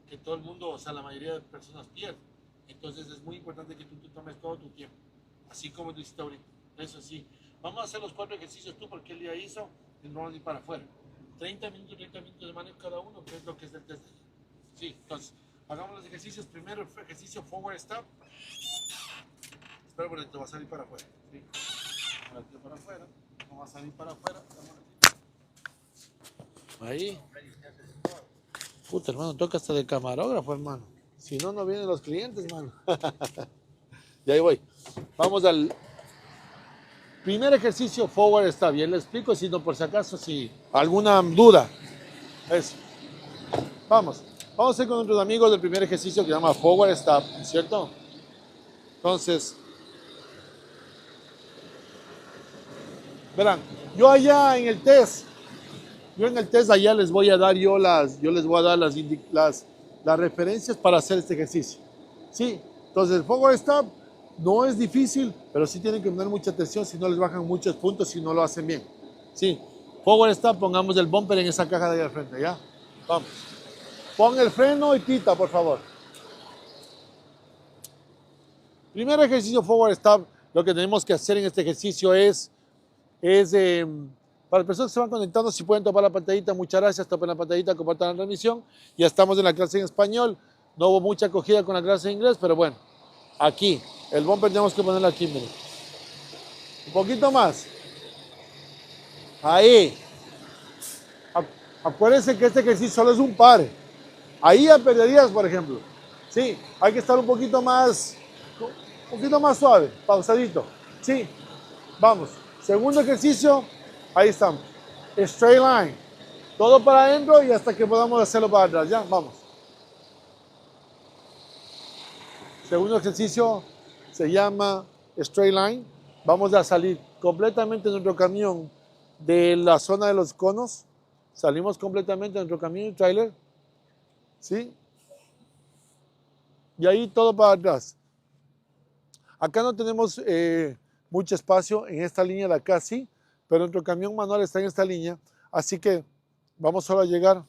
que todo el mundo, o sea, la mayoría de personas pierden. Entonces es muy importante que tú te tomes todo tu tiempo, así como lo hiciste ahorita. Eso sí, vamos a hacer los 4 ejercicios tú, porque él ya hizo, y no van a ir para afuera. 30 minutos de manejo cada uno, que es lo que es el test de ella. Sí, entonces, hagamos los ejercicios. Primero el ejercicio forward stop. Espera, porque te va a salir para afuera. Sí. Para afuera, no va a salir para afuera. Ahí. Puta, hermano, toca hasta de camarógrafo, hermano. Si no, no vienen los clientes, hermano. Y ahí voy. Vamos al primer ejercicio, forward stop. Bien, le explico, sino por si acaso, si alguna duda. Eso. Vamos a hacer con nuestros amigos del primer ejercicio que se llama forward stop, ¿cierto? Entonces, verán, yo allá en el test, allá les voy a dar las referencias para hacer este ejercicio. Sí, entonces el forward stop no es difícil, pero sí tienen que poner mucha atención, si no les bajan muchos puntos si no lo hacen bien. Sí, Forward stop, pongamos el bumper en esa caja de ahí al frente, ¿ya? Vamos. Pon el freno y pita, por favor. Primer ejercicio forward stop. Lo que tenemos que hacer en este ejercicio es para las personas que se van conectando, si pueden topar la pantallita, muchas gracias, topen la pantallita, compartan la transmisión. Ya estamos en la clase en español. No hubo mucha acogida con la clase de inglés, pero bueno, aquí, el bumper tenemos que ponerlo aquí, miren. Un poquito más. Ahí. Acuérdense que este ejercicio solo es un par. Ahí ya perderías, por ejemplo. Sí, hay que estar un poquito más suave, pausadito. Sí, vamos. Segundo ejercicio, ahí estamos. Straight line. Todo para adentro y hasta que podamos hacerlo para atrás. Ya, vamos. Segundo ejercicio se llama straight line. Vamos a salir completamente de nuestro camión de la zona de los conos. Salimos completamente de nuestro camión y trailer. ¿Sí? Y ahí todo para atrás. Acá no tenemos mucho espacio en esta línea de acá, sí, pero nuestro camión manual está en esta línea, así que vamos solo a llegar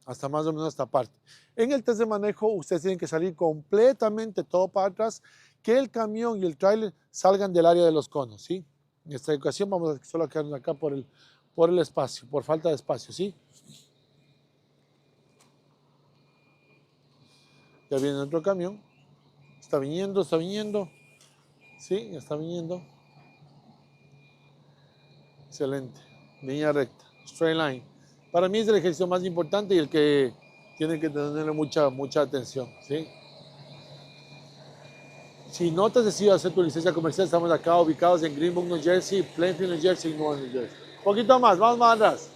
hasta más o menos esta parte. En el test de manejo, ustedes tienen que salir completamente todo para atrás, que el camión y el tráiler salgan del área de los conos, ¿sí? En esta ocasión vamos solo a quedarnos acá por el espacio, por falta de espacio, ¿sí? Ya viene nuestro camión. Está viniendo, sí, está viniendo. Excelente, línea recta, straight line. Para mí es el ejercicio más importante y el que tiene que tenerle mucha atención, ¿sí? Si no te has decidido hacer tu licencia comercial, estamos acá ubicados en Greenbook, New Jersey, Plainfield, New Jersey y Newark, New Jersey. Un poquito más, vamos más atrás.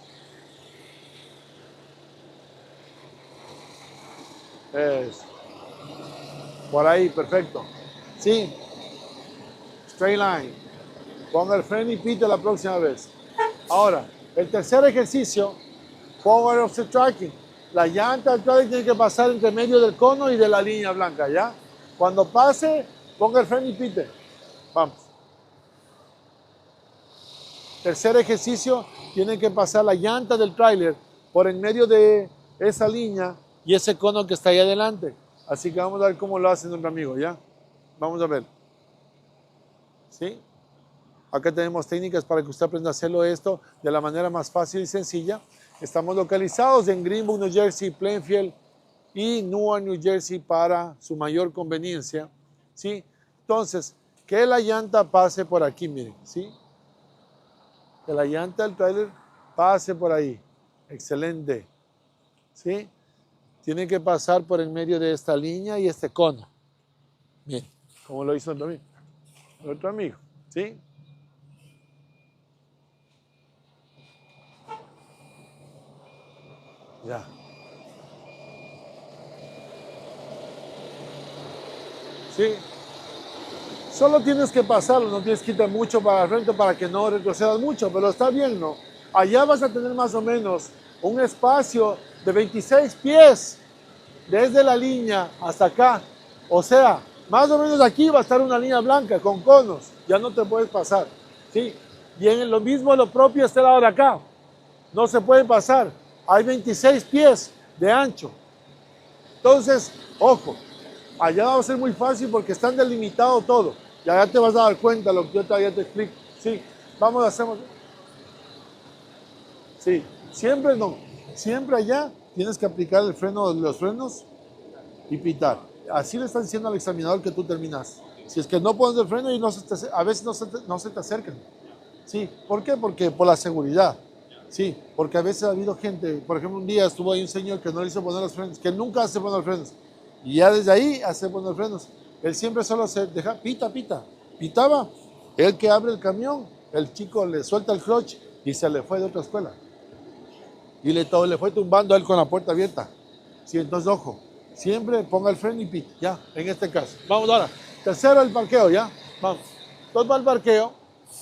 Eso. Por ahí, perfecto. Sí. Straight line. Ponga el freno y pite la próxima vez. Ahora, el tercer ejercicio, forward offset tracking. La llanta del trailer tiene que pasar entre medio del cono y de la línea blanca, ¿ya? Cuando pase, ponga el freno y pite. Vamos. Tercer ejercicio, tiene que pasar la llanta del tráiler por en medio de esa línea y ese cono que está ahí adelante. Así que vamos a ver cómo lo hace nuestro amigo, ¿ya? Vamos a ver. ¿Sí? Acá tenemos técnicas para que usted aprenda a hacerlo esto de la manera más fácil y sencilla. Estamos localizados en Greenbook, New Jersey, Plainfield y Newark, New Jersey para su mayor conveniencia. ¿Sí? Entonces, que la llanta pase por aquí, miren, ¿sí? Que la llanta del tráiler pase por ahí. Excelente. ¿Sí? Tiene que pasar por en medio de esta línea y este cono. Bien, como lo hizo el otro amigo. ¿Sí? Ya. ¿Sí? Solo tienes que pasarlo, no tienes que quitar mucho para el frente para que no retrocedas mucho, pero está bien, ¿no? Allá vas a tener más o menos un espacio de 26 pies desde la línea hasta acá. O sea, más o menos aquí va a estar una línea blanca con conos, ya no te puedes pasar, ¿sí? Y en lo mismo, lo propio este lado de acá, no se puede pasar. Hay 26 pies de ancho. Entonces, ojo, allá va a ser muy fácil porque están delimitado todo. Y allá te vas a dar cuenta lo que yo todavía te explico. Sí, vamos a hacer. Sí, siempre no. Siempre allá tienes que aplicar el freno, los frenos y pitar. Así le están diciendo al examinador que tú terminas. Si es que no pones el freno y a veces no se te acercan. Sí, ¿por qué? Porque por la seguridad. Sí, porque a veces ha habido gente, por ejemplo, un día estuvo ahí un señor que no le hizo poner los frenos, que nunca hace poner los frenos. Y ya desde ahí hace poner los frenos. Él siempre solo se deja, pitaba. Él que abre el camión, el chico le suelta el clutch y se le fue de otra escuela. Y le fue tumbando a él con la puerta abierta. Sí, entonces, ojo, siempre ponga el freno y pita, ya, en este caso. Vamos ahora. Tercero, el parqueo, ya. Vamos. Entonces, para el parqueo,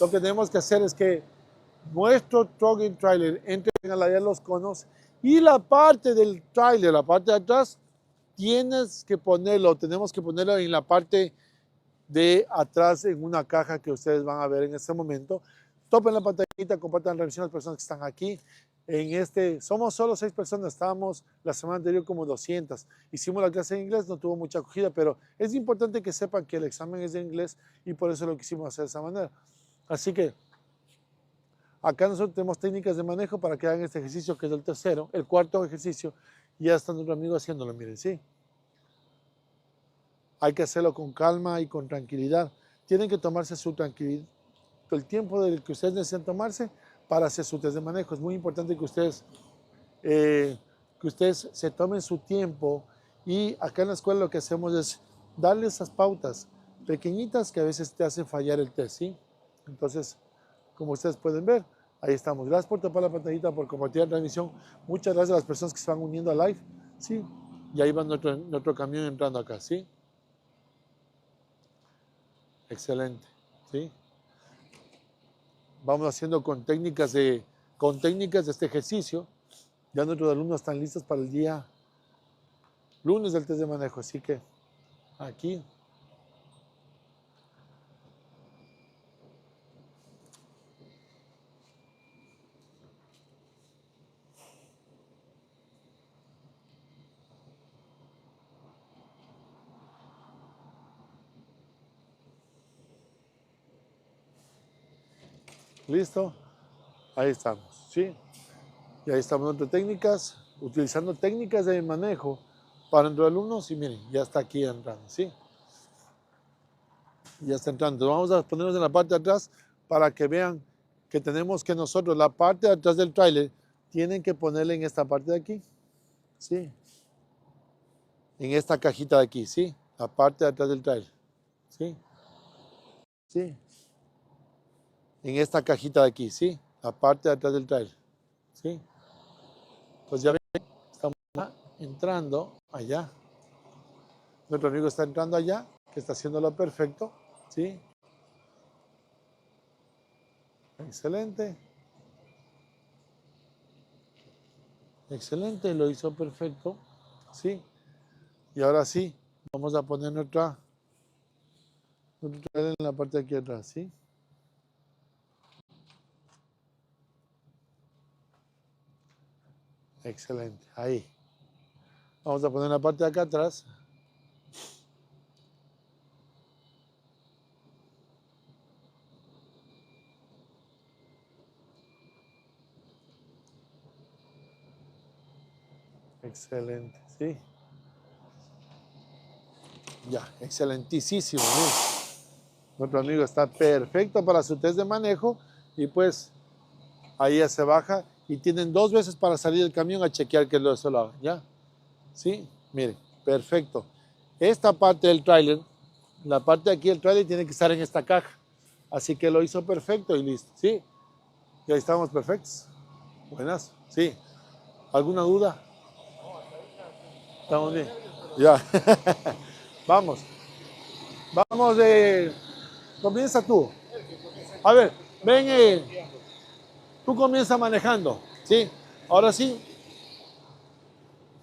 lo que tenemos que hacer es que nuestro truck and trailer entre en el área de los conos y la parte del trailer, la parte de atrás, tenemos que ponerlo en la parte de atrás en una caja que ustedes van a ver en este momento, topen la pantallita, compartan la revisión a las personas que están aquí. Somos solo 6 personas, estábamos la semana anterior como 200. Hicimos la clase de inglés, no tuvo mucha acogida, pero es importante que sepan que el examen es de inglés y por eso lo quisimos hacer de esa manera. Así que acá nosotros tenemos técnicas de manejo para que hagan este ejercicio, que es el cuarto ejercicio. Ya está nuestro amigo haciéndolo, miren, sí. Hay que hacerlo con calma y con tranquilidad. Tienen que tomarse su tranquilidad, el tiempo del que ustedes necesitan tomarse para hacer su test de manejo. Es muy importante que ustedes se tomen su tiempo, y acá en la escuela lo que hacemos es darles esas pautas pequeñitas que a veces te hacen fallar el test, ¿sí? Entonces, como ustedes pueden ver, ahí estamos. Gracias por tapar la pantallita, por compartir la transmisión. Muchas gracias a las personas que se van uniendo a live, ¿sí? Y ahí va nuestro camión entrando acá, ¿sí? Excelente, ¿sí? Vamos haciendo con técnicas de este ejercicio. Ya nuestros alumnos están listos para el día lunes del test de manejo, así que aquí listo, ahí estamos, ¿sí? Y ahí estamos nuestras técnicas, utilizando técnicas de manejo para nuestros alumnos, y miren, ya está aquí entrando, ¿sí? Ya está entrando. Vamos a ponernos en la parte de atrás para que vean que tenemos que nosotros, la parte de atrás del tráiler, tienen que ponerle en esta parte de aquí, ¿sí? En esta cajita de aquí, ¿sí? La parte de atrás del tráiler, ¿sí? ¿Sí? En esta cajita de aquí, ¿sí? La parte de atrás del tráiler, ¿sí? Pues ya ven, estamos entrando allá. Nuestro amigo está entrando allá, que está haciéndolo perfecto, ¿sí? Excelente. Excelente, lo hizo perfecto, ¿sí? Y ahora sí, vamos a poner nuestra en la parte de aquí atrás, ¿sí? Excelente, ahí. Vamos a poner la parte de acá atrás. Excelente, ¿sí? Ya, excelentísimo, ¿sí? Nuestro amigo está perfecto para su test de manejo, y pues ahí ya se baja y tienen 2 veces para salir del camión a chequear que eso lo haga, ¿ya? ¿Sí? Miren, perfecto. Esta parte del tráiler, la parte de aquí del tráiler tiene que estar en esta caja, así que lo hizo perfecto y listo, ¿sí? Y ahí estamos perfectos. Buenas, ¿sí? ¿Alguna duda? ¿Estamos bien? Ya. Vamos. Vamos, comienza tú. A ver, ven, tú comienza manejando, ¿sí? Ahora sí.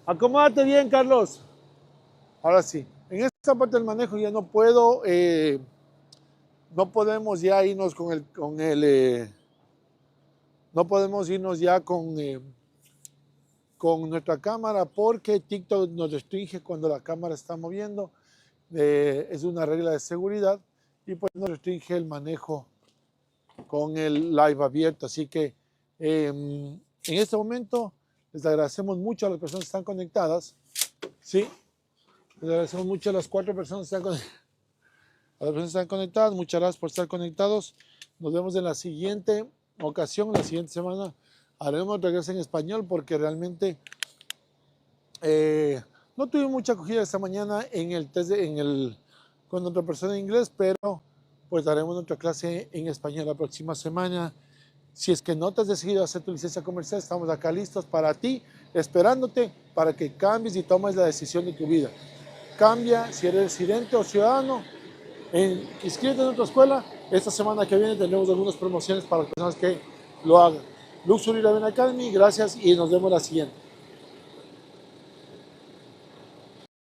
Acomódate bien, Carlos. Ahora sí. En esta parte del manejo ya no puedo, no podemos ya irnos no podemos irnos ya con nuestra cámara, porque TikTok nos restringe cuando la cámara está moviendo. Es una regla de seguridad, y pues nos restringe el manejo con el live abierto. Así que en este momento les agradecemos mucho a las personas que están conectadas, ¿sí? Les agradecemos mucho a las 4 personas que están conectadas. A las personas que están conectadas, muchas gracias por estar conectados. Nos vemos en la siguiente ocasión, la siguiente semana. Haremos otra clase en español, porque realmente no tuve mucha acogida esta mañana en el test con otra persona en inglés, pero pues haremos otra clase en español la próxima semana. Si es que no te has decidido hacer tu licencia comercial, estamos acá listos para ti, esperándote para que cambies y tomes la decisión de tu vida. Cambia si eres residente o ciudadano. Inscríbete en nuestra escuela. Esta semana que viene tendremos algunas promociones para las personas que lo hagan. Luxury Living Academy, gracias y nos vemos la siguiente.